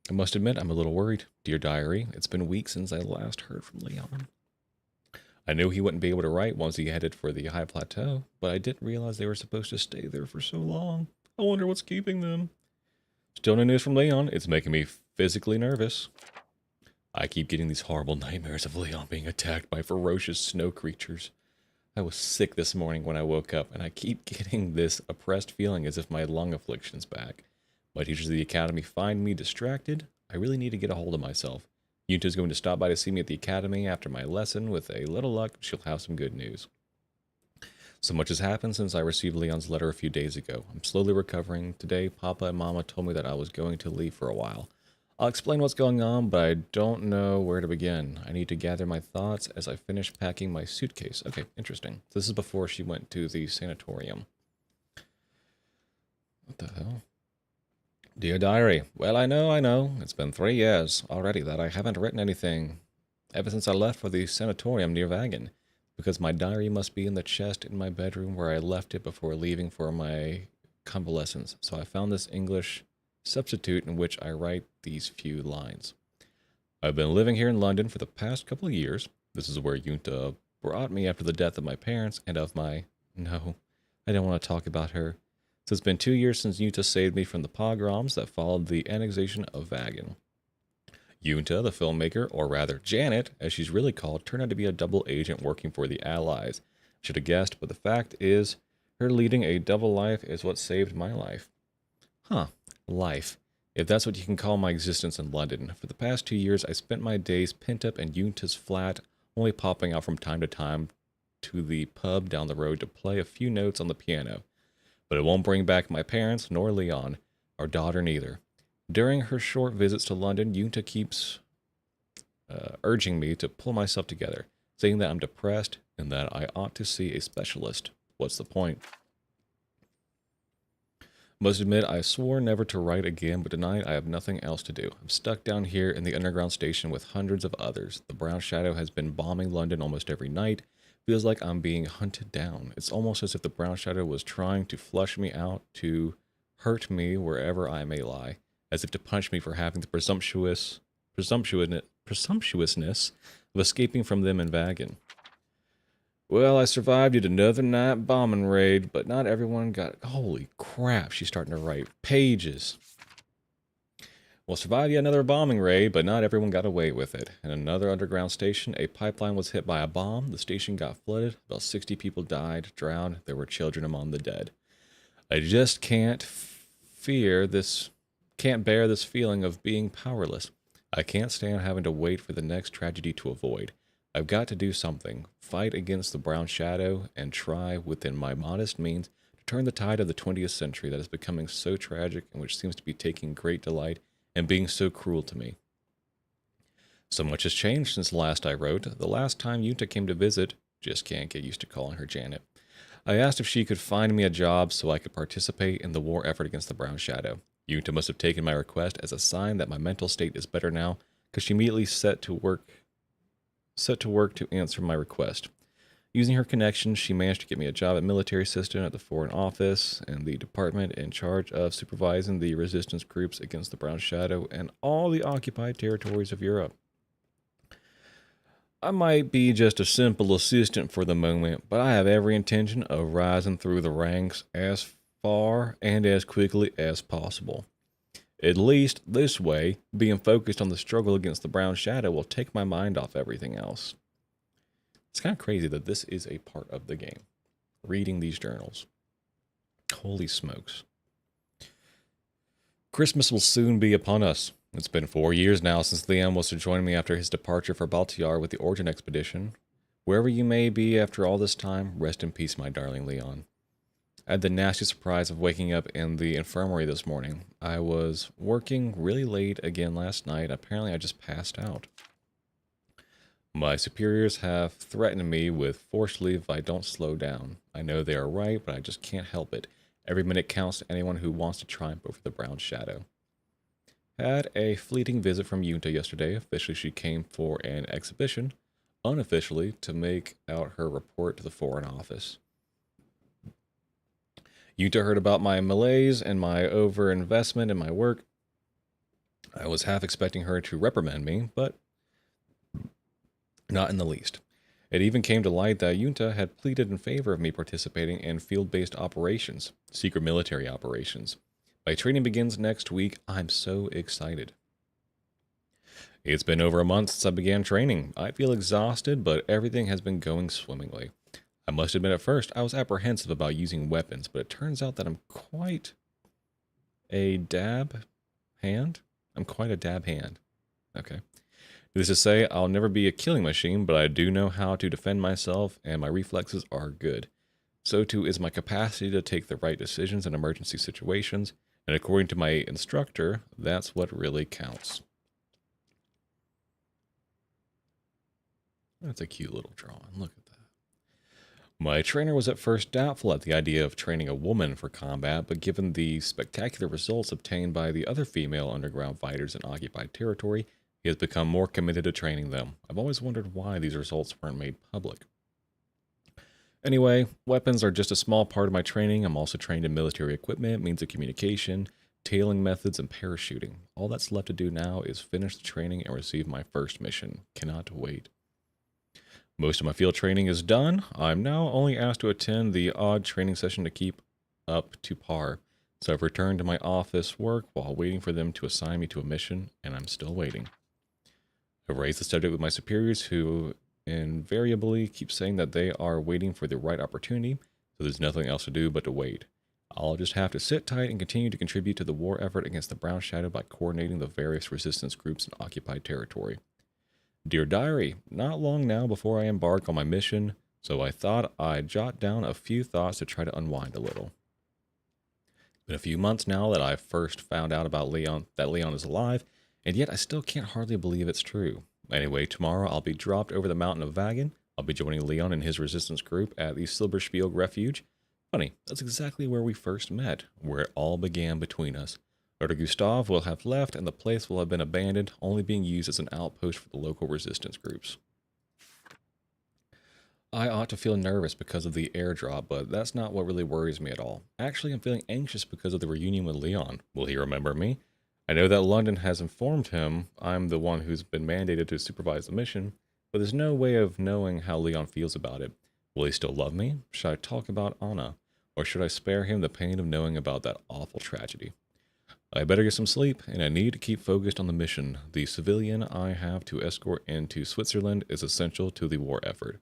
I must admit, I'm a little worried. Dear Diary, it's been weeks since I last heard from Leon. I knew he wouldn't be able to write once he headed for the high plateau, but I didn't realize they were supposed to stay there for so long. I wonder what's keeping them. Still no news from Leon. It's making me physically nervous. I keep getting these horrible nightmares of Leon being attacked by ferocious snow creatures. I was sick this morning when I woke up, and I keep getting this oppressed feeling as if my lung affliction's back. My teachers of the academy find me distracted. I really need to get a hold of myself. Yunta's going to stop by to see me at the academy after my lesson. With a little luck, she'll have some good news. So much has happened since I received Leon's letter a few days ago. I'm slowly recovering. Today, Papa and Mama told me that I was going to leave for a while. I'll explain what's going on, but I don't know where to begin. I need to gather my thoughts as I finish packing my suitcase. Okay, interesting. This is before she went to the sanatorium. What the hell? Dear Diary, well, I know. It's been 3 years already that I haven't written anything ever since I left for the sanatorium near Vagan, because my diary must be in the chest in my bedroom where I left it before leaving for my convalescence. So I found this English substitute in which I write these few lines. I've been living here in London for the past couple of years. This is where Yunta brought me after the death of my parents and of my... No, I don't want to talk about her. So it's been 2 years since Yunta saved me from the pogroms that followed the annexation of Vagan. Yunta, the filmmaker, or rather Janet, as she's really called, turned out to be a double agent working for the Allies. Should have guessed, but the fact is, her leading a double life is what saved my life. Huh, life. If that's what you can call my existence in London. For the past 2 years, I spent my days pent up in Yunta's flat, only popping out from time to time to the pub down the road to play a few notes on the piano. But it won't bring back my parents, nor Leon, our daughter neither. During her short visits to London, Yunta keeps urging me to pull myself together, saying that I'm depressed and that I ought to see a specialist. What's the point? Must admit, I swore never to write again, but tonight I have nothing else to do. I'm stuck down here in the underground station with hundreds of others. The Brown Shadow has been bombing London almost every night. Feels like I'm being hunted down. It's almost as if the Brown Shadow was trying to flush me out, to hurt me wherever I may lie, as if to punish me for having the presumptuousness of escaping from them in Vagan. Well, I survived yet another night bombing raid, but not everyone got... Holy crap, she's starting to write pages. We'll survive yet another bombing raid, but not everyone got away with it. In another underground station, a pipeline was hit by a bomb. The station got flooded. About 60 people died, drowned. There were children among the dead. I just can't bear this feeling of being powerless. I can't stand having to wait for the next tragedy to avoid. I've got to do something, fight against the brown shadow, and try, within my modest means, to turn the tide of the 20th century that is becoming so tragic and which seems to be taking great delight and being so cruel to me. So much has changed since last I wrote. The last time Yunta came to visit, just can't get used to calling her Janet. I asked if she could find me a job so I could participate in the war effort against the Brown Shadow. Yunta must have taken my request as a sign that my mental state is better now, because she immediately set to work to answer my request. Using her connections, she managed to get me a job as military assistant at the Foreign Office and the department in charge of supervising the resistance groups against the Brown Shadow and all the occupied territories of Europe. I might be just a simple assistant for the moment, but I have every intention of rising through the ranks as far and as quickly as possible. At least this way, being focused on the struggle against the Brown Shadow will take my mind off everything else. It's kind of crazy that this is a part of the game. Reading these journals. Holy smokes. Christmas will soon be upon us. It's been 4 years now since Leon was to join me after his departure for Baltiar with the Origin Expedition. Wherever you may be after all this time, rest in peace, my darling Leon. I had the nasty surprise of waking up in the infirmary this morning. I was working really late again last night. Apparently I just passed out. My superiors have threatened me with forced leave if I don't slow down. I know they are right, but I just can't help it. Every minute counts to anyone who wants to triumph over the Brown Shadow. Had a fleeting visit from Yunta yesterday. Officially, she came for an exhibition. Unofficially, to make out her report to the Foreign Office. Yunta heard about my malaise and my overinvestment in my work. I was half expecting her to reprimand me, but not in the least. It even came to light that Yunta had pleaded in favor of me participating in field-based operations, secret military operations. My training begins next week. I'm so excited. It's been over a month since I began training. I feel exhausted, but everything has been going swimmingly. I must admit at first I was apprehensive about using weapons, but it turns out that I'm quite a dab hand. Okay. This is to say, I'll never be a killing machine, but I do know how to defend myself, and my reflexes are good. So too is my capacity to take the right decisions in emergency situations, and according to my instructor, that's what really counts. That's a cute little drawing. Look at that. My trainer was at first doubtful at the idea of training a woman for combat, but given the spectacular results obtained by the other female underground fighters in occupied territory, he has become more committed to training them. I've always wondered why these results weren't made public. Anyway, weapons are just a small part of my training. I'm also trained in military equipment, means of communication, tailing methods, and parachuting. All that's left to do now is finish the training and receive my first mission. Cannot wait. Most of my field training is done. I'm now only asked to attend the odd training session to keep up to par. So I've returned to my office work while waiting for them to assign me to a mission, and I'm still waiting. I've raised the subject with my superiors, who invariably keep saying that they are waiting for the right opportunity, so there's nothing else to do but to wait. I'll just have to sit tight and continue to contribute to the war effort against the Brown Shadow by coordinating the various resistance groups in occupied territory. Dear Diary, not long now before I embark on my mission, so I thought I'd jot down a few thoughts to try to unwind a little. It's been a few months now that I first found out about that Leon is alive, and yet I still can't hardly believe it's true. Anyway, tomorrow I'll be dropped over the mountain of Vagan. I'll be joining Leon and his resistance group at the Silberspiel Refuge. Funny, that's exactly where we first met, where it all began between us. Lord Gustav will have left, and the place will have been abandoned, only being used as an outpost for the local resistance groups. I ought to feel nervous because of the airdrop, but that's not what really worries me at all. Actually, I'm feeling anxious because of the reunion with Leon. Will he remember me? I know that London has informed him I'm the one who's been mandated to supervise the mission, but there's no way of knowing how Leon feels about it. Will he still love me? Should I talk about Anna? Or should I spare him the pain of knowing about that awful tragedy? I better get some sleep, and I need to keep focused on the mission. The civilian I have to escort into Switzerland is essential to the war effort,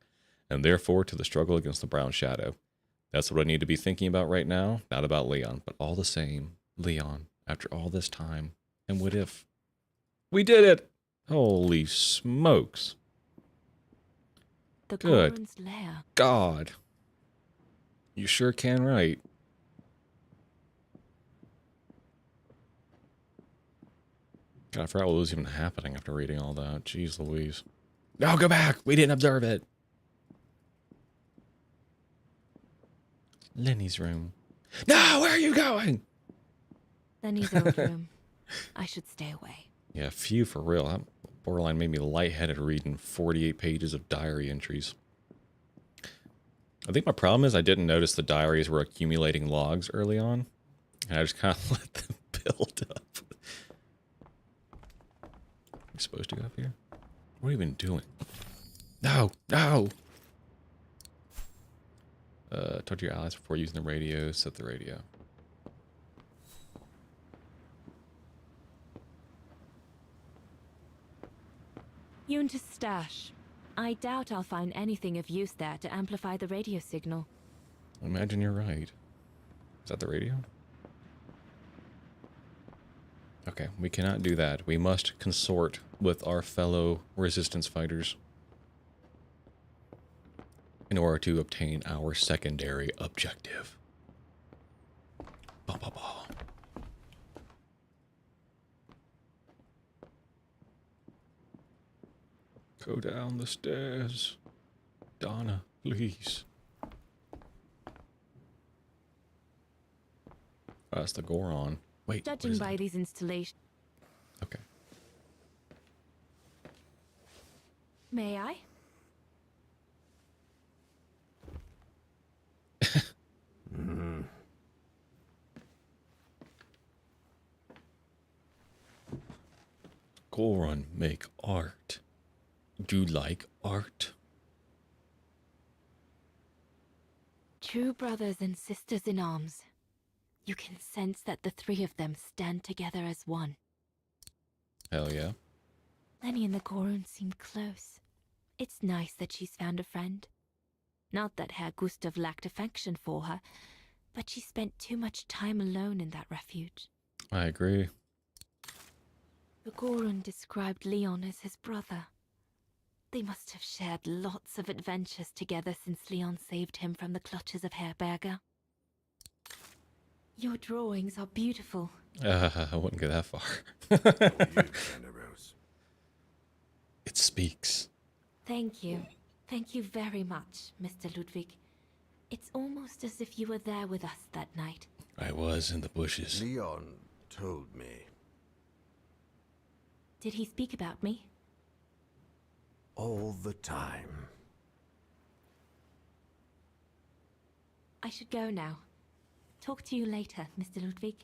and therefore to the struggle against the Brown Shadow. That's what I need to be thinking about right now, not about Leon. But all the same, Leon, after all this time, and what if... We did it! Holy smokes. The Good Goron's lair. God. You sure can write. God, I forgot what was even happening after reading all that. Jeez Louise. No, go back! We didn't observe it! Lenny's room. No, where are you going? Lenny's old room. I should stay away. Yeah, phew, for real. That borderline made me lightheaded reading 48 pages of diary entries. I think my problem is I didn't notice the diaries were accumulating logs early on, and I just kind of let them build up. Are we supposed to go up here? What are you even doing? No, no! Talk to your allies before using the radio. Set the radio. Yunta's stash. I doubt I'll find anything of use there to amplify the radio signal. Imagine you're right. Is that the radio? Okay, we cannot do that. We must consort with our fellow resistance fighters in order to obtain our secondary objective. Bah, bah, bah. Go down the stairs. Donna, please. Oh, that's the Goron. Wait, Judging by these installations... Okay. May I? Goron make art. Do you like art? True brothers and sisters in arms. You can sense that the three of them stand together as one. Hell yeah. Lenny and the Goron seem close. It's nice that she's found a friend. Not that Herr Gustav lacked affection for her, but she spent too much time alone in that refuge. I agree. The Goron described Leon as his brother. They must have shared lots of adventures together since Leon saved him from the clutches of Herberger. Your drawings are beautiful. I wouldn't go that far. It speaks. Thank you. Thank you very much, Mr. Ludwig. It's almost as if you were there with us that night. I was in the bushes. Leon told me. Did he speak about me? All the time. I should go now. Talk to you later, Mr. Ludwig.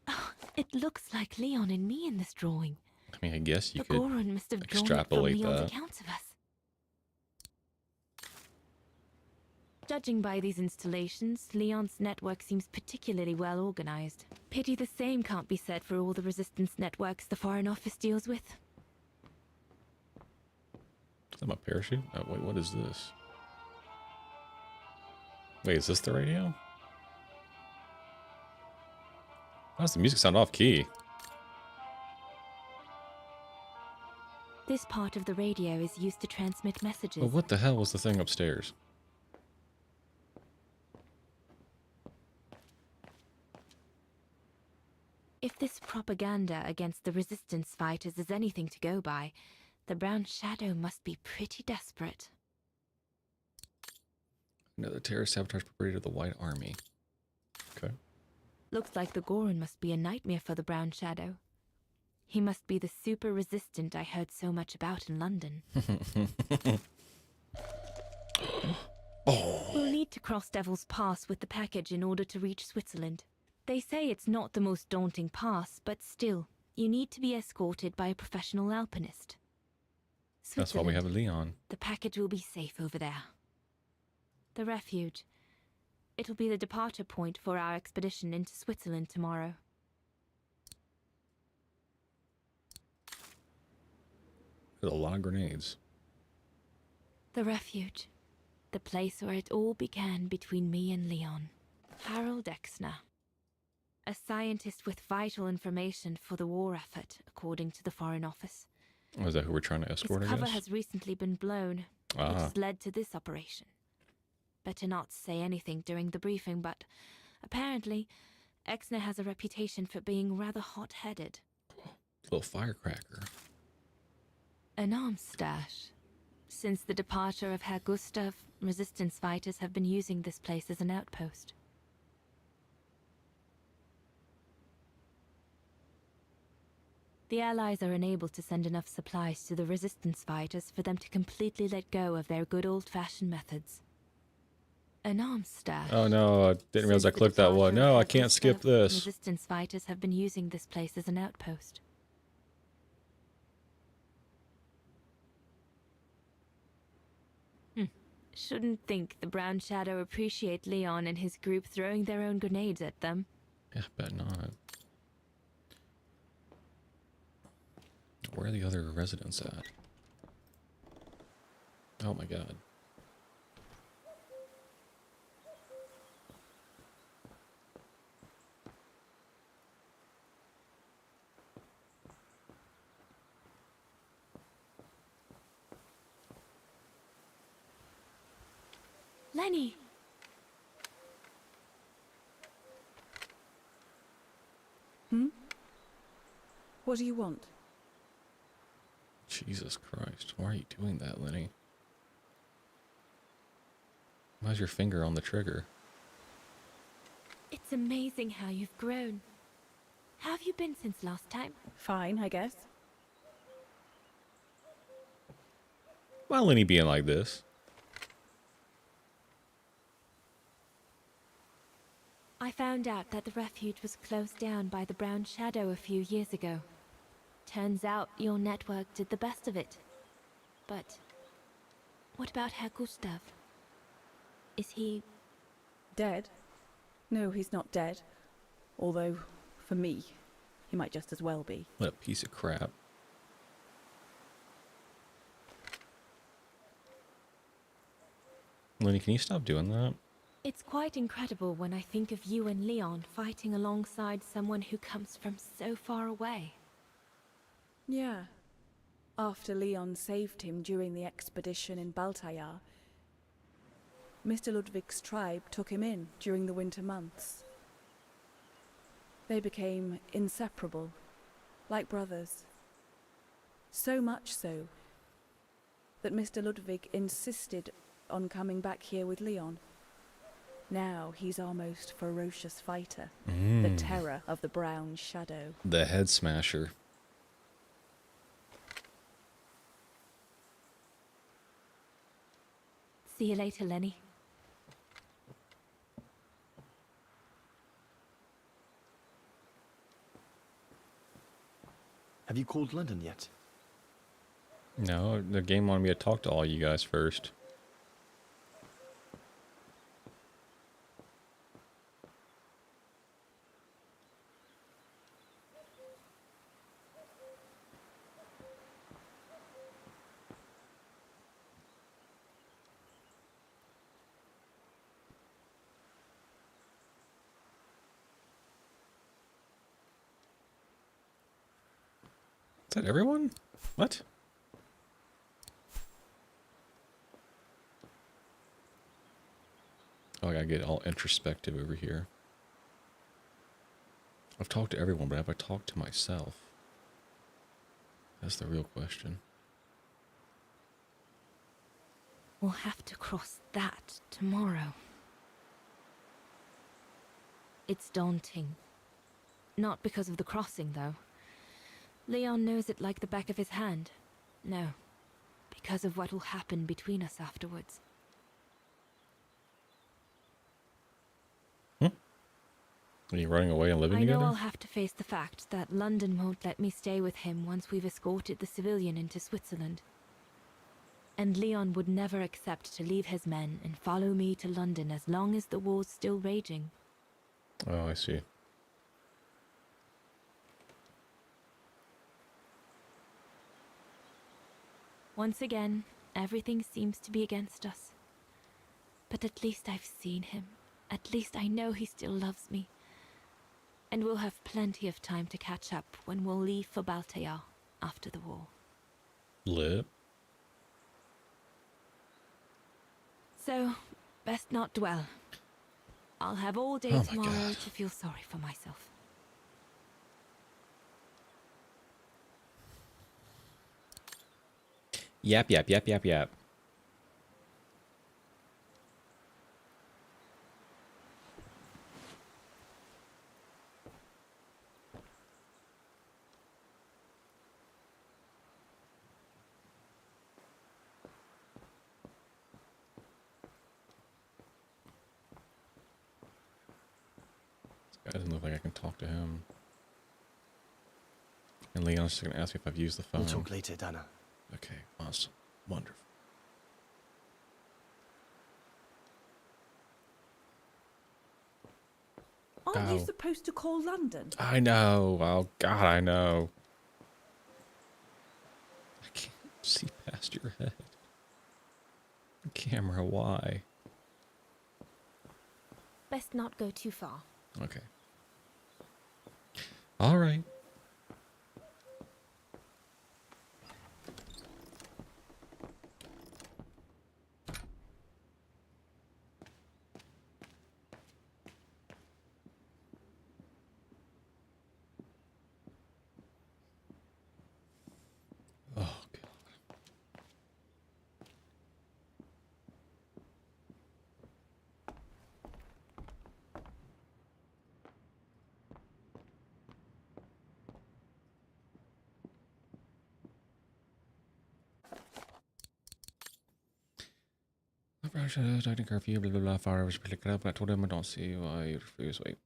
Oh, it looks like Leon and me in this drawing. I mean, I guess you The could Goron must have drawn it extrapolate from Leon's that. accounts of us. Judging by these installations, Leon's network seems particularly well organized. Pity the same can't be said for all the resistance networks the Foreign Office deals with. Is that my parachute? Oh, wait, what is this? Wait, is this the radio? Why does the music sound off key? This part of the radio is used to transmit messages. Well, what the hell was the thing upstairs? If this propaganda against the resistance fighters is anything to go by, the Brown Shadow must be pretty desperate. Another terrorist sabotage operator of the White Army. Okay. Looks like the Goron must be a nightmare for the Brown Shadow. He must be the super resistant I heard so much about in London. We'll need to cross Devil's Pass with the package in order to reach Switzerland. They say it's not the most daunting pass, but still, you need to be escorted by a professional alpinist. That's why we have Leon. The package will be safe over there. The refuge. It'll be the departure point for our expedition into Switzerland tomorrow. There's a lot of grenades. The refuge. The place where it all began between me and Leon. Harold Exner. A scientist with vital information for the war effort, according to the Foreign Office. Oh, is that who we're trying to escort, His I cover guess? has recently been blown, which has led to this operation. Better not say anything during the briefing, but apparently, Exner has a reputation for being rather hot-headed. Little firecracker. An arms stash. Since the departure of Herr Gustav, resistance fighters have been using this place as an outpost. The Allies are unable to send enough supplies to the resistance fighters for them to completely let go of their good old-fashioned methods. An arms stash. Oh no, I didn't realize I clicked that one. No, I can't skip this. Resistance fighters have been using this place as an outpost. Shouldn't think the Brown Shadow appreciate Leon and his group throwing their own grenades at them. Yeah, bet not. Where are the other residents at? Oh my god. Lenny! What do you want? Jesus Christ. Why are you doing that, Lenny? Why's your finger on the trigger? It's amazing how you've grown. How have you been since last time? Fine, I guess. Why Lenny being like this? I found out that the refuge was closed down by the Brown Shadow a few years ago. Turns out your network did the best of it. But what about Herr Gustav? Is he... Dead? No, he's not dead. Although, for me, he might just as well be. What a piece of crap. Lenny, can you stop doing that? It's quite incredible when I think of you and Leon fighting alongside someone who comes from so far away. Yeah. After Leon saved him during the expedition in Baltayar, Mr. Ludwig's tribe took him in during the winter months. They became inseparable, like brothers. So much so that Mr. Ludwig insisted on coming back here with Leon. Now he's our most ferocious fighter, the terror of the Brown Shadow. The head smasher. See you later, Lenny. Have you called London yet? No, the game wanted me to talk to all you guys first. Is that everyone? What? Oh, I gotta get all introspective over here. I've talked to everyone, but have I talked to myself? That's the real question. We'll have to cross that tomorrow. It's daunting. Not because of the crossing, though. Leon knows it like the back of his hand. No, because of what will happen between us afterwards. Are you running away and living together? I know I'll have to face the fact that London won't let me stay with him once we've escorted the civilian into Switzerland. And Leon would never accept to leave his men and follow me to London as long as the war's still raging. Oh, I see. Once again, everything seems to be against us. But at least I've seen him. At least I know he still loves me. And we'll have plenty of time to catch up when we'll leave for Baltair after the war. Lit. So, best not dwell. I'll have all day tomorrow to feel sorry for myself. Yap, yap, yap, yap, yap. This guy doesn't look like I can talk to him. And Leon's just gonna ask me if I've used the phone. We'll talk later, Dana. Okay, awesome. Wonderful. Aren't you supposed to call London? I know. Oh, God, I know. I can't see past your head. Camera, why? Best not go too far. Okay. All right. Oh, God. I didn't curfew, blah, blah, blah, fire was picked up, but I told him I don't see why you refuse. Wait.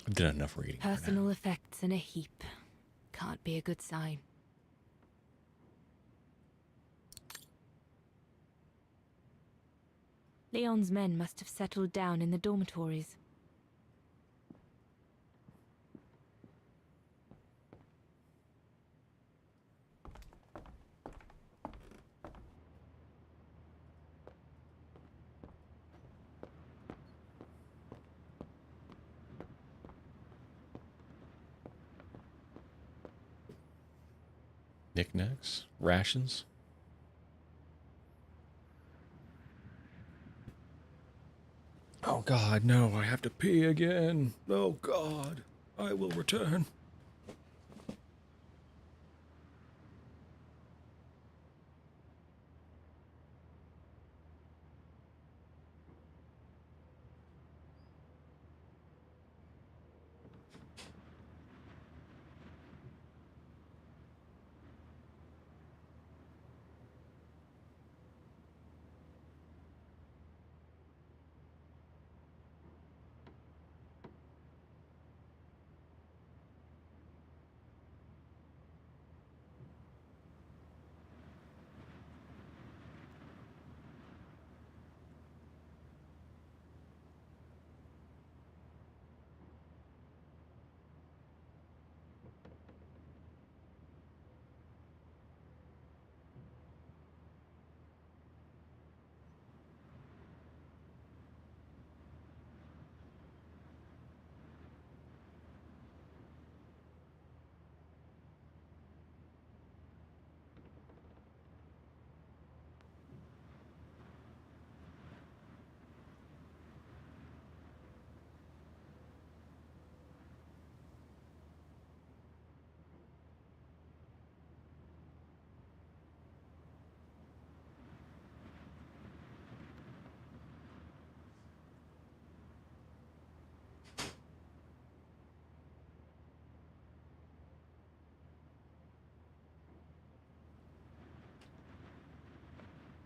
I've done enough reading. Personal effects in a heap. Can't be a good sign. Leon's men must have settled down in the dormitories. Knickknacks? Rations? Oh God, no, I have to pee again. Oh God, I will return.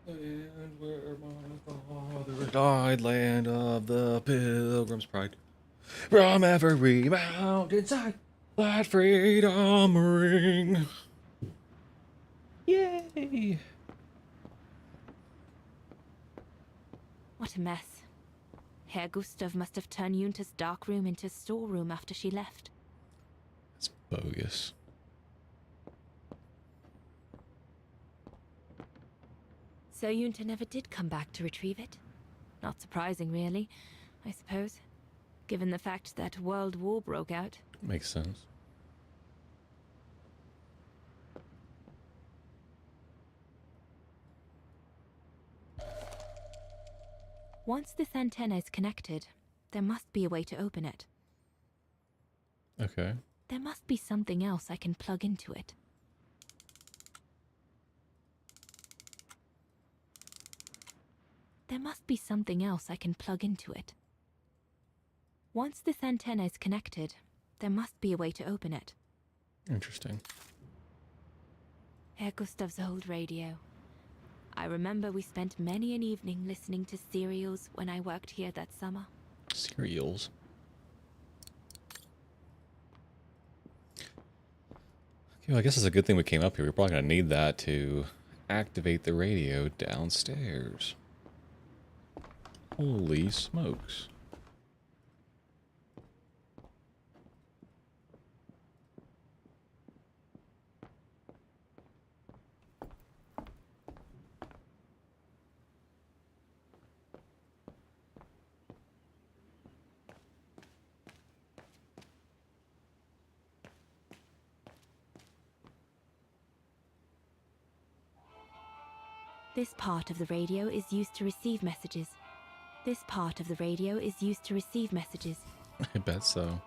Land where my father died, land of the Pilgrim's Pride. From every mountainside, That freedom ring. Yay! What a mess. Herr Gustav must have turned Junta's dark room into a storeroom after she left. That's bogus. So Junta never did come back to retrieve it? Not surprising, really, I suppose, given the fact that World War broke out. Makes sense. Once this antenna is connected, there must be a way to open it. Okay. There must be something else I can plug into it. There must be something else I can plug into it. Once this antenna is connected, there must be a way to open it. Interesting. Herr Gustav's old radio. I remember we spent many an evening listening to serials when I worked here that summer. Cereals. Okay, well, I guess it's a good thing we came up here. We're probably going to need that to activate the radio downstairs. Holy smokes. This part of the radio is used to receive messages. This part of the radio is used to receive messages. I bet so.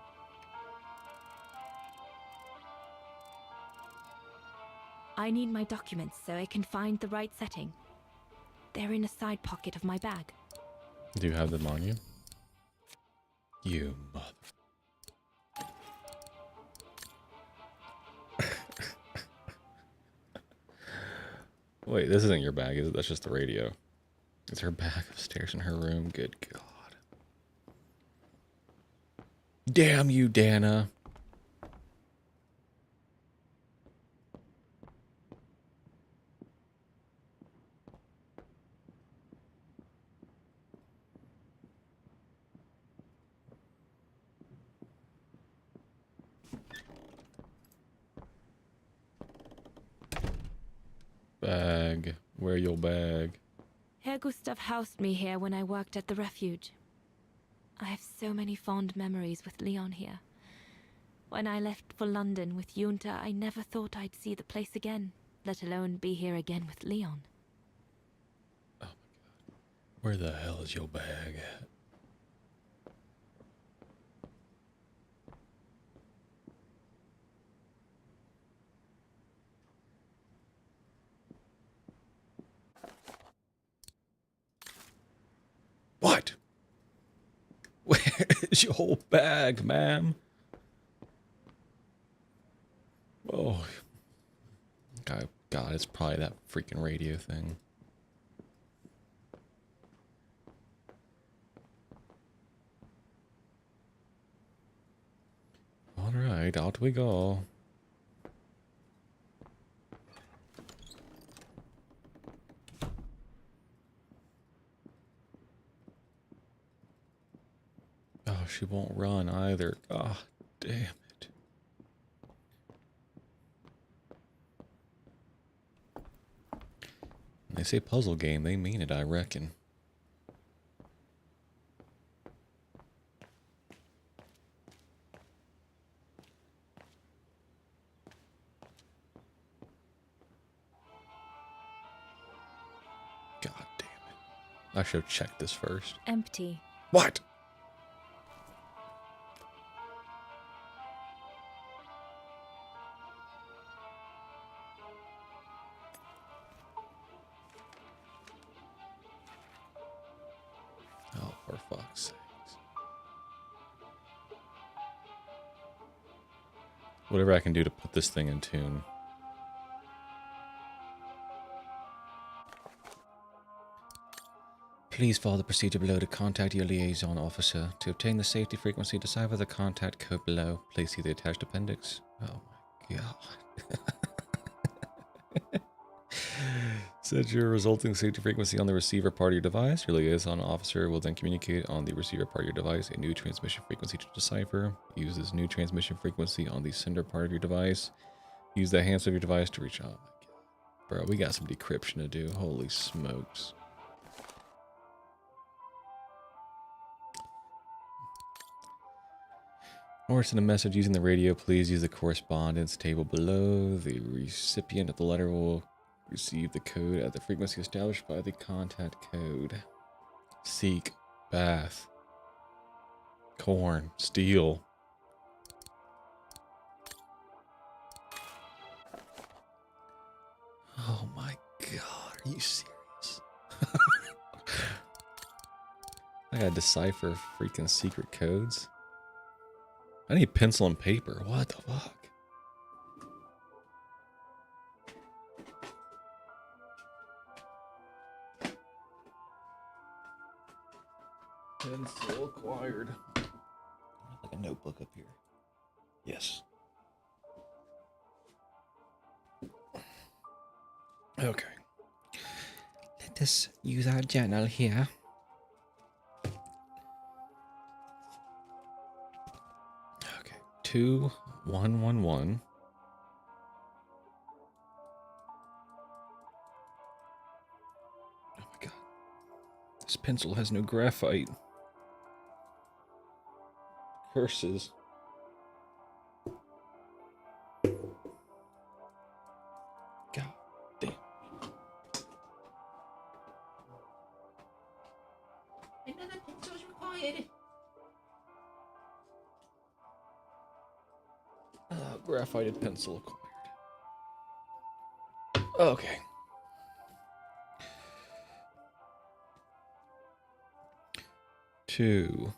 I need my documents so I can find the right setting. They're in a side pocket of my bag. Do you have them on you? You mother... Wait, this isn't your bag, is it? That's just the radio. Is her bag upstairs in her room? Good God. Damn you, Dana. Bag. Where your bag? Herr Gustav housed me here when I worked at the refuge. I have so many fond memories with Leon here. When I left for London with Junta, I never thought I'd see the place again, let alone be here again with Leon. Oh my God. Where the hell is your bag at? What? Where is your whole bag, ma'am? Oh. God, it's probably that freaking radio thing. Alright, out we go. Oh, she won't run either. God damn it. When they say puzzle game, they mean it, I reckon. God damn it. I should have checked this first. Empty. What? Oh, for fuck's sakes. Whatever I can do to put this thing in tune. Please follow the procedure below to contact your liaison officer. To obtain the safety frequency, decipher the contact code below. Please see the attached appendix. Oh my god. Set your resulting safety frequency on the receiver part of your device. Your liaison officer will then communicate on the receiver part of your device a new transmission frequency to decipher. Use this new transmission frequency on the sender part of your device. Use the hands of your device to reach out. Oh my god. Bro, we got some decryption to do. Holy smokes. In order to send a message using the radio, please use the correspondence table below. The recipient of the letter will receive the code at the frequency established by the contact code. Seek, bath, corn, steel. Oh my god, are you serious? I gotta decipher freaking secret codes. I need pencil and paper. What the fuck? Pencil acquired. I have like a notebook up here. Yes. Okay. Let us use our journal here. Okay. 2111. Oh my god. This pencil has no graphite. Curses. God damn. Another pencil is required. Graphited pencil acquired. Okay. Two.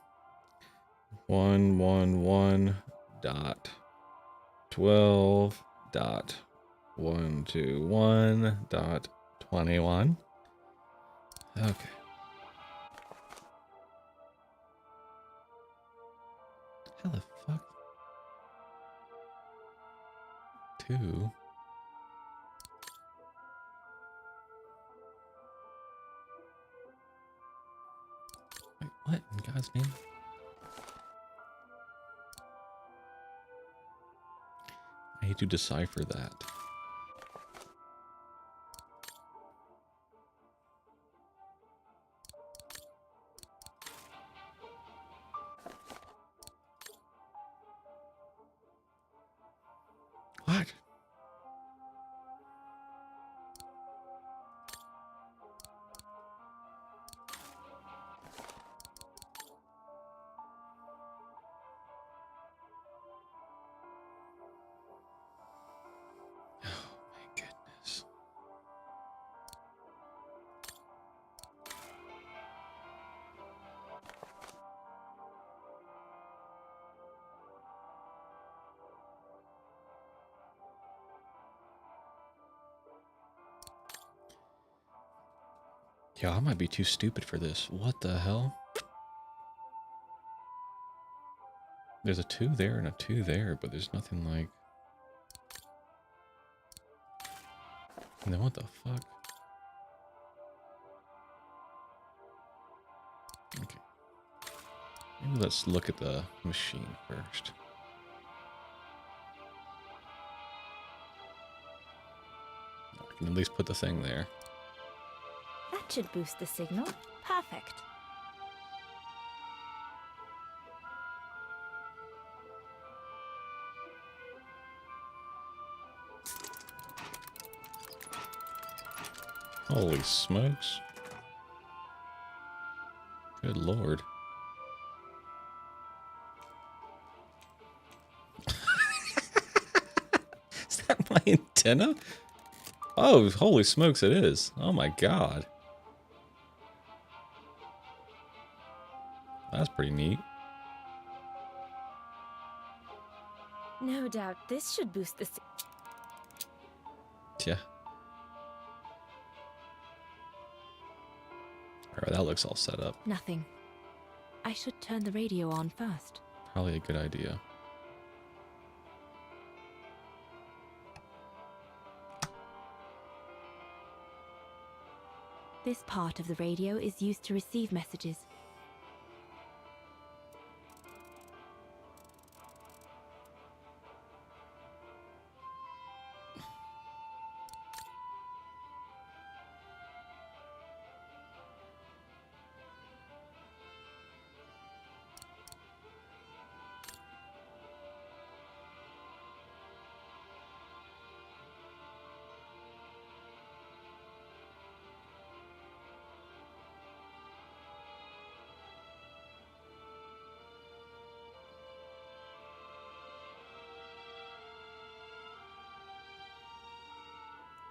111.12.121.21. Okay. How the fuck? 2. Wait, what in God's name? I need to decipher that. What? Oh my goodness. Yeah, I might be too stupid for this. What the hell? There's a 2 there and a 2 there, but there's nothing like... And then what the fuck? Okay. Maybe let's look at the machine first. I can at least put the thing there. That should boost the signal. Perfect. Holy smokes. Good lord. Is that my antenna? Oh, holy smokes, it is. Oh my god. That's pretty neat. No doubt this should boost the Yeah. Alright, that looks all set up. Nothing. I should turn the radio on first. Probably a good idea. This part of the radio is used to receive messages.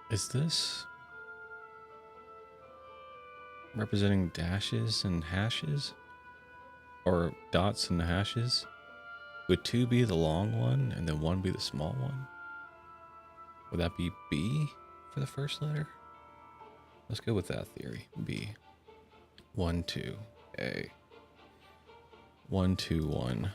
Is this representing dashes and hashes? Or dots and hashes? Would 2 be the long one and then 1 be the small one? Would that be B for the first letter? Let's go with that theory. B. 1, 2, A. 1, 2, 1.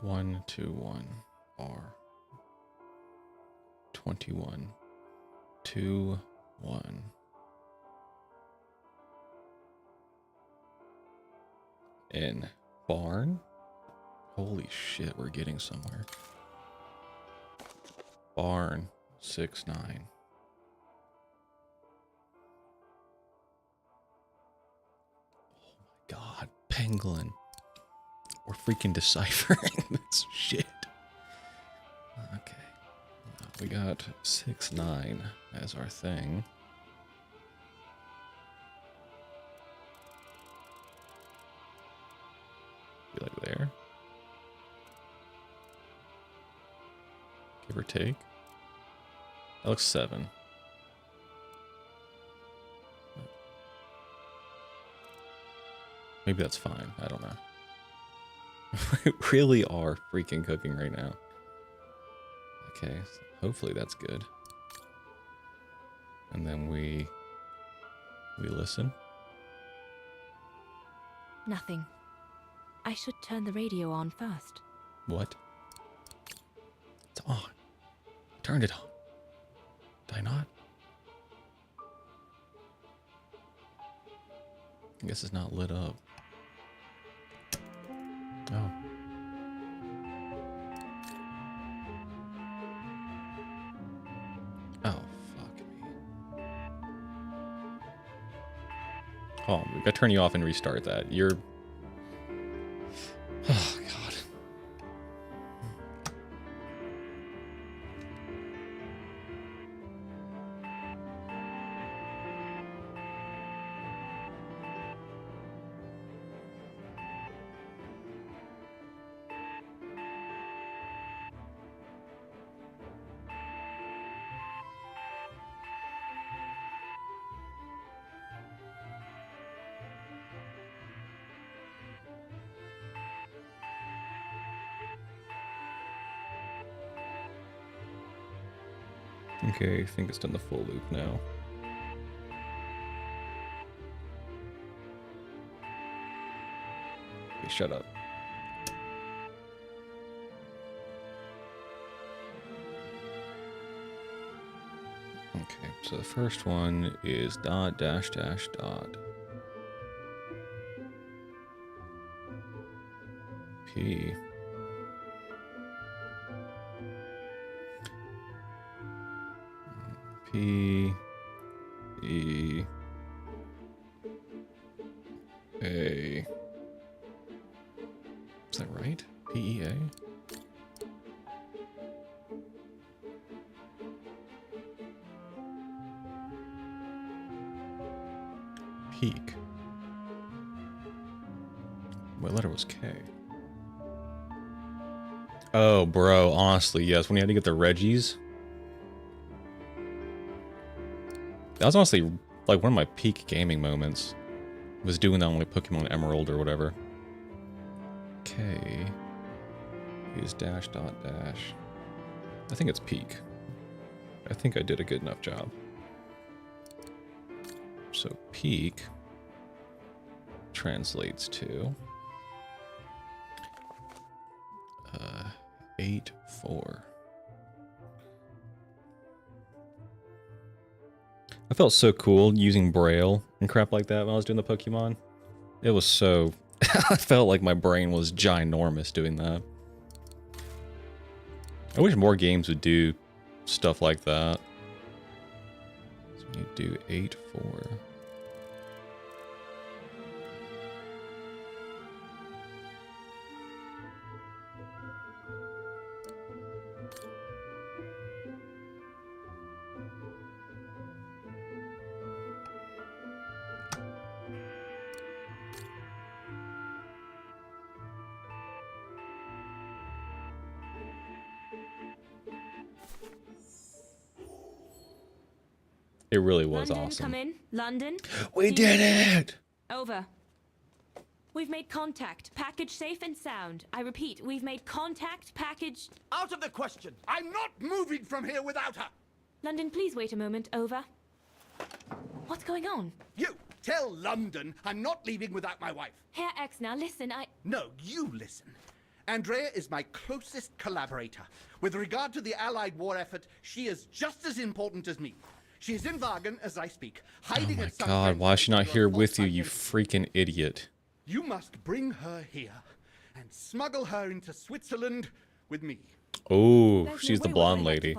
One, 2, 1, R. 21, 2, 1. In barn? Holy shit, we're getting somewhere. Barn, 6, 9. Oh my god, pangolin. We're freaking deciphering this shit. Okay. We got 6, 9 as our thing. Be like there. Give or take. That looks 7. Maybe that's fine. I don't know. We really are freaking cooking right now. Okay, so hopefully that's good. And then we listen. Nothing. I should turn the radio on first. What? It's on. Turned it on. Did I not? I guess it's not lit up. Oh. Oh, fuck me. Oh, we gotta turn you off and restart that. You're... Oh, God. Okay, I think it's done the full loop now. Okay, shut up. Okay, so the first one is dot dash dash dot. P. P E A. Is that right? P E A? Peak. What letter was K? Oh, bro, honestly, yes. When you had to get the Reggies. That was honestly like one of my peak gaming moments. was doing that on like Pokemon Emerald or whatever. Okay. Use dash dot dash. I think it's peak. I think I did a good enough job. So peak translates to 8-4. I felt so cool using Braille and crap like that when I was doing the Pokemon. It was so... I felt like my brain was ginormous doing that. I wish more games would do stuff like that. So you do 8-4. It really was London, awesome. come in. London? We did it! Over. We've made contact. Package safe and sound. I repeat, we've made contact. Package... Out of the question! I'm not moving from here without her! London, please wait a moment. Over. What's going on? You! Tell London I'm not leaving without my wife. Herr X, now listen, No, you listen. Andrea is my closest collaborator. With regard to the Allied war effort, she is just as important as me. She is in Wagen as I speak, hiding at some... Oh my god, why is she not here with you, you freaking idiot? You must bring her here and smuggle her into Switzerland with me. Oh, she's the blonde lady.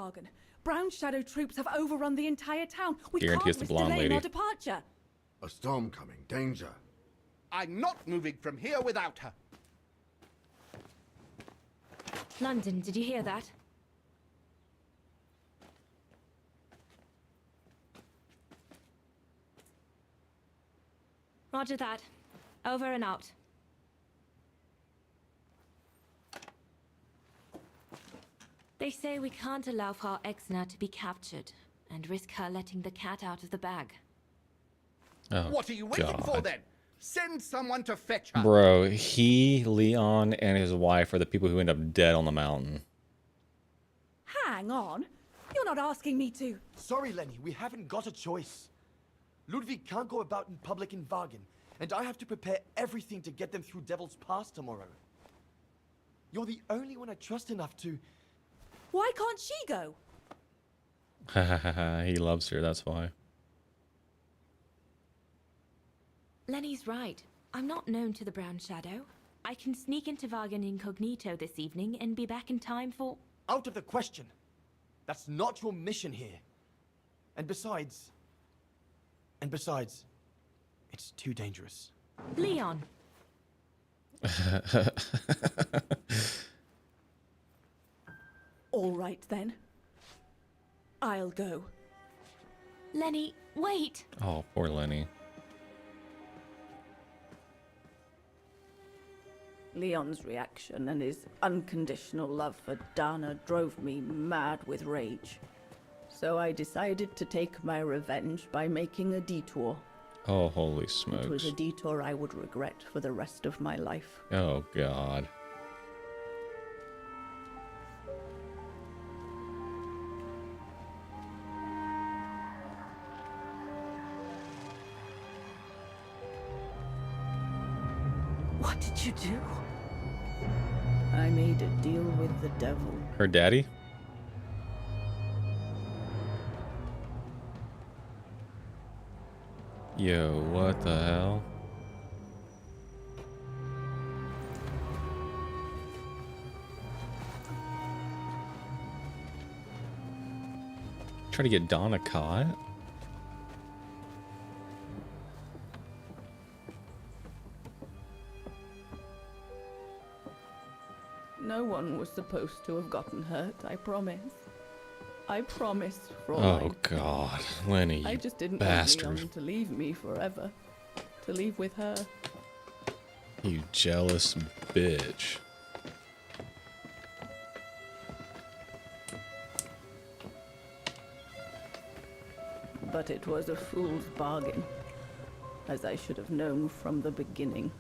Brown Shadow troops have overrun the entire town. We Guarantee can't it's the blonde delay lady. our departure. A storm coming. Danger. I'm not moving from here without her. London, did you hear that? Roger that. Over and out. They say we can't allow Frau Exner to be captured and risk her letting the cat out of the bag. Oh, What are you waiting for then? Send someone to fetch her. Bro, he, Leon, and his wife are the people who end up dead on the mountain. Hang on. You're not asking me to. Sorry, Lenny, we haven't got a choice. Ludwig can't go about in public in Wagen, and I have to prepare everything to get them through Devil's Pass tomorrow. You're the only one I trust enough to... Why can't she go? He loves her, that's why. Lenny's right. I'm not known to the Brown Shadow. I can sneak into Wagen incognito this evening and be back in time for... Out of the question. That's not your mission here. And besides, it's too dangerous. Leon! All right, then. I'll go. Lenny, wait! Oh, poor Lenny. Leon's reaction and his unconditional love for Dana drove me mad with rage. So I decided to take my revenge by making a detour. Oh, holy It smokes. was a detour I would regret for the rest of my life. Oh, God. What did you do? I made a deal with the devil. Her daddy? Yo, what the hell? Try to get Donna caught? No one was supposed to have gotten hurt, I promise. I promise, Fräulein. Oh God, Lenny, I you just didn't bastard. want Leon to leave me forever. To leave with her. You jealous bitch. But it was a fool's bargain. as I should have known from the beginning.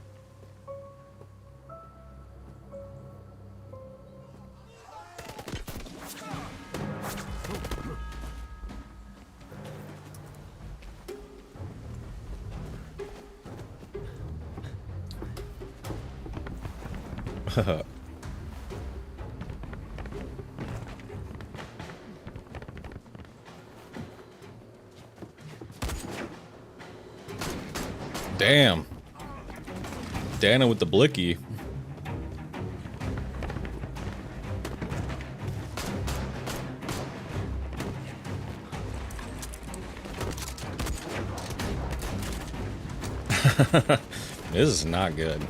Damn. Dana with the blicky. This is not good.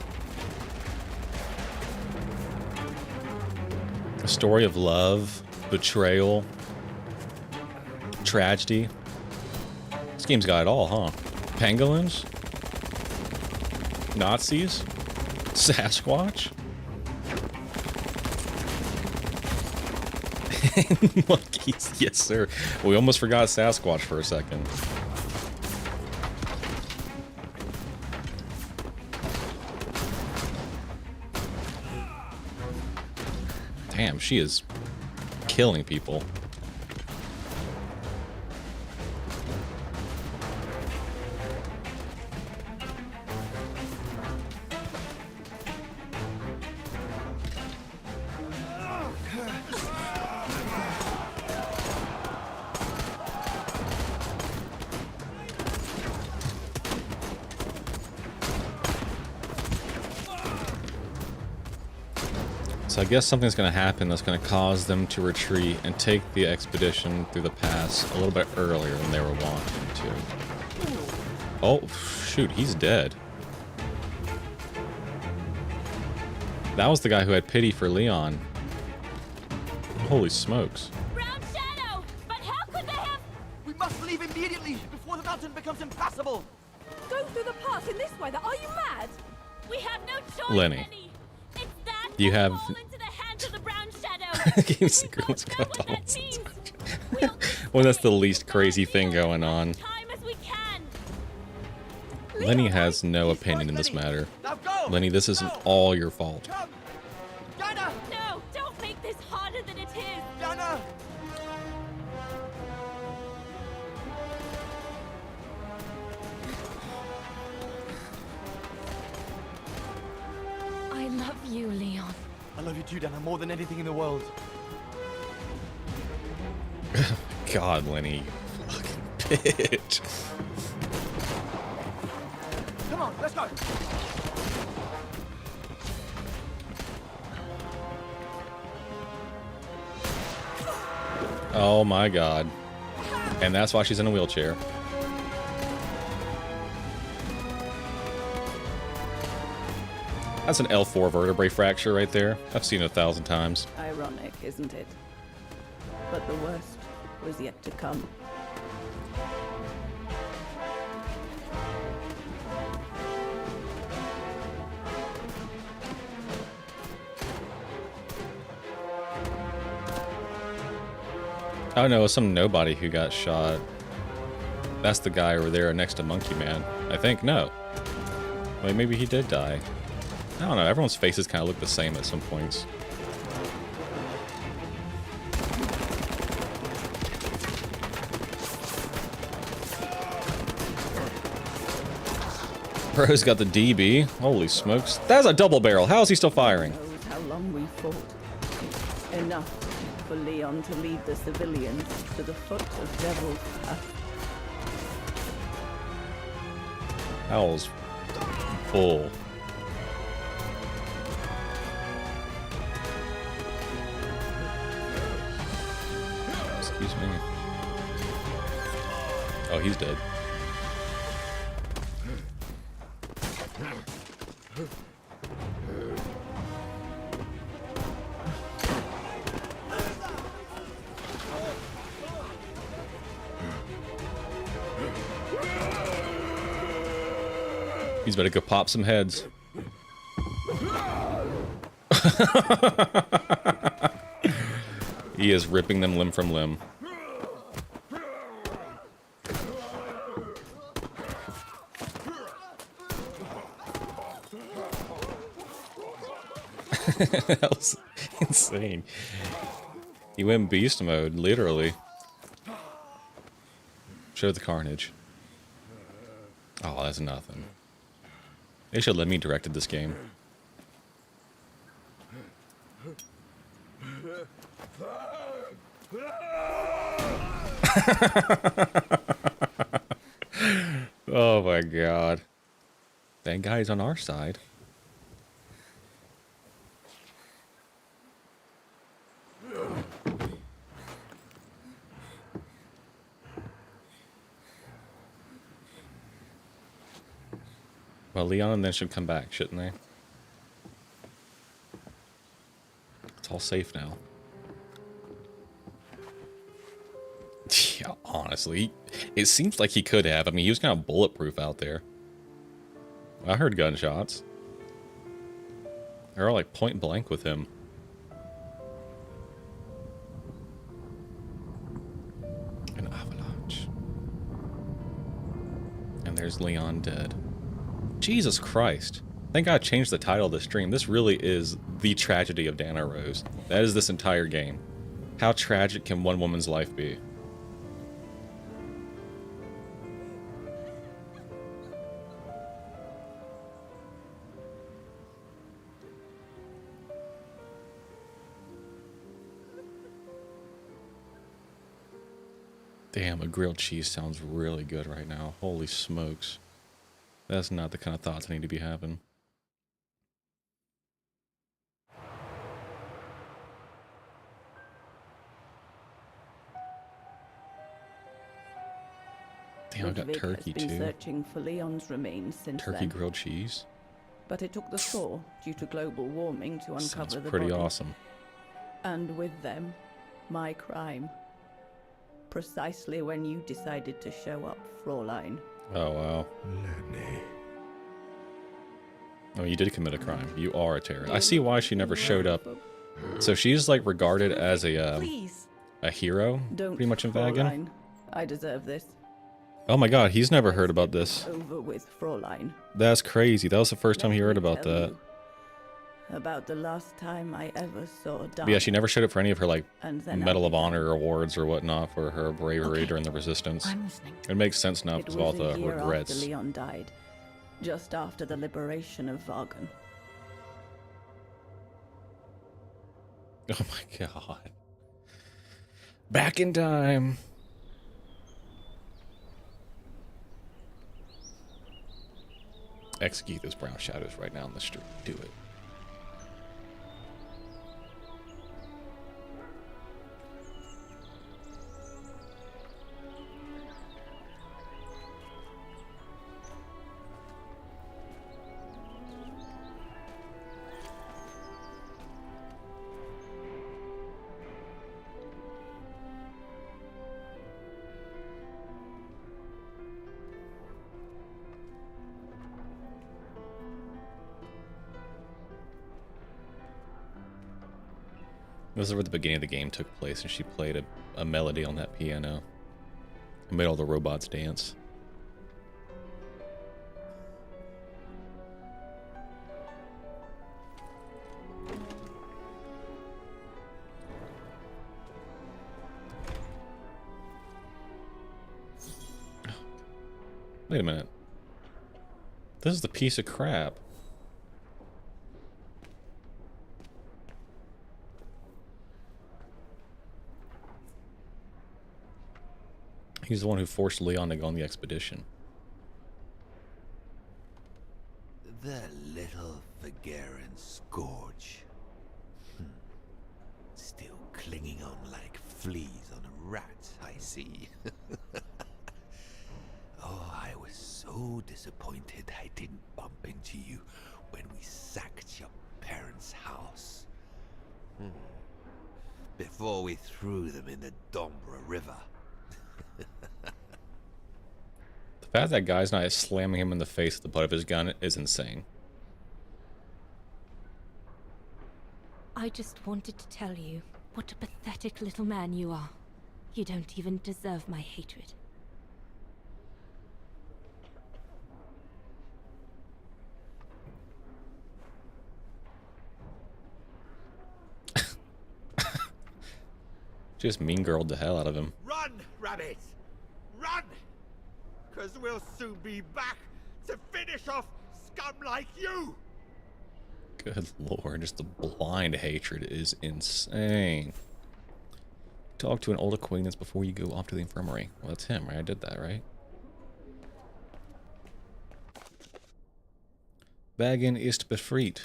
A story of love, betrayal, tragedy. This game's got it all, huh? Pangolins? Nazis? Sasquatch? Monkeys, yes sir. We almost forgot Sasquatch for a second. Damn, she is killing people. So I guess something's going to happen that's going to cause them to retreat and take the expedition through the pass a little bit earlier than they were wanting to. Oh, shoot, he's dead. That was the guy who had pity for Leon. Holy smokes. Brown Shadow! But how could they have... We must leave immediately before the mountain becomes impassable. Go through the pass in this weather? Are you mad? We have no choice, Lenny. It's that You have... fall into the hands of the Brown Shadow. Games We both know what that means. We'll Well, that's the least crazy thing going on. time as we can. Lenny has no opinion in this matter. Now go! Lenny, this isn't all your fault. Come! Dana! No, don't make this harder than it is. Dana! I love you, Leon. I love you too, Dana, more than anything in the world. God, Lenny. Fucking bitch. Come on, let's go! Oh my god. And that's why she's in a wheelchair. That's an L4 vertebrae fracture right there. I've seen it 1,000 times. Ironic, isn't it? But the worst was yet to come. Oh no, it was some nobody who got shot. That's the guy over there next to Monkey Man. I think, no. Wait, maybe he did die. I don't know, everyone's faces kind of look the same at some points. Bro's got the DB. Holy smokes. That's a double barrel. How is he still firing? Knows how long we fought. Enough for Leon to lead the civilians to the foot of Devil's Path. Owl's full. Excuse me. Oh, he's dead. He's better go pop some heads. He is ripping them limb from limb. That was insane. He went beast mode, literally. Show the carnage. Oh, that's nothing. They should let me directed this game. Oh my god. That guy's on our side. Well, Leon and then should come back, shouldn't they? It's all safe now. Yeah, honestly, it seems like he could have. I mean, he was kind of bulletproof out there. I heard gunshots. They're all like point blank with him. An avalanche. And there's Leon dead. Jesus Christ. Thank God I changed the title of the stream. This really is the tragedy of Dana Rose. That is this entire game. How tragic can one woman's life be? Damn, a grilled cheese sounds really good right now. Holy smokes. That's not the kind of thoughts I need to be having. Damn, I got Ludwig turkey has been too. searching for Leon's remains since Turkey then. grilled cheese. But it took the thaw due to global warming to uncover Sounds the pretty body. awesome. And with them, my crime. Precisely when you decided to show up, Fraulein. Oh, wow. Lenny. Oh, you did commit a crime. You are a terrorist. I see why she never showed up. So she's like regarded as a hero, Don't, pretty much in Vagan. Fraulein. I deserve this. Oh my god, he's never heard about this. Over with, Fraulein. That's crazy. That was the first time he heard about Tell that. you about the last time I ever saw Dana. But yeah, she never showed up for any of her like And then Medal I'll of be Honor awards or whatnot for her bravery during the Resistance. I'm listening. It makes sense now It because of all was the a year regrets. after Leon died, just after the liberation of Vagan. Oh my god. Back in time. Execute those brown shadows right now in the street. Do it. This is where the beginning of the game took place, and she played a melody on that piano. It made all the robots dance. Wait a minute. This is the piece of crap. He's the one who forced Leon to go on the expedition. The little Vagaran scourge. Still clinging on like fleas on a rat, I see. Oh, I was so disappointed I didn't bump into you when we sacked your parents' house. Before we threw them in the Dombra River. The fact that guy's not slamming him in the face with the butt of his gun is insane. I just wanted to tell you what a pathetic little man you are. You don't even deserve my hatred. Just mean girled the hell out of him. Run, Rabbit! Run! Because we'll soon be back to finish off scum like you! Good lord, just the blind hatred is insane. Talk to an old acquaintance before you go off to the infirmary. Well, that's him, right? I did that, right? Wagen ist befreit.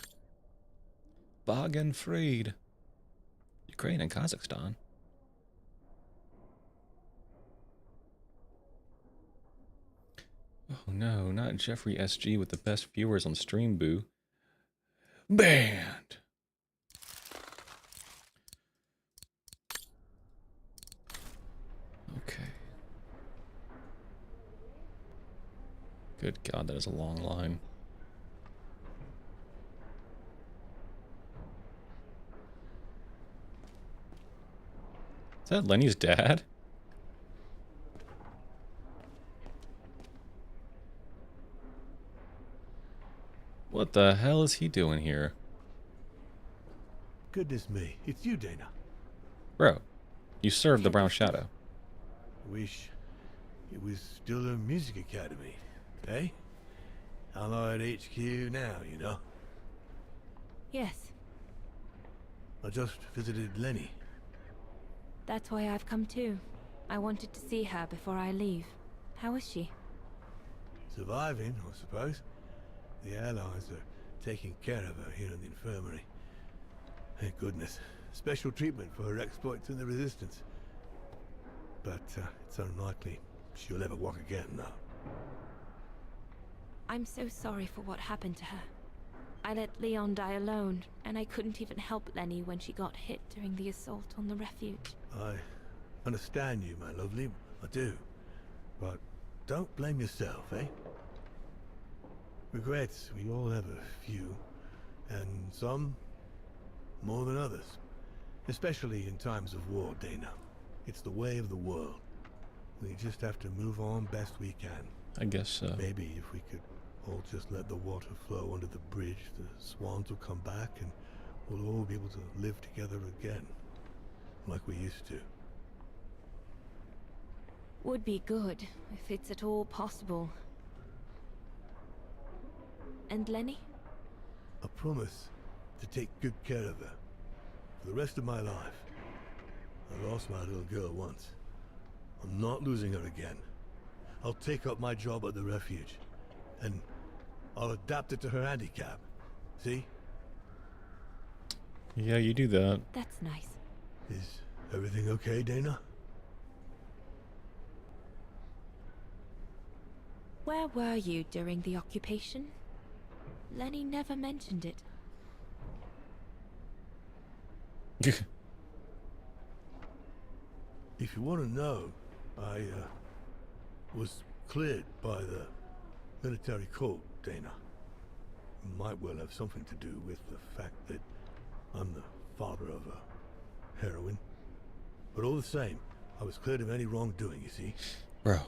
Wagen freed. Ukraine and Kazakhstan. Oh no, not Jeffrey SG with the best viewers on stream, boo. Banned. Okay. Good God, that is a long line. Is that Lenny's dad? What the hell is he doing here? Goodness me, it's you, Dana. Bro, you served the Brown Shadow. Wish it was still a music academy, eh? Allied HQ now, you know? Yes, I just visited Lenny. that's why I've come too. I wanted to see her before I leave. How is she? Surviving, I suppose. The Allies are taking care of her here in the infirmary. Thank goodness. Special treatment for her exploits in the Resistance. But it's unlikely she'll ever walk again now. I'm so sorry for what happened to her. I let Leon die alone, and I couldn't even help Lenny when she got hit during the assault on the refuge. I understand you, my lovely. I do. But don't blame yourself, eh? Regrets, we all have a few. And some more than others. Especially in times of war, Dana. It's the way of the world. We just have to move on best we can. I guess so. Maybe if we could all just let the water flow under the bridge, the swans will come back and we'll all be able to live together again. Like we used to. Would be good, if it's at all possible. And Lenny? I promise to take good care of her. For the rest of my life. I lost my little girl once. I'm not losing her again. I'll take up my job at the refuge. And I'll adapt it to her handicap. See? Yeah, you do that. That's nice. Is everything okay, Dana? Where were you during the occupation? Lenny never mentioned it. If you want to know, I was cleared by the military court, Dana. Might well have something to do with the fact that I'm the father of a heroine. But all the same, I was cleared of any wrongdoing, you see. Bro,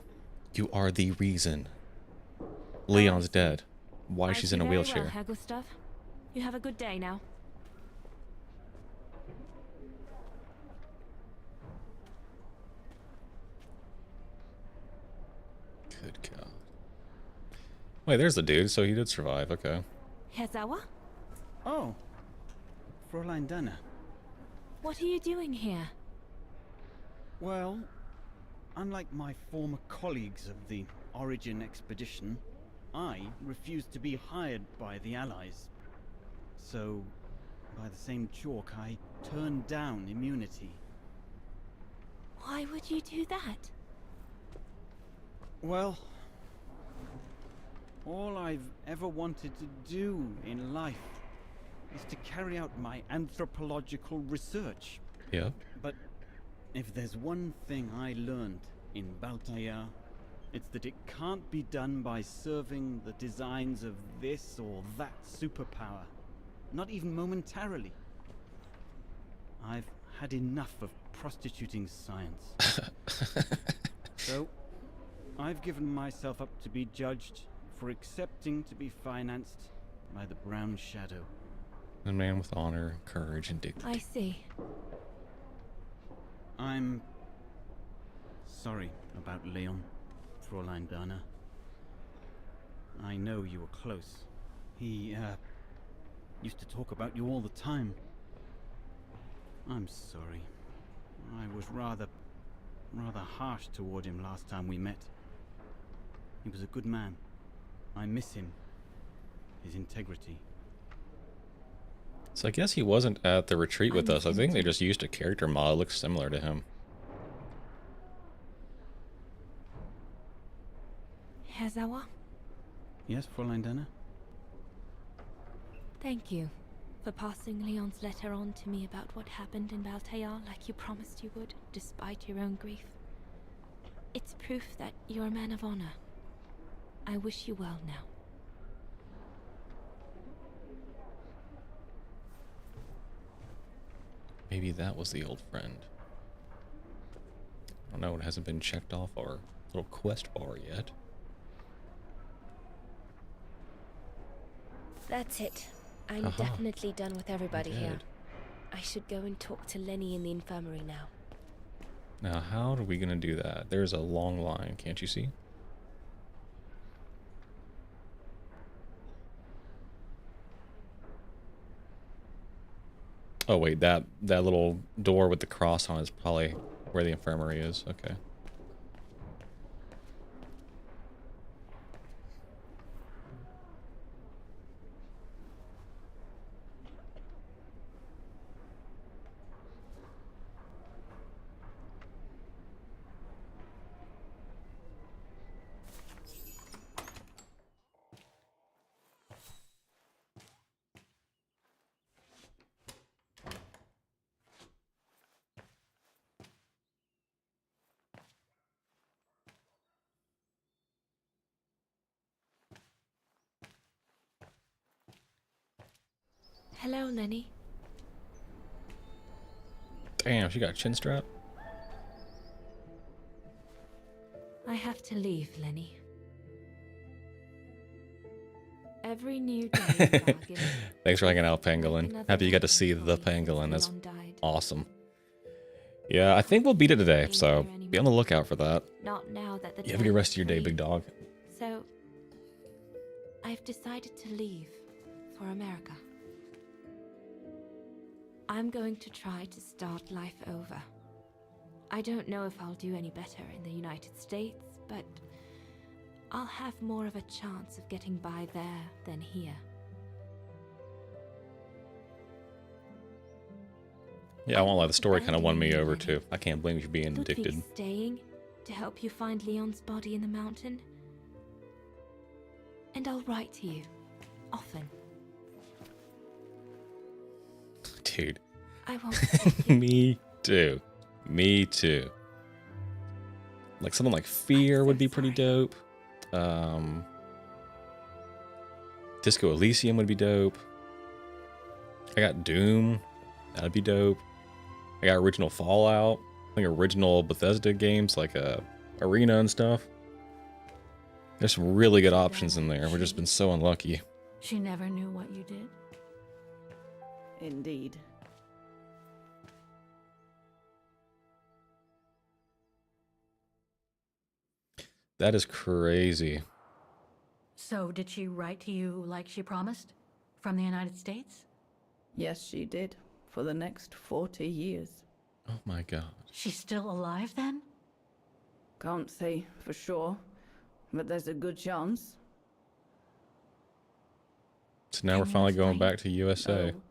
you are the reason Leon's dead. Why she's in a wheelchair. Well, Herr Gustav. You have a good day now. Good God. Wait, there's the dude, so he did survive, okay. Herr Sauer? Oh, Fräulein Dana. What are you doing here? Well, unlike my former colleagues of the Origin expedition, I refused to be hired by the Allies. So, by the same chalk, I turned down immunity. Why would you do that? Well, all I've ever wanted to do in life is to carry out my anthropological research. Yeah. But if there's one thing I learned in Baltaya, it's that it can't be done by serving the designs of this or that superpower. Not even momentarily. I've had enough of prostituting science. So, I've given myself up to be judged for accepting to be financed by the Brown Shadow. A man with honor, courage, and dignity. I see. I I'm sorry about Leon, Fräulein Dana. I know you were close. He, used to talk about you all the time. I'm sorry. I was rather harsh toward him last time we met. He was a good man. I miss him. His integrity. So I guess he wasn't at the retreat with us. I think they just used a character model that looks similar to him. Herzawa? Yes, Fräulein Dana? Thank you for passing Leon's letter on to me about what happened in Baltayar like you promised you would, despite your own grief. It's proof that you're a man of honor. I wish you well now. Maybe that was the old friend. I don't know, it hasn't been checked off our little quest bar yet. That's it. I'm definitely done with everybody here. I should go and talk to Lenny in the infirmary now. Now, how are we gonna do that? There's a long line, can't you see? Oh wait, that little door with the cross on it is probably where the infirmary is. Okay. Hello, Lenny. Damn, she got a chin strap? I have to leave, Lenny. Every new day in Bargain. Thanks for hanging out, Pangolin. Happy you got to see the Pangolin. That's awesome. Yeah, I think we'll beat it today, so be on the lookout for that. Not now that the You have a good rest of your day, big dog. So, I've decided to leave for America. I'm going to try to start life over. I don't know if I'll do any better in the United States, but I'll have more of a chance of getting by there than here. Yeah, I won't lie, the story kind of won me over too. I can't blame you for being addicted. Ludwig's staying to help you find Leon's body in the mountain. And I'll write to you, often. Dude. I won't. Me too. Me too. Like something like Fear would be pretty dope. Disco Elysium would be dope. I got Doom. That'd be dope. I got original Fallout. Like original Bethesda games like Arena and stuff. There's some really good options in there. We've just been so unlucky. She never knew what you did. Indeed. That is crazy. So, did she write to you like she promised? From the United States? Yes, she did. For the next 40 years. Oh my god. She's still alive then? Can't say for sure, but there's a good chance. So now we're finally going back to USA. No.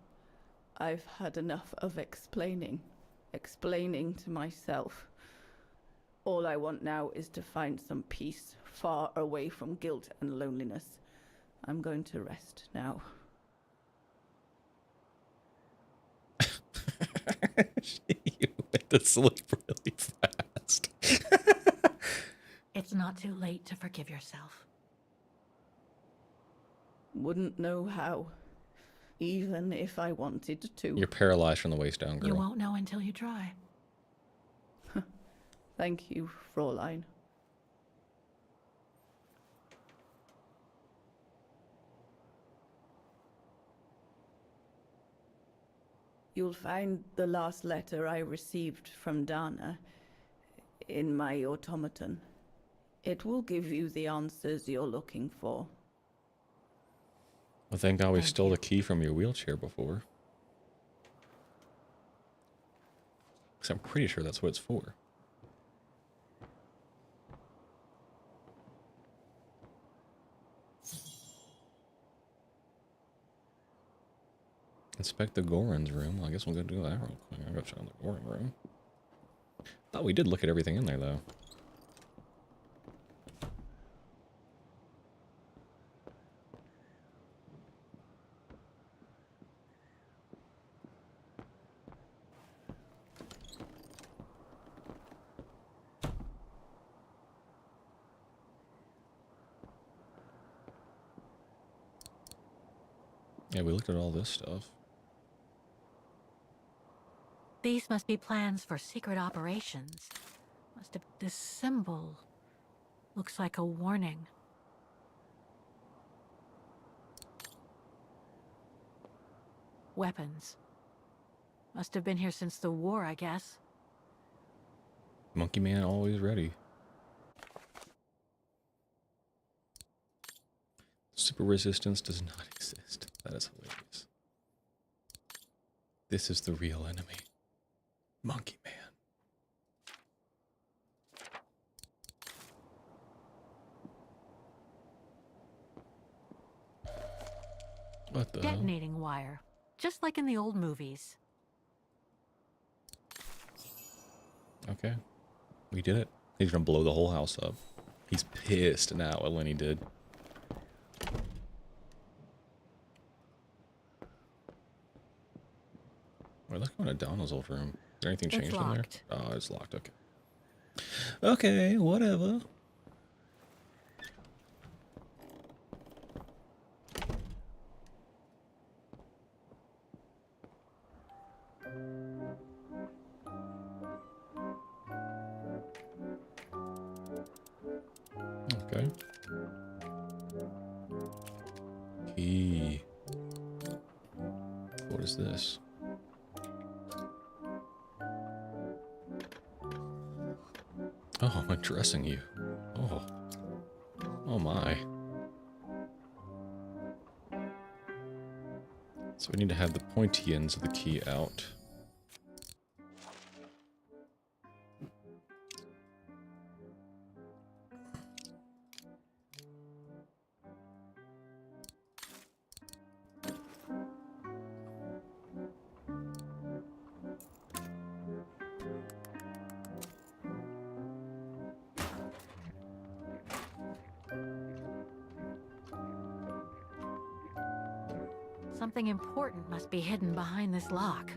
I've had enough of explaining to myself. All I want now is to find some peace, far away from guilt and loneliness. I'm going to rest now. You went to sleep really fast. It's not too late to forgive yourself. Wouldn't know how, even if I wanted to. You're paralyzed from the waist down, girl. You won't know until you try. Thank you, Fräulein. You'll find the last letter I received from Dana in my automaton. It will give you the answers you're looking for. Well, thank God we stole the key from your wheelchair before. Because I'm pretty sure that's what it's for. Inspect the Goran's room. Well, I guess we'll go do that real quick. I'll go check out the Goran room. Thought we did look at everything in there, though. Yeah, we looked at all this stuff. These must be plans for secret operations. Must have... This symbol looks like a warning. Weapons. Must have been here since the war, I guess. Monkey Man always ready. Super resistance does not exist. That is hilarious. This is the real enemy. Monkey Man. What the hell? Detonating wire. Just like in the old movies. Okay. We did it. He's gonna blow the whole house up. He's pissed now at Lenny did. Wait, let's go into Donna's old room. Is there anything changed in there? Oh, it's locked. Okay. Okay, whatever. Okay. Key. What is this? Oh, I'm addressing you. Oh. Oh my. So we need to have the pointy ends of the key out. Something important must be hidden behind this lock.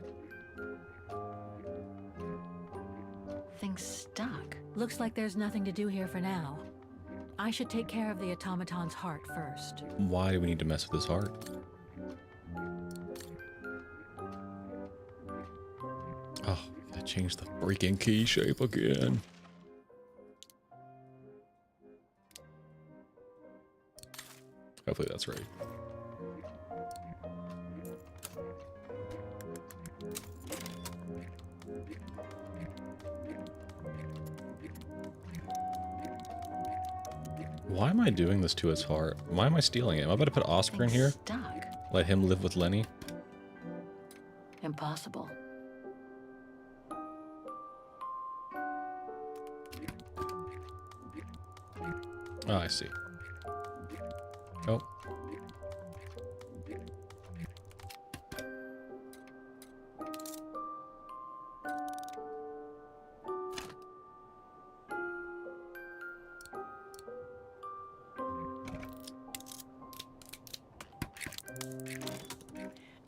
Thing's stuck. Looks like there's nothing to do here for now. I should take care of the automaton's heart first. Why do we need to mess with his heart? Oh, I changed the freaking key shape again. Hopefully that's right. Why am I doing this to his heart? Why am I stealing it? Am I about to put Oscar in here? Stuck. Let him live with Lenny? Impossible. Oh, I see. Oh.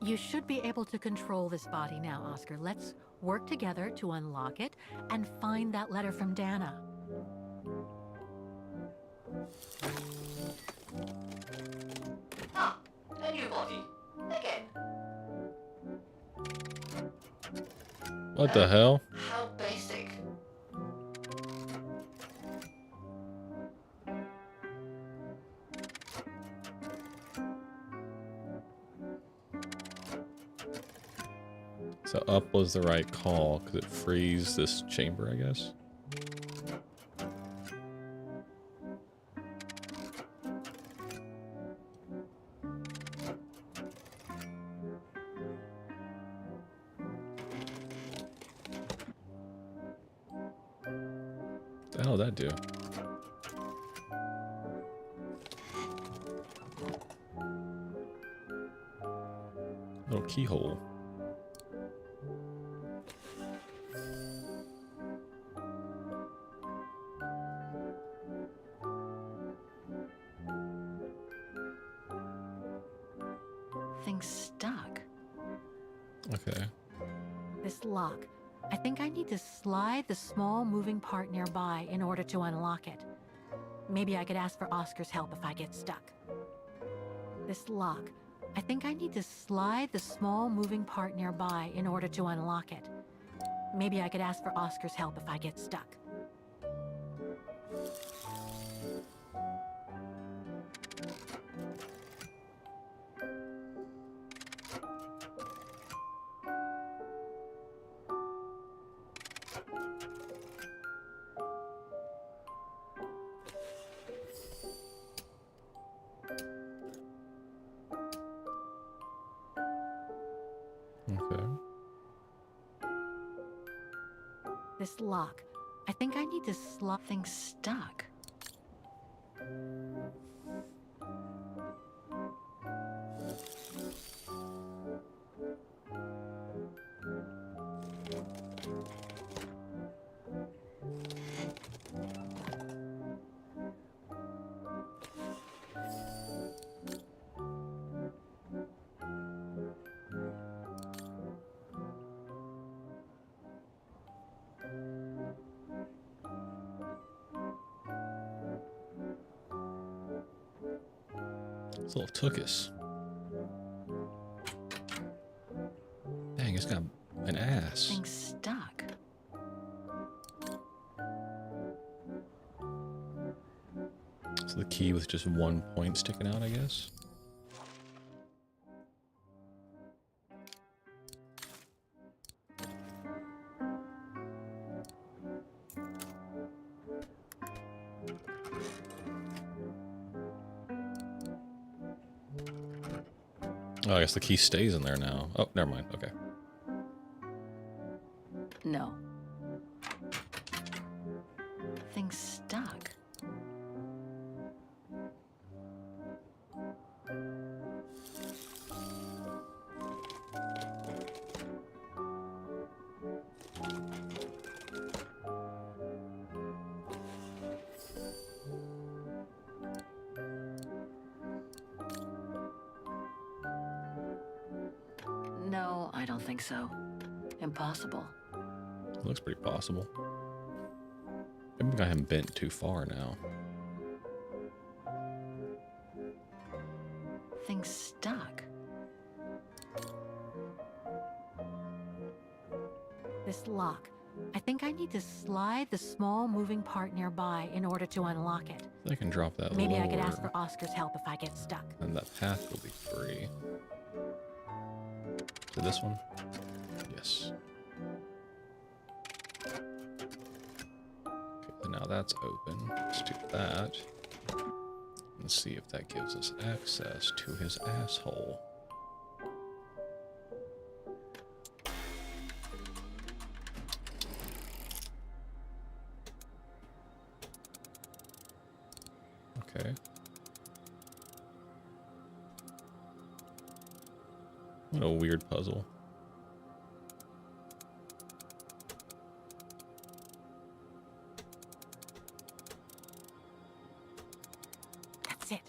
You should be able to control this body now, Oscar. Let's work together to unlock it and find that letter from Dana. Ah, a new body. Again. What the hell? How basic. So up was the right call because it frees this chamber, I guess. What the hell did that do? Little keyhole. Thing's stuck. Okay. This lock. I think I need to slide the small moving part nearby in order to unlock it. Maybe I could ask for Oscar's help if I get stuck. This lock. I think I need to slide the small moving part nearby in order to unlock it. Maybe I could ask for Oscar's help if I get stuck. Okay. This lock. I think I need to slot things stuck. It's a little tookus. Dang, it's got an ass. Things stuck. So the key with just one point sticking out, I guess. Oh, I guess the key stays in there now. Oh, never mind. Okay. No. Things stuck. No, I don't think so. Impossible. It looks pretty possible. Maybe we got him bent too far now. Things stuck. This lock. I think I need to slide the small moving part nearby in order to unlock it. I can drop that Maybe lower, I could ask for Oscar's help if I get stuck. and that path will be free. To this one? Yes. Okay, so now that's open. Let's do that. And see if that gives us access to his asshole. Okay. What a weird puzzle. That's it.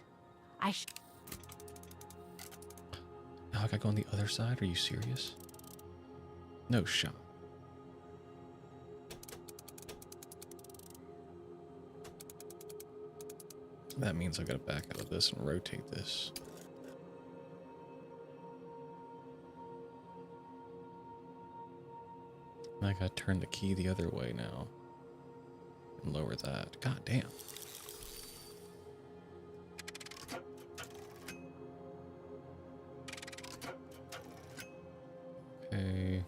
Now I gotta go on the other side? Are you serious? No shot. That means I gotta back out of this and rotate this. I gotta turn the key the other way now. And lower that. God damn. Okay.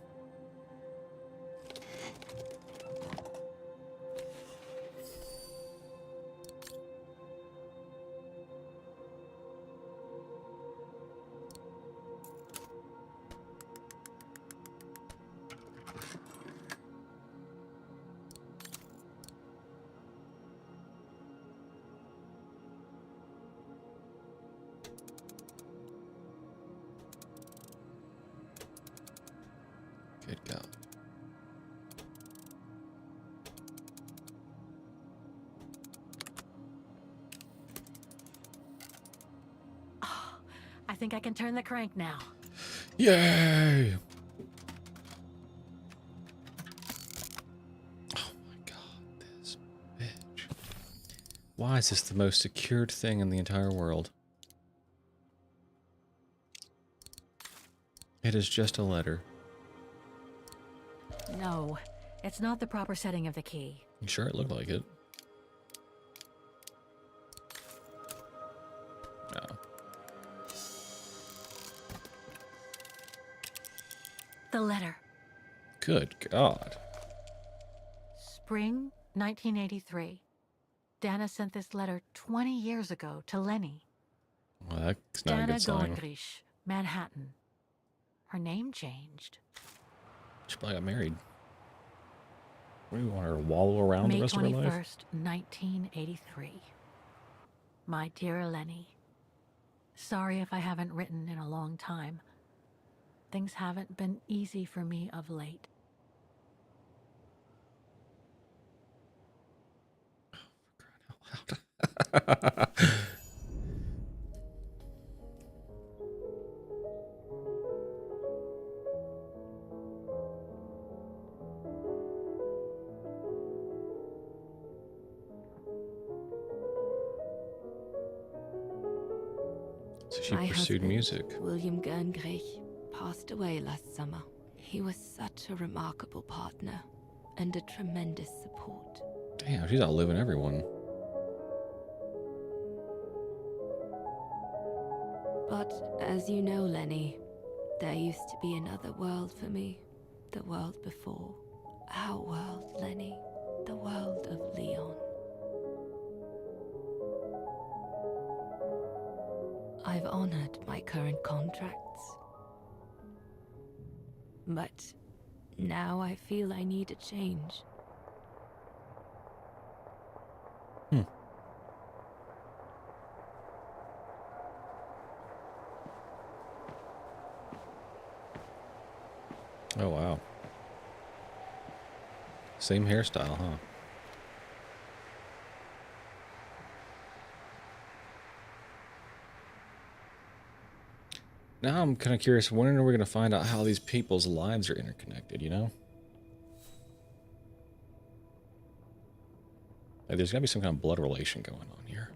I think I can turn the crank now. Yay! Oh my god, this bitch. Why is this the most secured thing in the entire world? It is just a letter. No, it's not the proper setting of the key. You sure it looked like it? No. The letter. Good God. Spring 1983. Dana sent this letter 20 years ago to Lenny. Well, that's not a Dana good sign. Goldrich, Manhattan. Her name changed. She probably got married. What do you want her to wallow around the rest of her life? May 21st, 1983. My dear Lenny, sorry if I haven't written in a long time. Things haven't been easy for me of late. So she My pursued husband, music. William Gerngrich, passed away last summer. He was such a remarkable partner and a tremendous support. Damn, she's outliving everyone. But as you know, Lenny, there used to be another world for me. The world before. Our world, Lenny. The world of Leon. I've honored my current contracts. But now I feel I need a change. Oh, wow. Same hairstyle, huh? Now I'm kind of curious, when are we going to find out how these people's lives are interconnected, you know? Like, there's got to be some kind of blood relation going on here.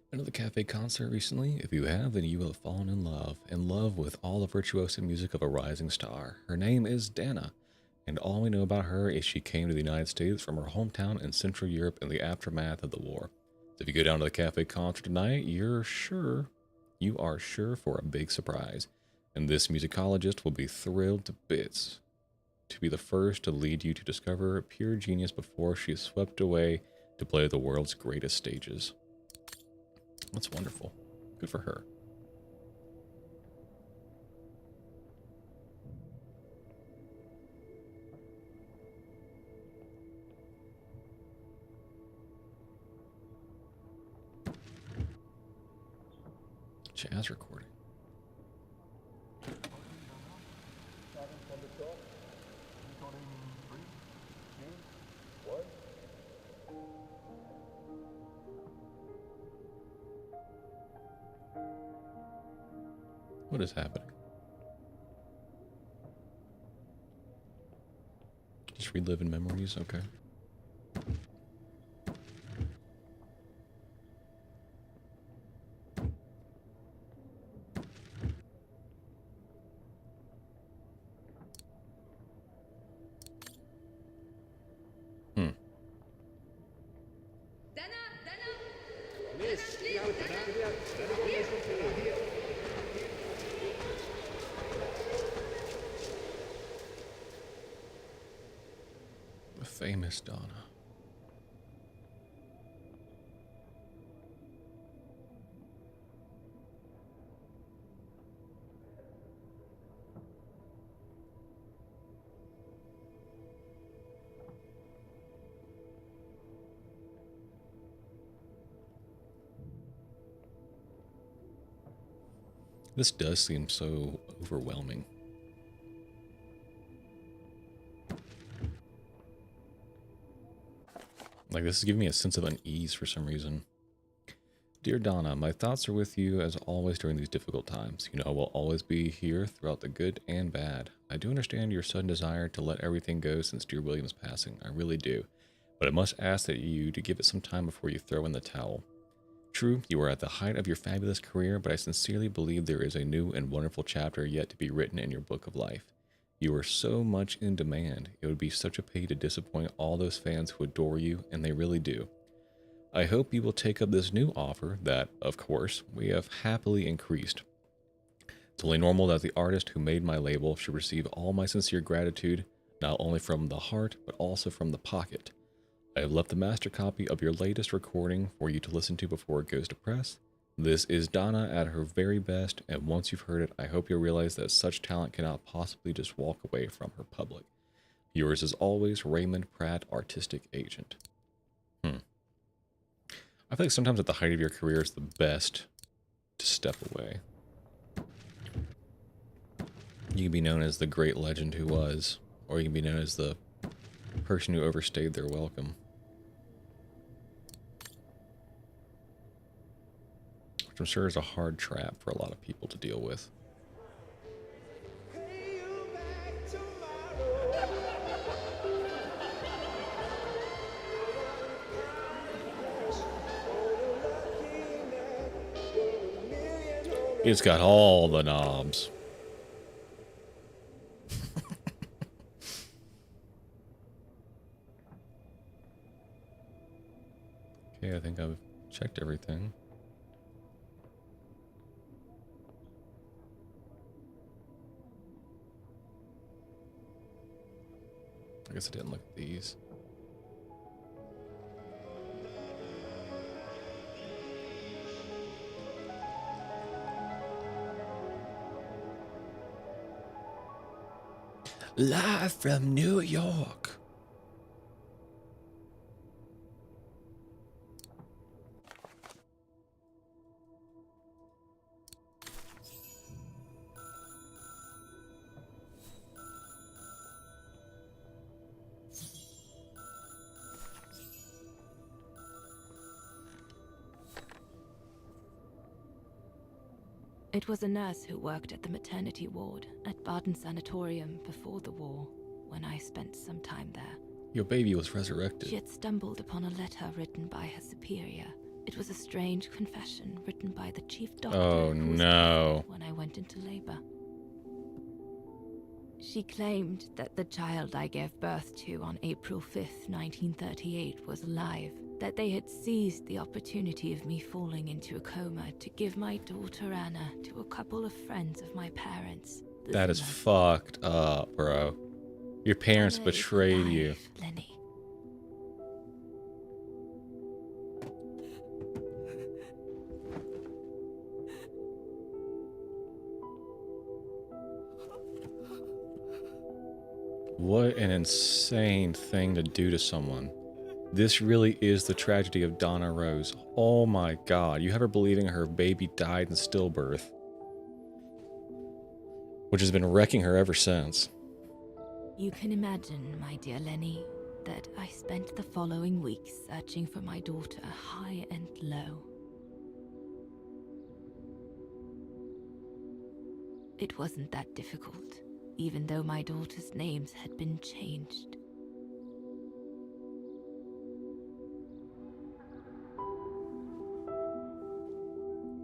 Been to the cafe concert recently? If you have, then you will have fallen in love with all the virtuoso music of a rising star. Her name is Dana, and all we know about her is she came to the United States from her hometown in Central Europe in the aftermath of the war. So if you go down to the cafe concert tonight, you are sure for a big surprise, and this musicologist will be thrilled to bits to be the first to lead you to discover pure genius before she is swept away to play the world's greatest stages. That's wonderful. Good for her. Jazz recording. What is happening? Just reliving memories, okay. The famous Donna. This does seem so overwhelming. Like, this is giving me a sense of unease for some reason. Dear Donna, my thoughts are with you as always during these difficult times. You know I will always be here throughout the good and bad. I do understand your sudden desire to let everything go since dear William's passing. I really do. But I must ask that you to give it some time before you throw in the towel. True, you are at the height of your fabulous career, but I sincerely believe there is a new and wonderful chapter yet to be written in your book of life. You are so much in demand. It would be such a pity to disappoint all those fans who adore you, and they really do. I hope you will take up this new offer that, of course, we have happily increased. It's only normal that the artist who made my label should receive all my sincere gratitude, not only from the heart, but also from the pocket. I have left the master copy of your latest recording for you to listen to before it goes to press. This is Donna at her very best, and once you've heard it, I hope you'll realize that such talent cannot possibly just walk away from her public. Yours as always, Raymond Pratt, Artistic Agent. I feel like sometimes at the height of your career, it's the best to step away. You can be known as the great legend who was, or you can be known as the person who overstayed their welcome. Which I'm sure is a hard trap for a lot of people to deal with. It's got all the knobs. Okay, I think I've checked everything. I guess I didn't look at these. Live from New York. It was a nurse who worked at the maternity ward at Baden Sanatorium before the war, when I spent some time there. Your baby was resurrected. She had stumbled upon a letter written by her superior. It was a strange confession written by the chief doctor who was present when I went into labor. She claimed that the child I gave birth to on April 5th, 1938 was alive, that they had seized the opportunity of me falling into a coma to give my daughter Anna to a couple of friends of my parents. That is fucked up, bro. Your parents betrayed you. Lenny. What an insane thing to do to someone. This really is the tragedy of Donna Rose. Oh my god, you have her believing her baby died in stillbirth, which has been wrecking her ever since. You can imagine, my dear Lenny, that I spent the following weeks searching for my daughter high and low. It wasn't that difficult, even though my daughter's names had been changed.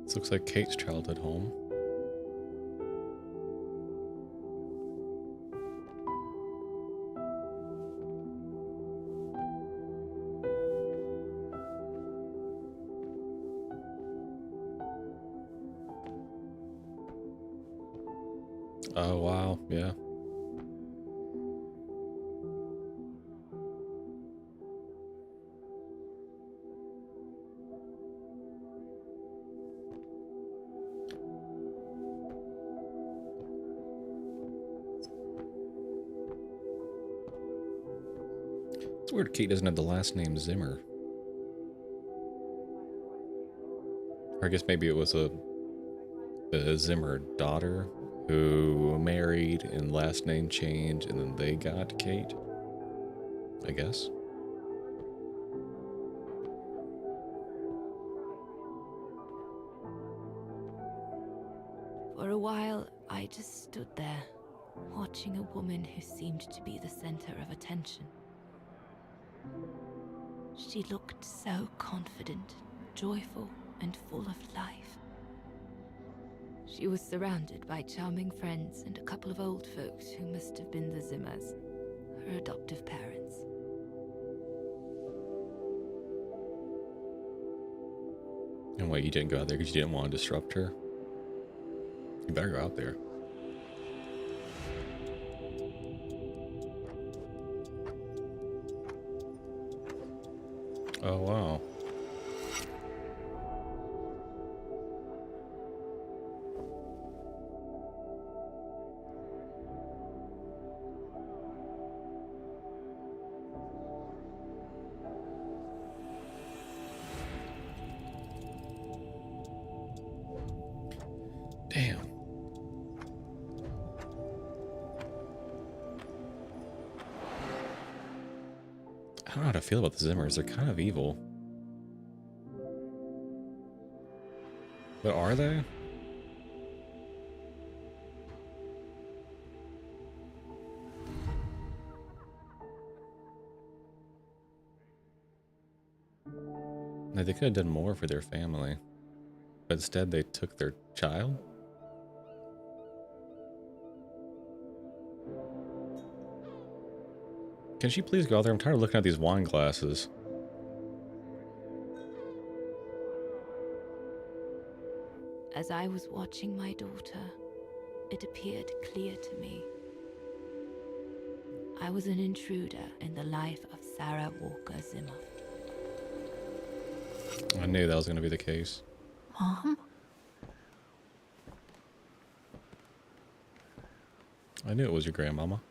This looks like Kate's childhood home. Oh, wow, yeah. It's weird Kate doesn't have the last name Zimmer. Or I guess maybe it was a the Zimmer daughter who married and last name changed, and then they got Kate, I guess. For a while, I just stood there, watching a woman who seemed to be the center of attention. She looked so confident, joyful, and full of life. She was surrounded by charming friends and a couple of old folks who must have been the Zimmers, her adoptive parents. And wait, you didn't go out there because you didn't want to disrupt her? You better go out there. Oh, wow. Damn. I don't know how to feel about the Zimmers. They're kind of evil. But are they? Like, they could have done more for their family. But instead they took their child? Can she please go out there? I'm tired of looking at these wine glasses. As I was watching my daughter, it appeared clear to me. I was an intruder in the life of Sarah Walker Zimmer. I knew that was going to be the case. Mom? I knew it was your grandmama.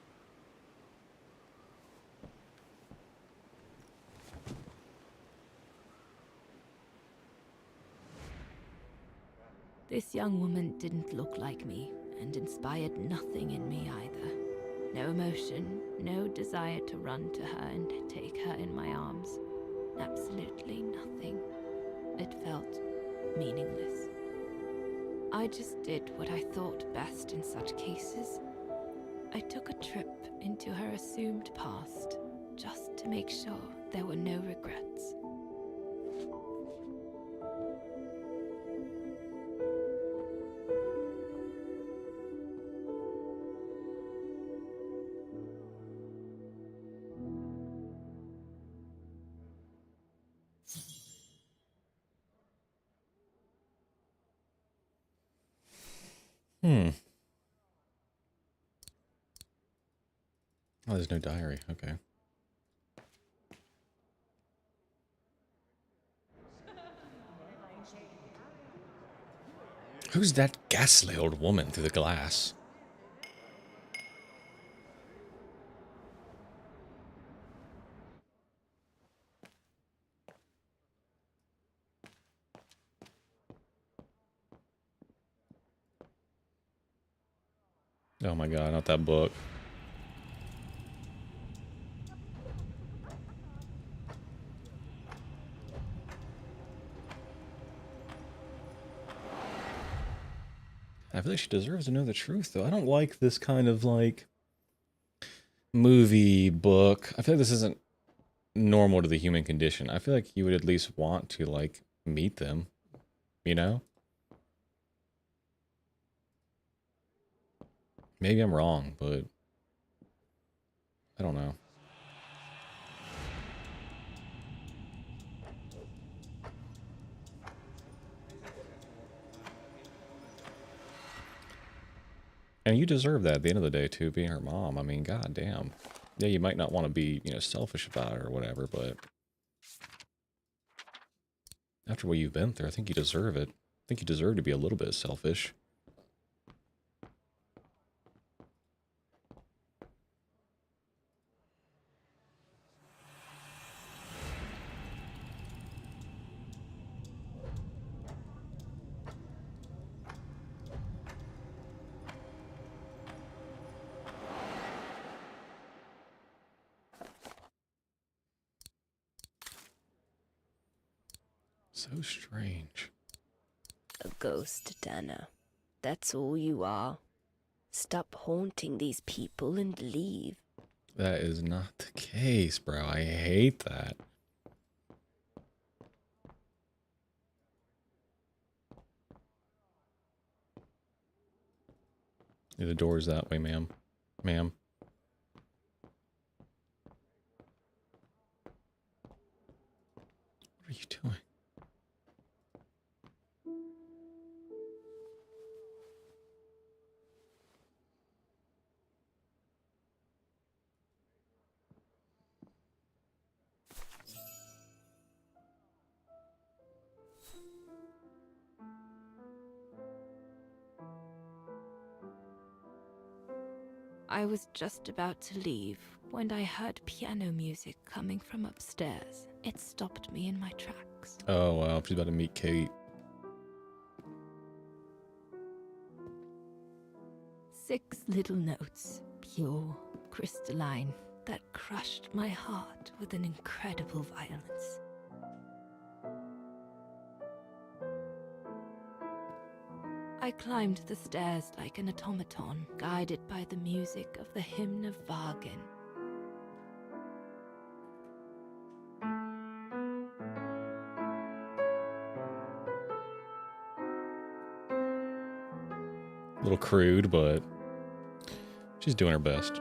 This young woman didn't look like me and inspired nothing in me either. No emotion, no desire to run to her and take her in my arms. Absolutely nothing. It felt meaningless. I just did what I thought best in such cases. I took a trip into her assumed past, just to make sure there were no regrets. Oh, there's no diary. Okay. Who's that ghastly old woman through the glass? Oh my god, not that book. I feel like she deserves to know the truth, though. I don't like this kind of, like, movie book. I feel like this isn't normal to the human condition. I feel like you would at least want to, like, meet them, you know? Maybe I'm wrong, but I don't know. And you deserve that at the end of the day, too, being her mom. I mean, goddamn. Yeah, you might not want to be, you know, selfish about it or whatever, but after what you've been through, I think you deserve it. I think you deserve to be a little bit selfish. So strange. A ghost, Dana. That's all you are. Stop haunting these people and leave. That is not the case, bro. I hate that. The door's that way, ma'am. Ma'am. What are you doing? I was just about to leave when I heard piano music coming from upstairs. It stopped me in my tracks. Oh, wow. She's about to meet Kate. 6 little notes, pure, crystalline, that crushed my heart with an incredible violence. I climbed the stairs like an automaton, guided by the music of the hymn of Vargan. A little crude, but she's doing her best.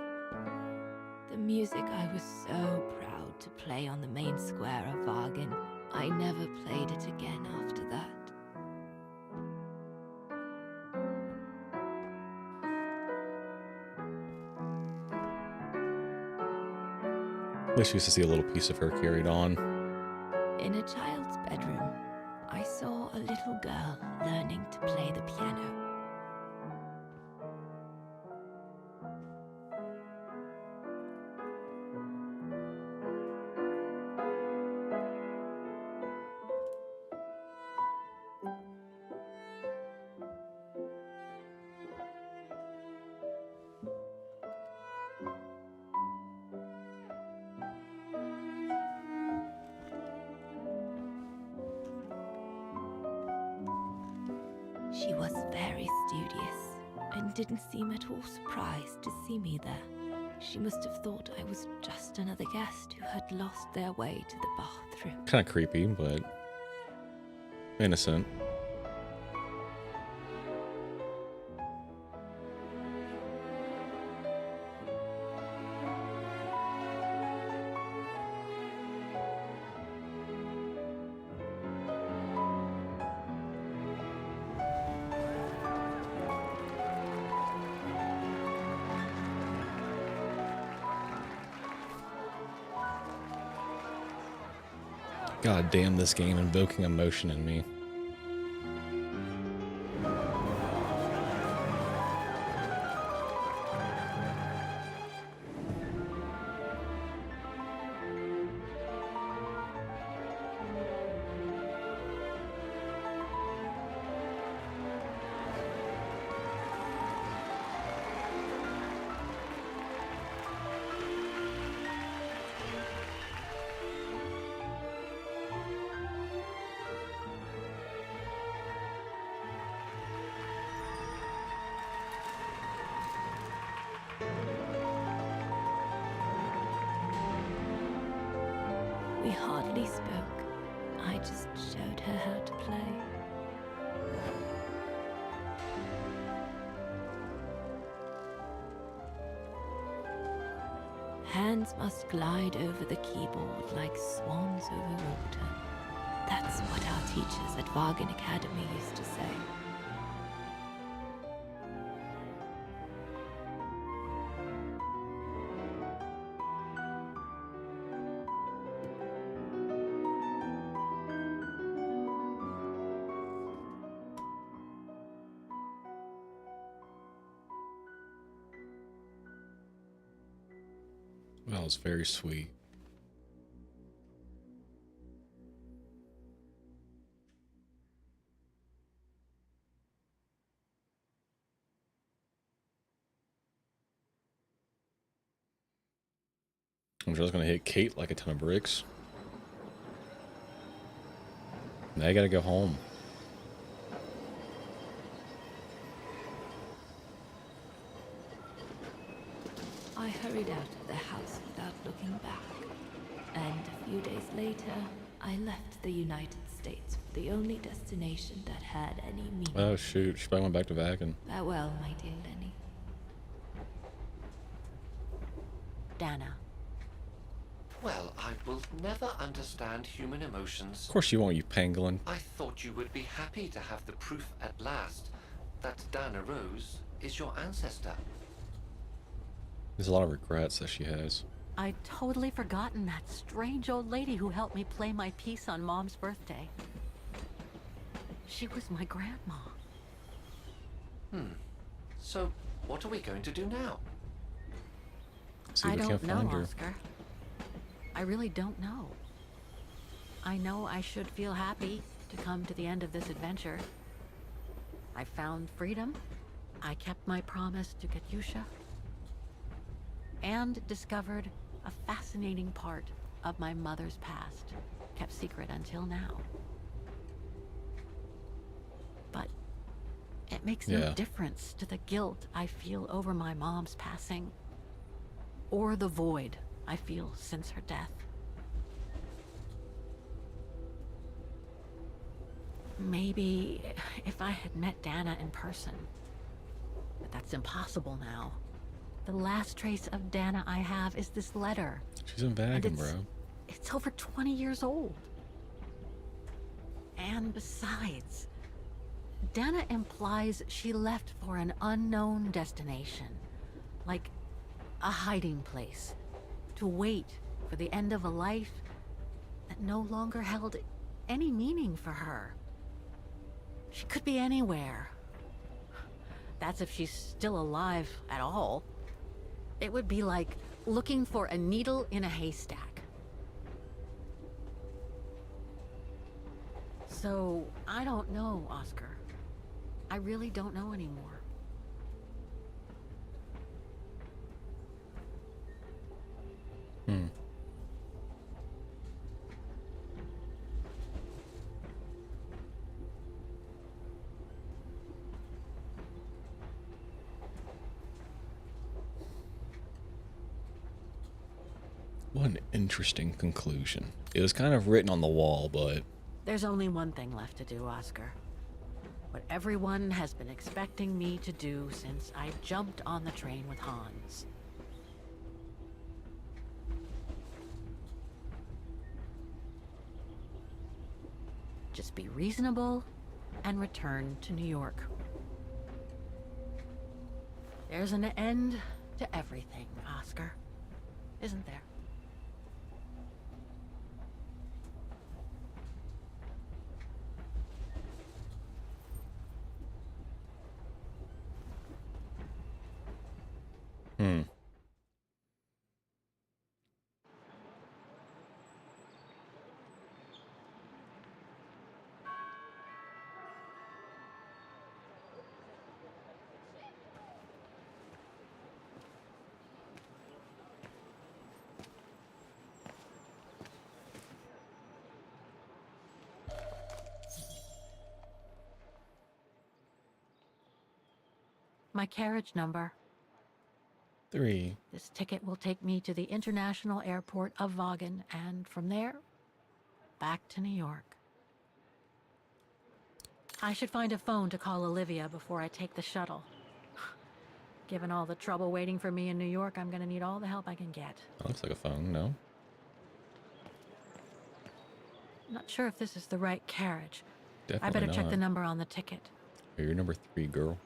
The music I was so proud to play on the main square of Vargan. I never played it again after that. At least we used to see a little piece of her carried on. In a child's bedroom, I saw a little girl learning to play the piano. She was very studious and didn't seem at all surprised to see me there. She must have thought I was just another guest who had lost their way to the bathroom. Kind of creepy, but innocent. God damn this game invoking emotion in me. We hardly spoke. I just showed her how to play. Hands must glide over the keyboard like swans over water. That's what our teachers at Vargan Academy used to say. That was very sweet. I'm just gonna hit Kate like a ton of bricks. Now you gotta go home. I hurried out of the house without looking back. And a few days later, I left the United States for the only destination that had any meaning. Oh shoot, she probably went back to Vagan. Farewell, my dear Lenny. Dana. Well, I will never understand human emotions. Of course you won't, you pangolin. I thought you would be happy to have the proof at last that Dana Rose is your ancestor. There's a lot of regrets that she has. I'd totally forgotten that strange old lady who helped me play my piece on Mom's birthday. She was my grandma. So, what are we going to do now? See if I we don't can know, find her. Oscar. I really don't know. I know I should feel happy to come to the end of this adventure. I found freedom. I kept my promise to Katyusha. And discovered a fascinating part of my mother's past, kept secret until now. But it makes no difference to the guilt I feel over my mom's passing, or the void I feel since her death. Maybe if I had met Dana in person, but that's impossible now. The last trace of Dana I have is this letter. She's in Vagan, bro. It's over 20 years old. And besides, Dana implies she left for an unknown destination, like a hiding place, to wait for the end of a life that no longer held any meaning for her. She could be anywhere. That's if she's still alive at all. It would be like looking for a needle in a haystack. So, I don't know, Oscar. I really don't know anymore. What an interesting conclusion. It was kind of written on the wall, but... There's only one thing left to do, Oscar. What everyone has been expecting me to do since I jumped on the train with Hans. Just be reasonable and return to New York. There's an end to everything, Oscar. Isn't there? My carriage number. 3. This ticket will take me to the international airport of Vagan, and from there, back to New York. I should find a phone to call Olivia before I take the shuttle. Given all the trouble waiting for me in New York, I'm gonna need all the help I can get. That looks like a phone, no? I'm not sure if this is the right carriage. Definitely I better check not. the number on the ticket. You're number 3, girl.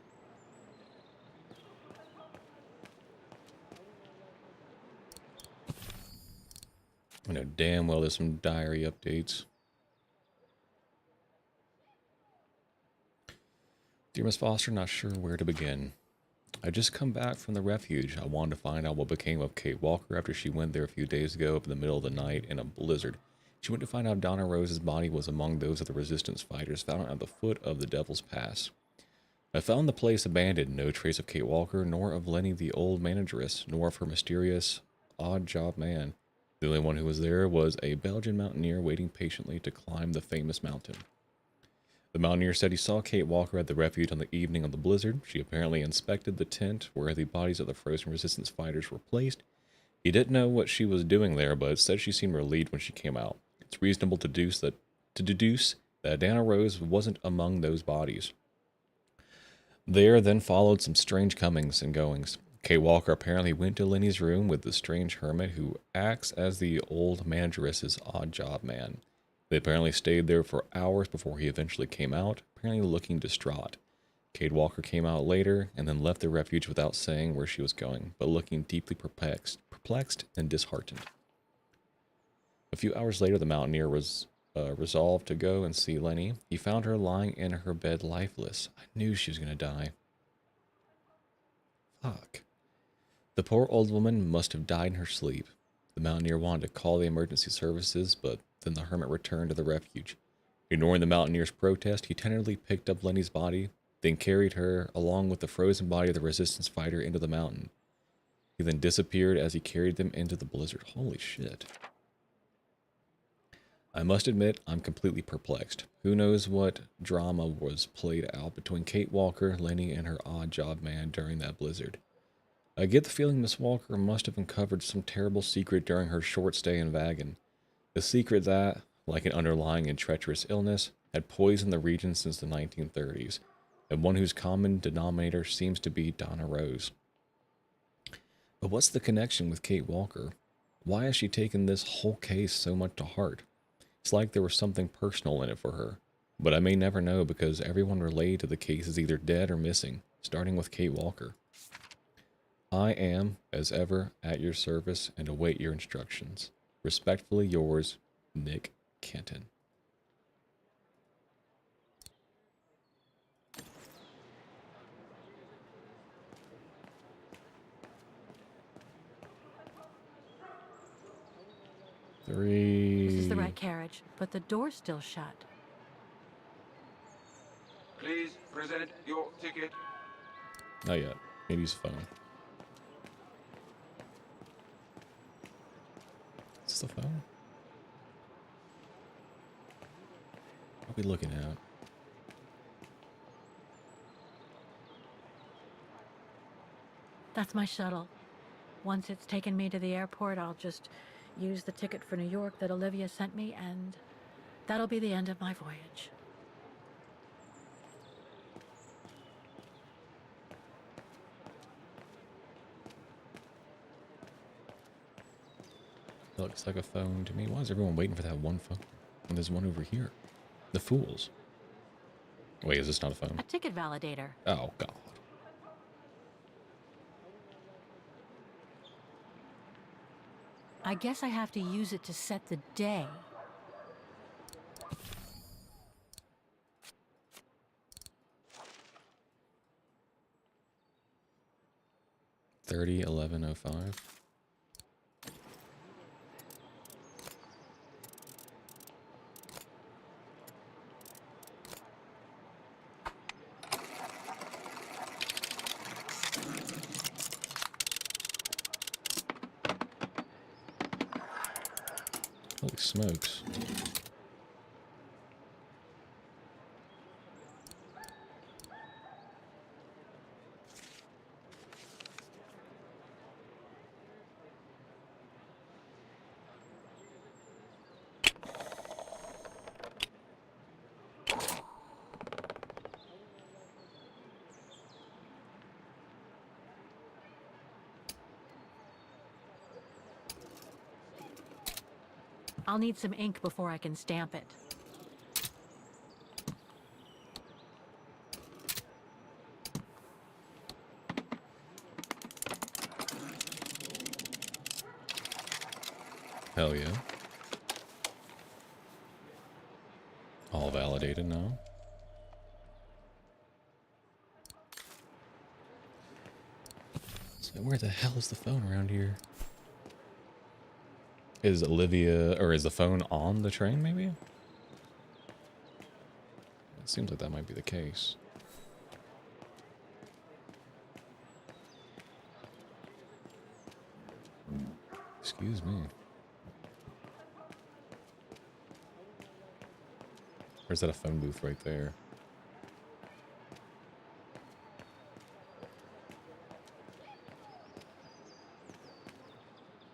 I know damn well there's some diary updates. Dear Miss Foster, not sure where to begin. I just come back from the refuge. I wanted to find out what became of Kate Walker after she went there a few days ago up in the middle of the night in a blizzard. She went to find out Donna Rose's body was among those of the resistance fighters found at the foot of the Devil's Pass. I found the place abandoned, no trace of Kate Walker, nor of Lenny the old manageress, nor of her mysterious, odd-job man. The only one who was there was a Belgian mountaineer waiting patiently to climb the famous mountain. The mountaineer said he saw Kate Walker at the refuge on the evening of the blizzard. She apparently inspected the tent where the bodies of the frozen resistance fighters were placed. He didn't know what she was doing there, but said she seemed relieved when she came out. It's reasonable to deduce that Dana Rose wasn't among those bodies. There then followed some strange comings and goings. Kate Walker apparently went to Lenny's room with the strange hermit who acts as the old manageress's odd job man. They apparently stayed there for hours before he eventually came out, apparently looking distraught. Kate Walker came out later and then left the refuge without saying where she was going, but looking deeply perplexed and disheartened. A few hours later, the mountaineer was resolved to go and see Lenny. He found her lying in her bed lifeless. I knew she was going to die. Fuck. The poor old woman must have died in her sleep. The mountaineer wanted to call the emergency services, but then the hermit returned to the refuge. Ignoring the mountaineer's protest, he tentatively picked up Lenny's body, then carried her, along with the frozen body of the resistance fighter, into the mountain. He then disappeared as he carried them into the blizzard. Holy shit. I must admit, I'm completely perplexed. Who knows what drama was played out between Kate Walker, Lenny, and her odd job man during that blizzard. I get the feeling Miss Walker must have uncovered some terrible secret during her short stay in Vagan. The secret that, like an underlying and treacherous illness, had poisoned the region since the 1930s, and one whose common denominator seems to be Donna Rose. But what's the connection with Kate Walker? Why has she taken this whole case so much to heart? It's like there was something personal in it for her, but I may never know because everyone related to the case is either dead or missing, starting with Kate Walker. I am, as ever, at your service and await your instructions. Respectfully yours, Nick Kenton. This is the right carriage, but the door's still shut. Please present your ticket. Not yet. Maybe use a phone. Is this the phone? What are we looking at? That's my shuttle. Once it's taken me to the airport, I'll just use the ticket for New York that Olivia sent me, and that'll be the end of my voyage. Looks like a phone to me. Why is everyone waiting for that one phone? And there's one over here. The fools. Wait, is this not a phone? A ticket validator. Oh, God. I guess I have to use it to set the day. $30-11-05. Holy smokes. I'll need some ink before I can stamp it. Hell yeah. All validated now. So where the hell is the phone around here? Is Olivia, or is the phone on the train, maybe? It seems like that might be the case. Excuse me. Or is that a phone booth right there?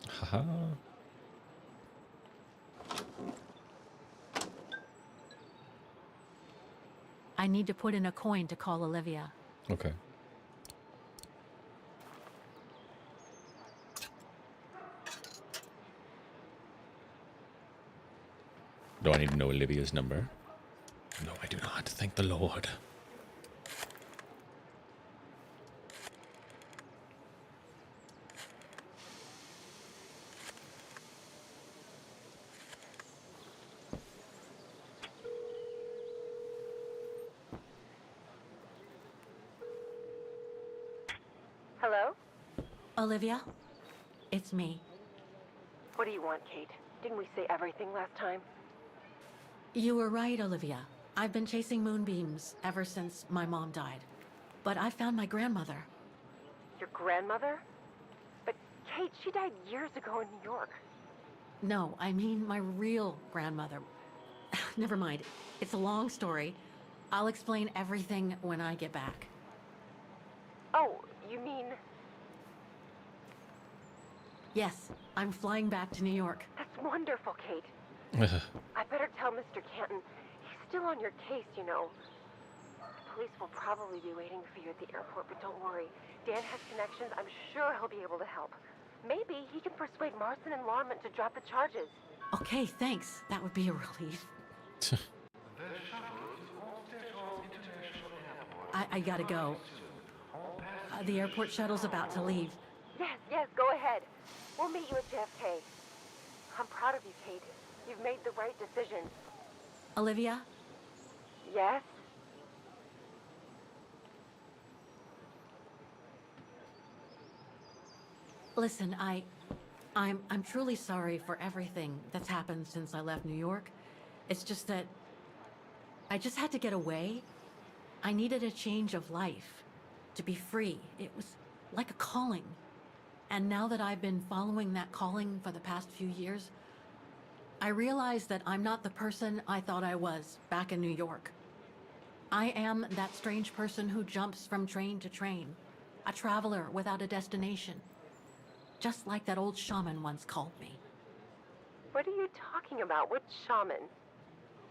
Haha. I need to put in a coin to call Olivia. Okay. Do I need to know Olivia's number? No, I do not. Thank the Lord. Hello? Olivia? It's me. What do you want, Kate? Didn't we say everything last time? You were right, Olivia. I've been chasing moonbeams ever since my mom died. But I found my grandmother. Your grandmother? But Kate, she died years ago in New York. No, I mean my real grandmother. Never mind. It's a long story. I'll explain everything when I get back. Oh, you mean... Yes, I'm flying back to New York. That's wonderful, Kate. I better tell Mr. Canton. He's still on your case, you know. The police will probably be waiting for you at the airport, but don't worry. Dan has connections. I'm sure he'll be able to help. Maybe he can persuade Marston and Lorman to drop the charges. Okay, thanks. That would be a relief. I gotta go. The airport shuttle's about to leave. Yes, go ahead. We'll meet you at JFK. I'm proud of you, Kate. You've made the right decision. Olivia? Yes? Listen, I'm truly sorry for everything that's happened since I left New York. It's just that I just had to get away. I needed a change of life, to be free. It was like a calling. And now that I've been following that calling for the past few years, I realize that I'm not the person I thought I was back in New York. I am that strange person who jumps from train to train, a traveler without a destination. Just like that old shaman once called me. What are you talking about? Which shaman?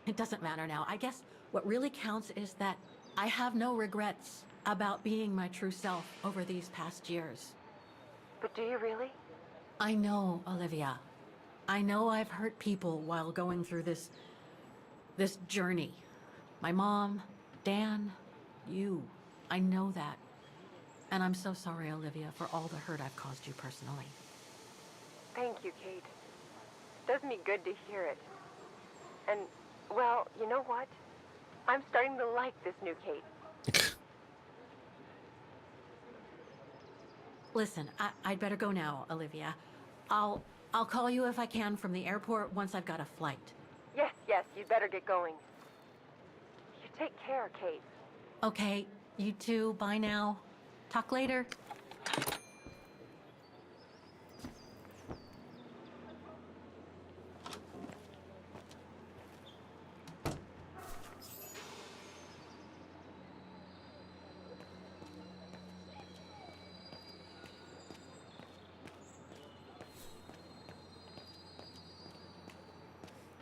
It doesn't matter now. I guess what really counts is that I have no regrets about being my true self over these past years. But do you really? I know, Olivia. I know I've hurt people while going through this journey. My mom, Dan, you. I know that. And I'm so sorry, Olivia, for all the hurt I've caused you personally. Thank you, Kate. Does me good to hear it. And, well, you know what? I'm starting to like this new Kate. Listen, I'd better go now, Olivia. I'll call you if I can from the airport once I've got a flight. Yes, you'd better get going. You take care, Kate. Okay, you too. Bye now. Talk later.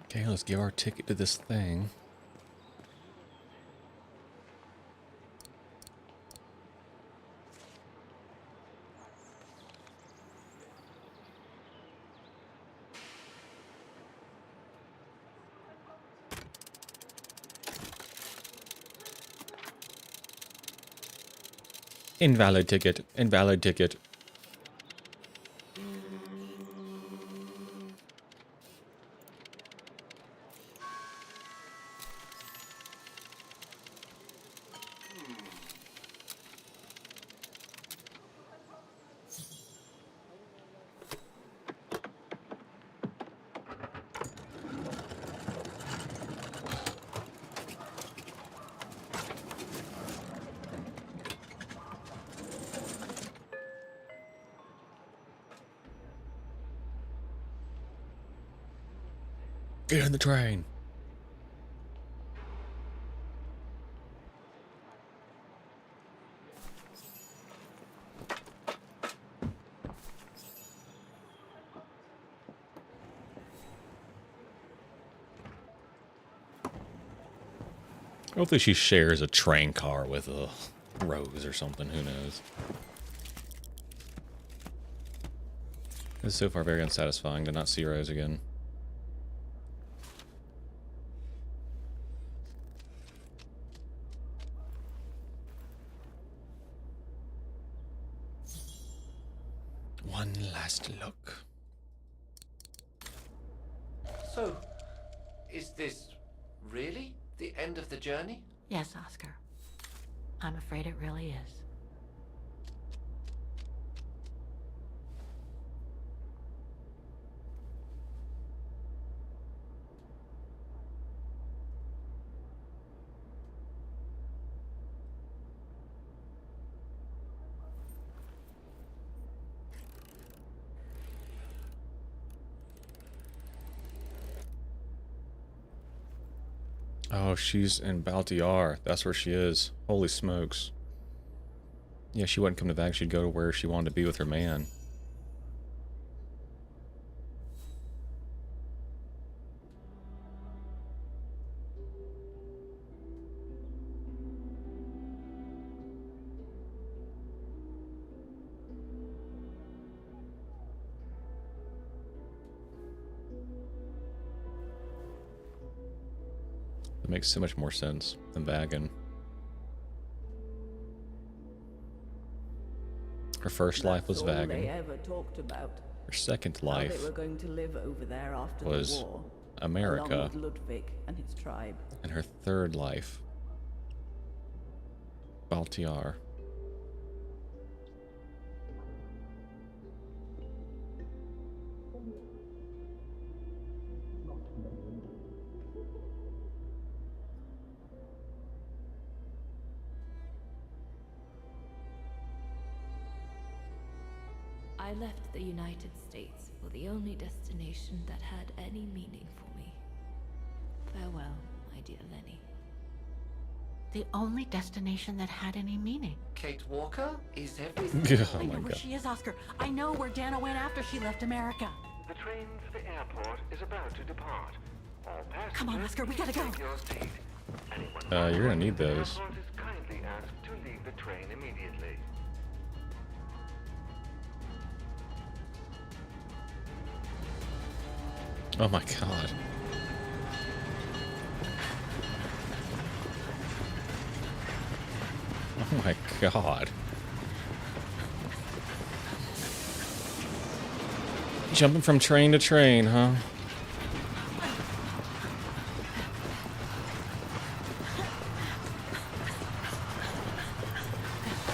Okay, let's give our ticket to this thing. Invalid ticket. Invalid ticket. Get on the train. Hopefully she shares a train car with a Rose or something. Who knows? This is so far very unsatisfying to not see Rose again. One last look. So, is this really the end of the journey? Yes, Oscar. I'm afraid it really is. Oh, she's in Baltiar. That's where she is. Holy smokes. Yeah, she wouldn't come to Vag. She'd go to where she wanted to be with her man. That makes so much more sense than Vagan. Her first life was That's all Vagan. they ever talked about. Her second How life they were going to live over there after was the war, America. along with Ludwig and his tribe. And her third life, Baltiar. I left the United States for the only destination that had any meaning for me. Farewell, my dear Lenny. The only destination that had any meaning. Kate Walker is everything. Oh I know my where god. she is, Oscar. I know where Dana went after she left America. The train for the airport is about to depart. All passengers, Come on, Oscar, we gotta go. take your seat. Anyone You're gonna need the those. airport is kindly asked to leave the train immediately. Oh my god. Oh my god. Jumping from train to train, huh?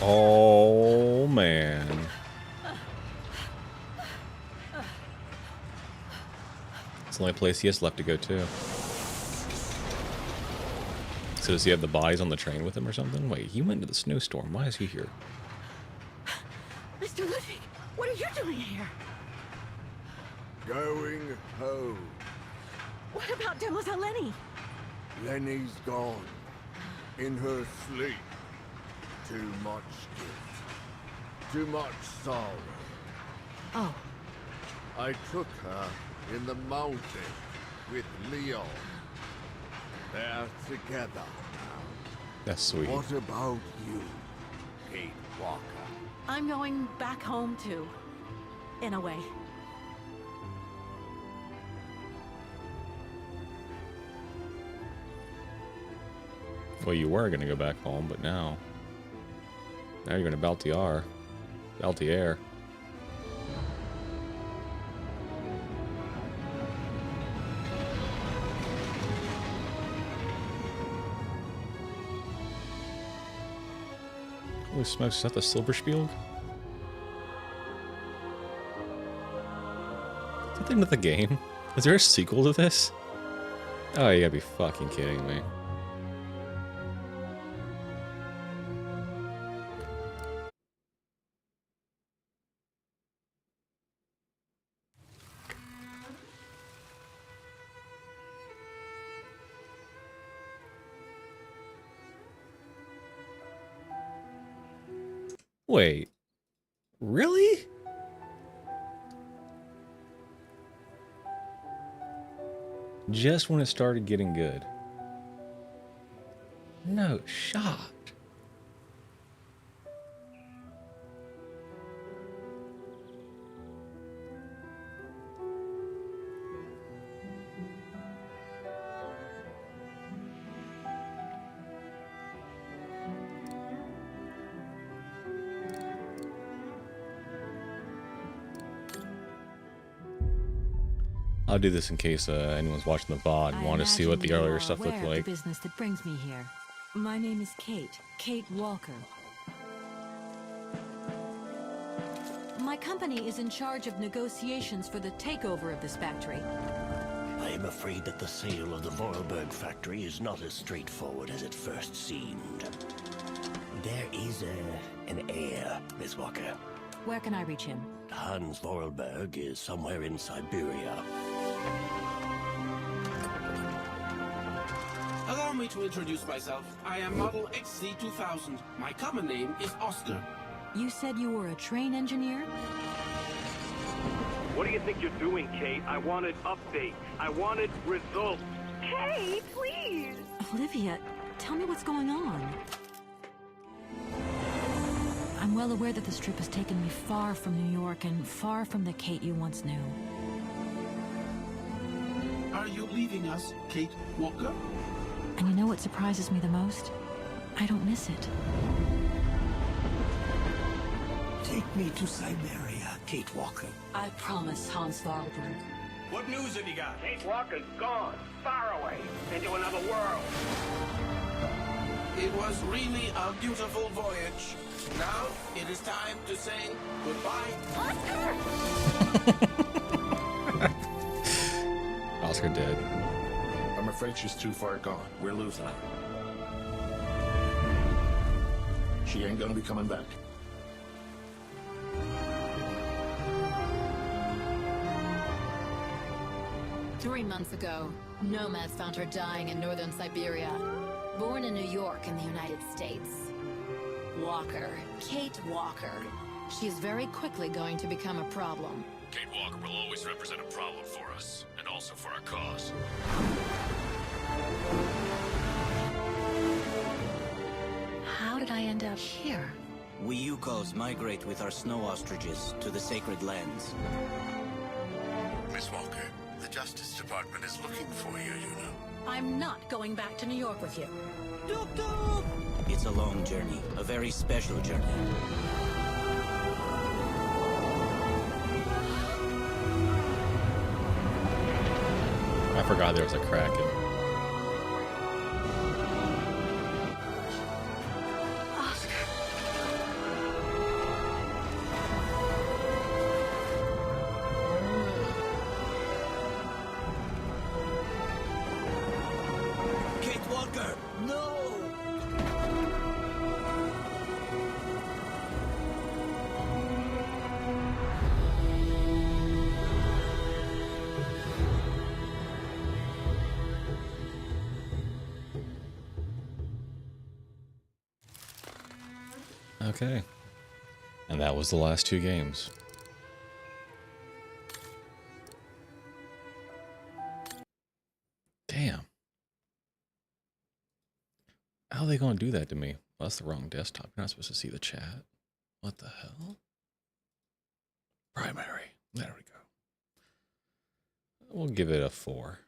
Oh man. It's the only place he has left to go to. So does he have the bodies on the train with him or something? Wait, he went to the snowstorm. Why is he here? Mr. Ludwig, what are you doing here? Going home. What about Demoiselle Lenny? Lenny's gone. In her sleep. Too much guilt. Too much sorrow. Oh. I took her in the mountain with Leon. They're together now. That's sweet. What about you, Kate Walker? I'm going back home too. In a way. Well, you were gonna go back home, but now you're gonna Baltiar. Baltier. Holy smokes, is that the Silberspiel? Is that the end of the game? Is there a sequel to this? Oh, you gotta be fucking kidding me. Wait. Really? Just when it started getting good. No shot. I'll do this in case anyone's watching the VOD and want to see what the earlier stuff looked like. The business that brings me here. My name is Kate Walker. My company is in charge of negotiations for the takeover of this factory. I am afraid that the sale of the Vorarlberg factory is not as straightforward as it first seemed. There is an heir, Miss Walker. Where can I reach him? Hans Vorarlberg is somewhere in Syberia. Allow me to introduce myself. I am Model XC2000. My common name is Oscar. You said you were a train engineer? What do you think you're doing, Kate? I wanted update. I wanted results. Kate, please! Olivia, tell me what's going on. I'm well aware that this trip has taken me far from New York and far from the Kate you once knew. Are you leaving us, Kate Walker? And you know what surprises me the most? I don't miss it. Take me to Syberia, Kate Walker. I promise, Hans Vorarlberg. What news have you got? Kate Walker's gone, far away, into another world. It was really a beautiful voyage. Now it is time to say goodbye. Oscar dead. I'm afraid she's too far gone. We're losing her. She ain't gonna be coming back. Three months ago, nomads found her dying in northern Syberia. Born in New York in the United States. Walker. Kate Walker. She is very quickly going to become a problem. Kate Walker will always represent a problem for us, and also for our cause. How did I end up here? We Yukos migrate with our snow ostriches to the sacred lands. Miss Walker, the Justice Department is looking for you, you know. I'm not going back to New York with you. It's a long journey, a very special journey. I forgot there was a Kraken. Kate Walker, no! Okay. And that was the last two games. Damn. How are they going to do that to me? Well, that's the wrong desktop. You're not supposed to see the chat. What the hell? Primary. There we go. We'll give it a 4.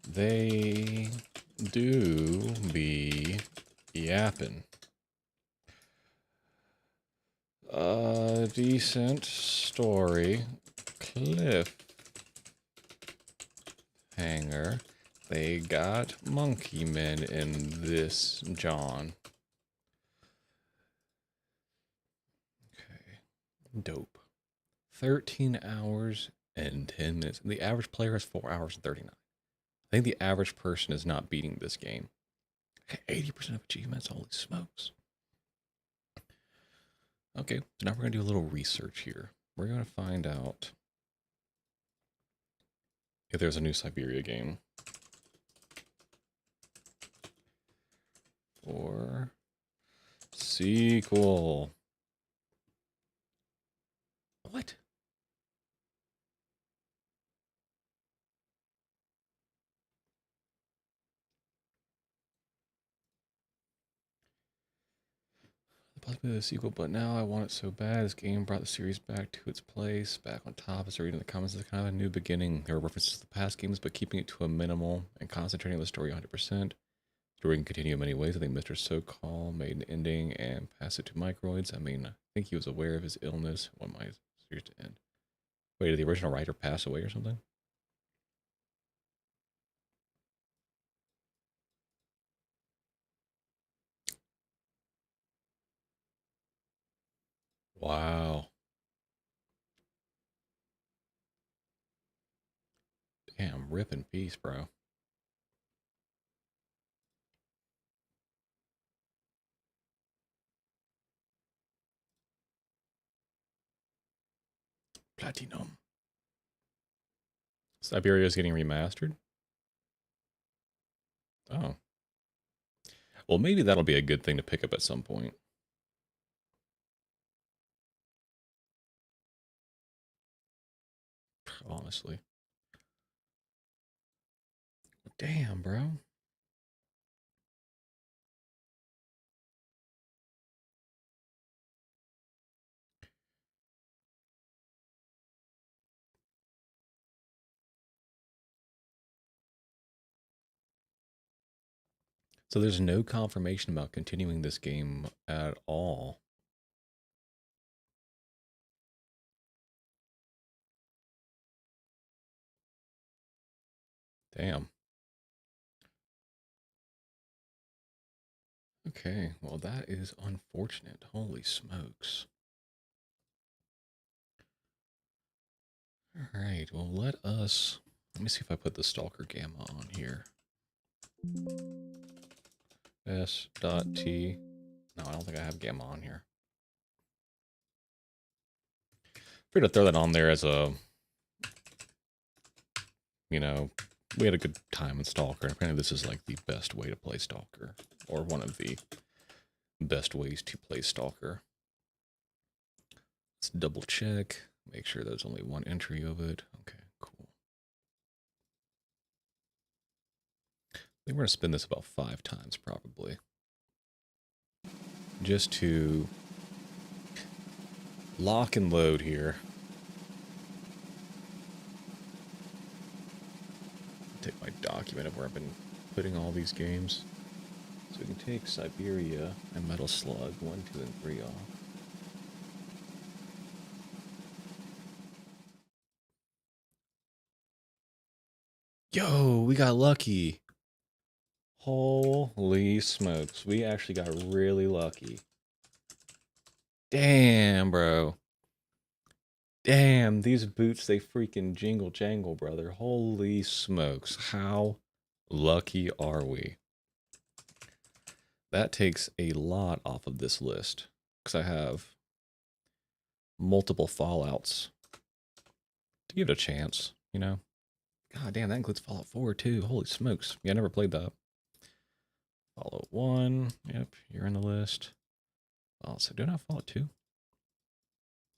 They do be yapping. A decent story. Cliffhanger. They got monkey men in this, John. Okay. Dope. 13 hours and 10 minutes. The average player has 4 hours and 39. I think the average person is not beating this game. 80% of achievements, holy smokes. Okay, so now we're going to do a little research here. We're going to find out if there's a new Syberia game. Or sequel. What? Possibly the sequel, but now I want it so bad. This game brought the series back to its place, back on top. As I read in the comments, it's kind of a new beginning. There are references to the past games, but keeping it to a minimal and concentrating on the story 100%. The story can continue in many ways. I think Mr. So-Called made an ending and passed it to microids. I mean, I think he was aware of his illness when my series to end. Wait, did the original writer pass away or something? Wow. Damn, rip in peace, bro. Platinum. Syberia is getting remastered? Oh. Well, maybe that'll be a good thing to pick up at some point. Honestly. Damn, bro. So there's no confirmation about continuing this game at all. Damn. Okay, well that is unfortunate. Holy smokes. Alright, well let me see if I put the Stalker Gamma on here. S.T. No, I don't think I have Gamma on here. Figured to throw that on there as a, you know, we had a good time with Stalker. Apparently this is like the best way to play Stalker. Or one of the best ways to play Stalker. Let's double check. Make sure there's only one entry of it. Okay, cool. I think we're going to spin this about 5 times probably. Just to lock and load here. Take my document of where I've been putting all these games. So we can take Syberia and Metal Slug 1, 2, and 3 off. Yo, we got lucky. Holy smokes. We actually got really lucky. Damn, bro. Damn, these boots, they freaking jingle jangle, brother. Holy smokes. How lucky are we? That takes a lot off of this list. Because I have multiple Fallouts to give it a chance, you know? God damn, that includes Fallout 4 too. Holy smokes. Yeah, I never played that. Fallout 1. Yep, you're in the list. Oh, so do I have Fallout 2?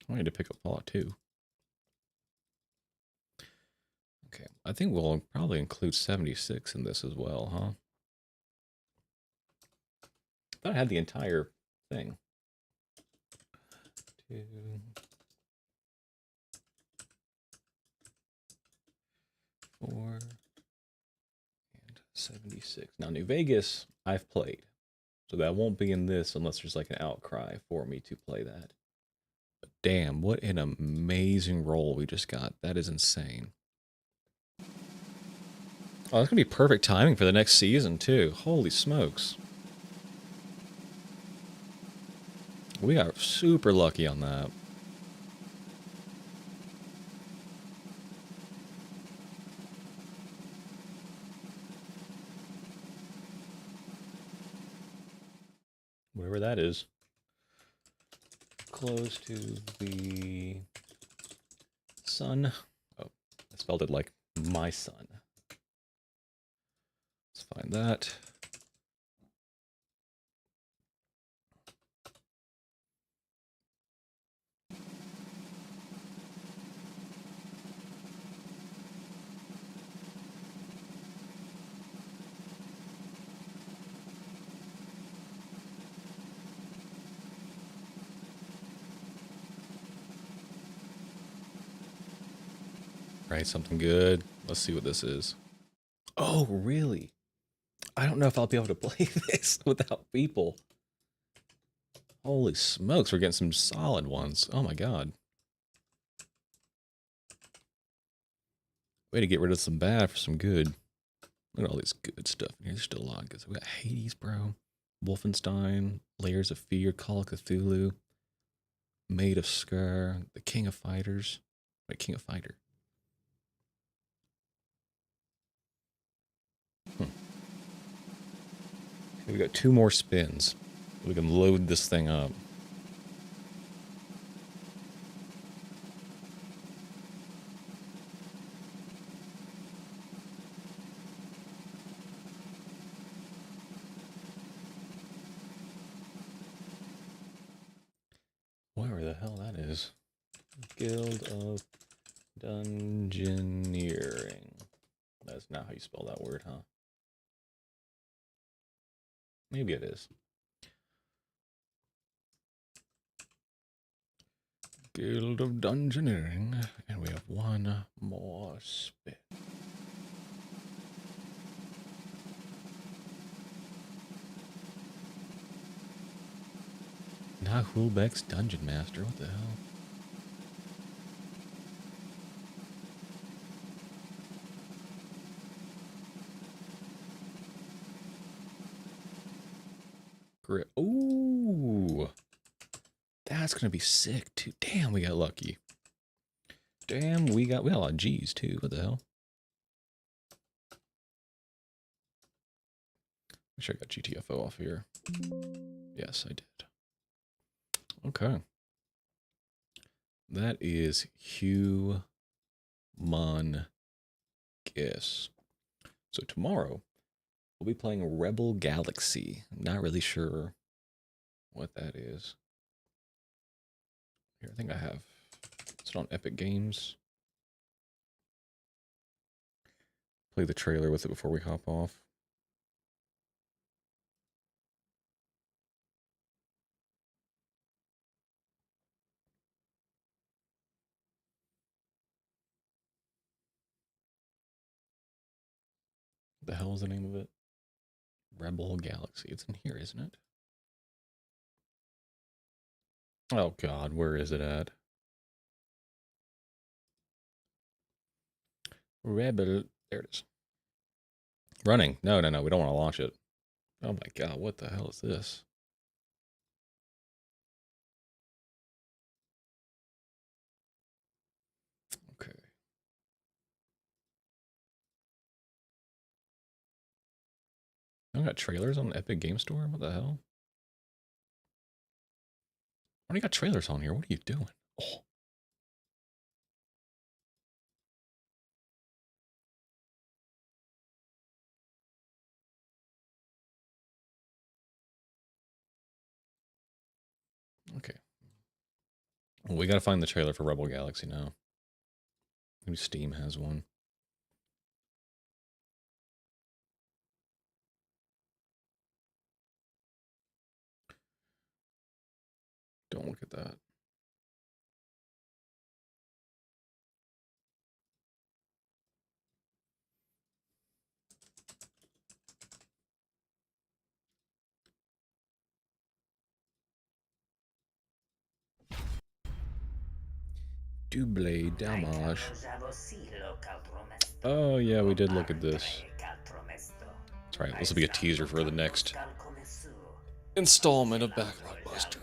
I need to pick up Fallout 2. Okay, I think we'll probably include 76 in this as well, huh? I thought I had the entire thing. 2. 4. And 76. Now, New Vegas, I've played. So that won't be in this unless there's like an outcry for me to play that. But damn, what an amazing roll we just got. That is insane. Oh, that's going to be perfect timing for the next season, too. Holy smokes. We got super lucky on that. Whatever that is. Close to the sun. Oh, I spelled it like my son. Let's find that. Alright, something good. Let's see what this is. Oh, really? I don't know if I'll be able to play this without people. Holy smokes, we're getting some solid ones. Oh my god. Way to get rid of some bad for some good. Look at all this good stuff in here. There's still a lot of good stuff. We got Hades, bro. Wolfenstein, Layers of Fear, Call of Cthulhu, Maid of Scar, The King of Fighters. Wait, King of Fighter. Okay, we got 2 more spins. We can load this thing up. Whatever the hell that is. Guild of Dungeoneering. That's not how you spell that word, huh? Maybe it is. Guild of Dungeoneering. And we have 1 more spin. Not Hulbeck's Dungeon Master. What the hell? Great. Ooh. That's gonna be sick too. Damn, we got lucky. Damn, we got a lot of G's too. What the hell? Make sure I got GTFO off here. Yes, I did. Okay. That is humongous. So tomorrow, we'll be playing Rebel Galaxy. I'm not really sure what that is. Here, I think I have. Is it on Epic Games? Play the trailer with it before we hop off. What the hell is the name of it? Rebel Galaxy. It's in here, isn't it? Oh god, where is it at? Rebel. There it is. Running. No, no, no. We don't want to launch it. Oh my god, what the hell is this? Okay. I got trailers on Epic Game Store? What the hell? Why do you got trailers on here? What are you doing? Oh. Okay. Well, we gotta find the trailer for Rebel Galaxy now. Maybe Steam has one. Don't look at that. Double damage. Oh yeah, we did look at this. That's right. This will be a teaser for the next installment of Backlog Buster.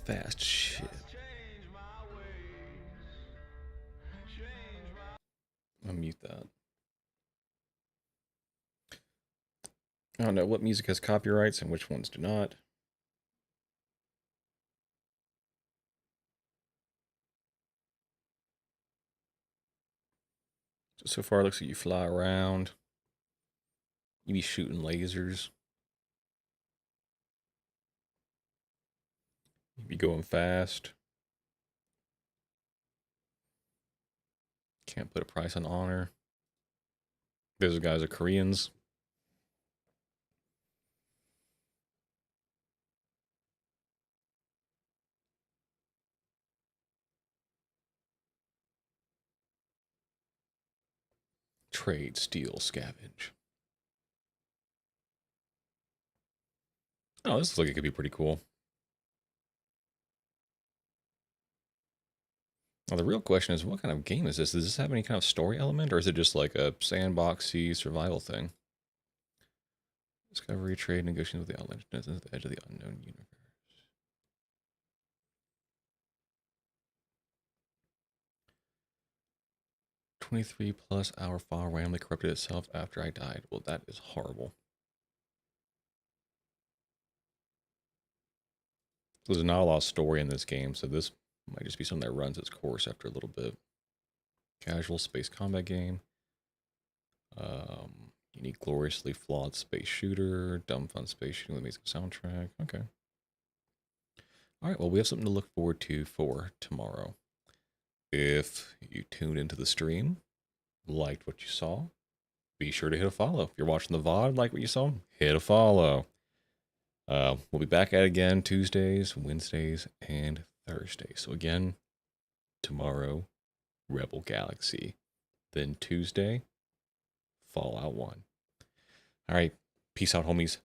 Fast shit. I'll mute that. I don't know what music has copyrights and which ones do not. So far, it looks like you fly around. You be shooting lasers. You be going fast. Can't put a price on honor. Those guys are Koreans. Trade, steal, scavenge. Oh, this looks like it could be pretty cool. Now, the real question is, what kind of game is this? Does this have any kind of story element, or is it just like a sandboxy survival thing? Discovery, trade, negotiations with the outland, at the edge of the unknown universe. 23+ hour file randomly corrupted itself after I died. Well, that is horrible. There's not a lot of story in this game, so this might just be something that runs its course after a little bit. Casual space combat game. Unique, gloriously flawed space shooter. Dumb fun space shooting with amazing soundtrack. Okay. All right, well, we have something to look forward to for tomorrow. If you tuned into the stream, liked what you saw, be sure to hit a follow. If you're watching the VOD, like what you saw, hit a follow. We'll be back at it again Tuesdays, Wednesdays, and Thursdays. So again, tomorrow, Rebel Galaxy. Then Tuesday, Fallout 1. All right, peace out, homies.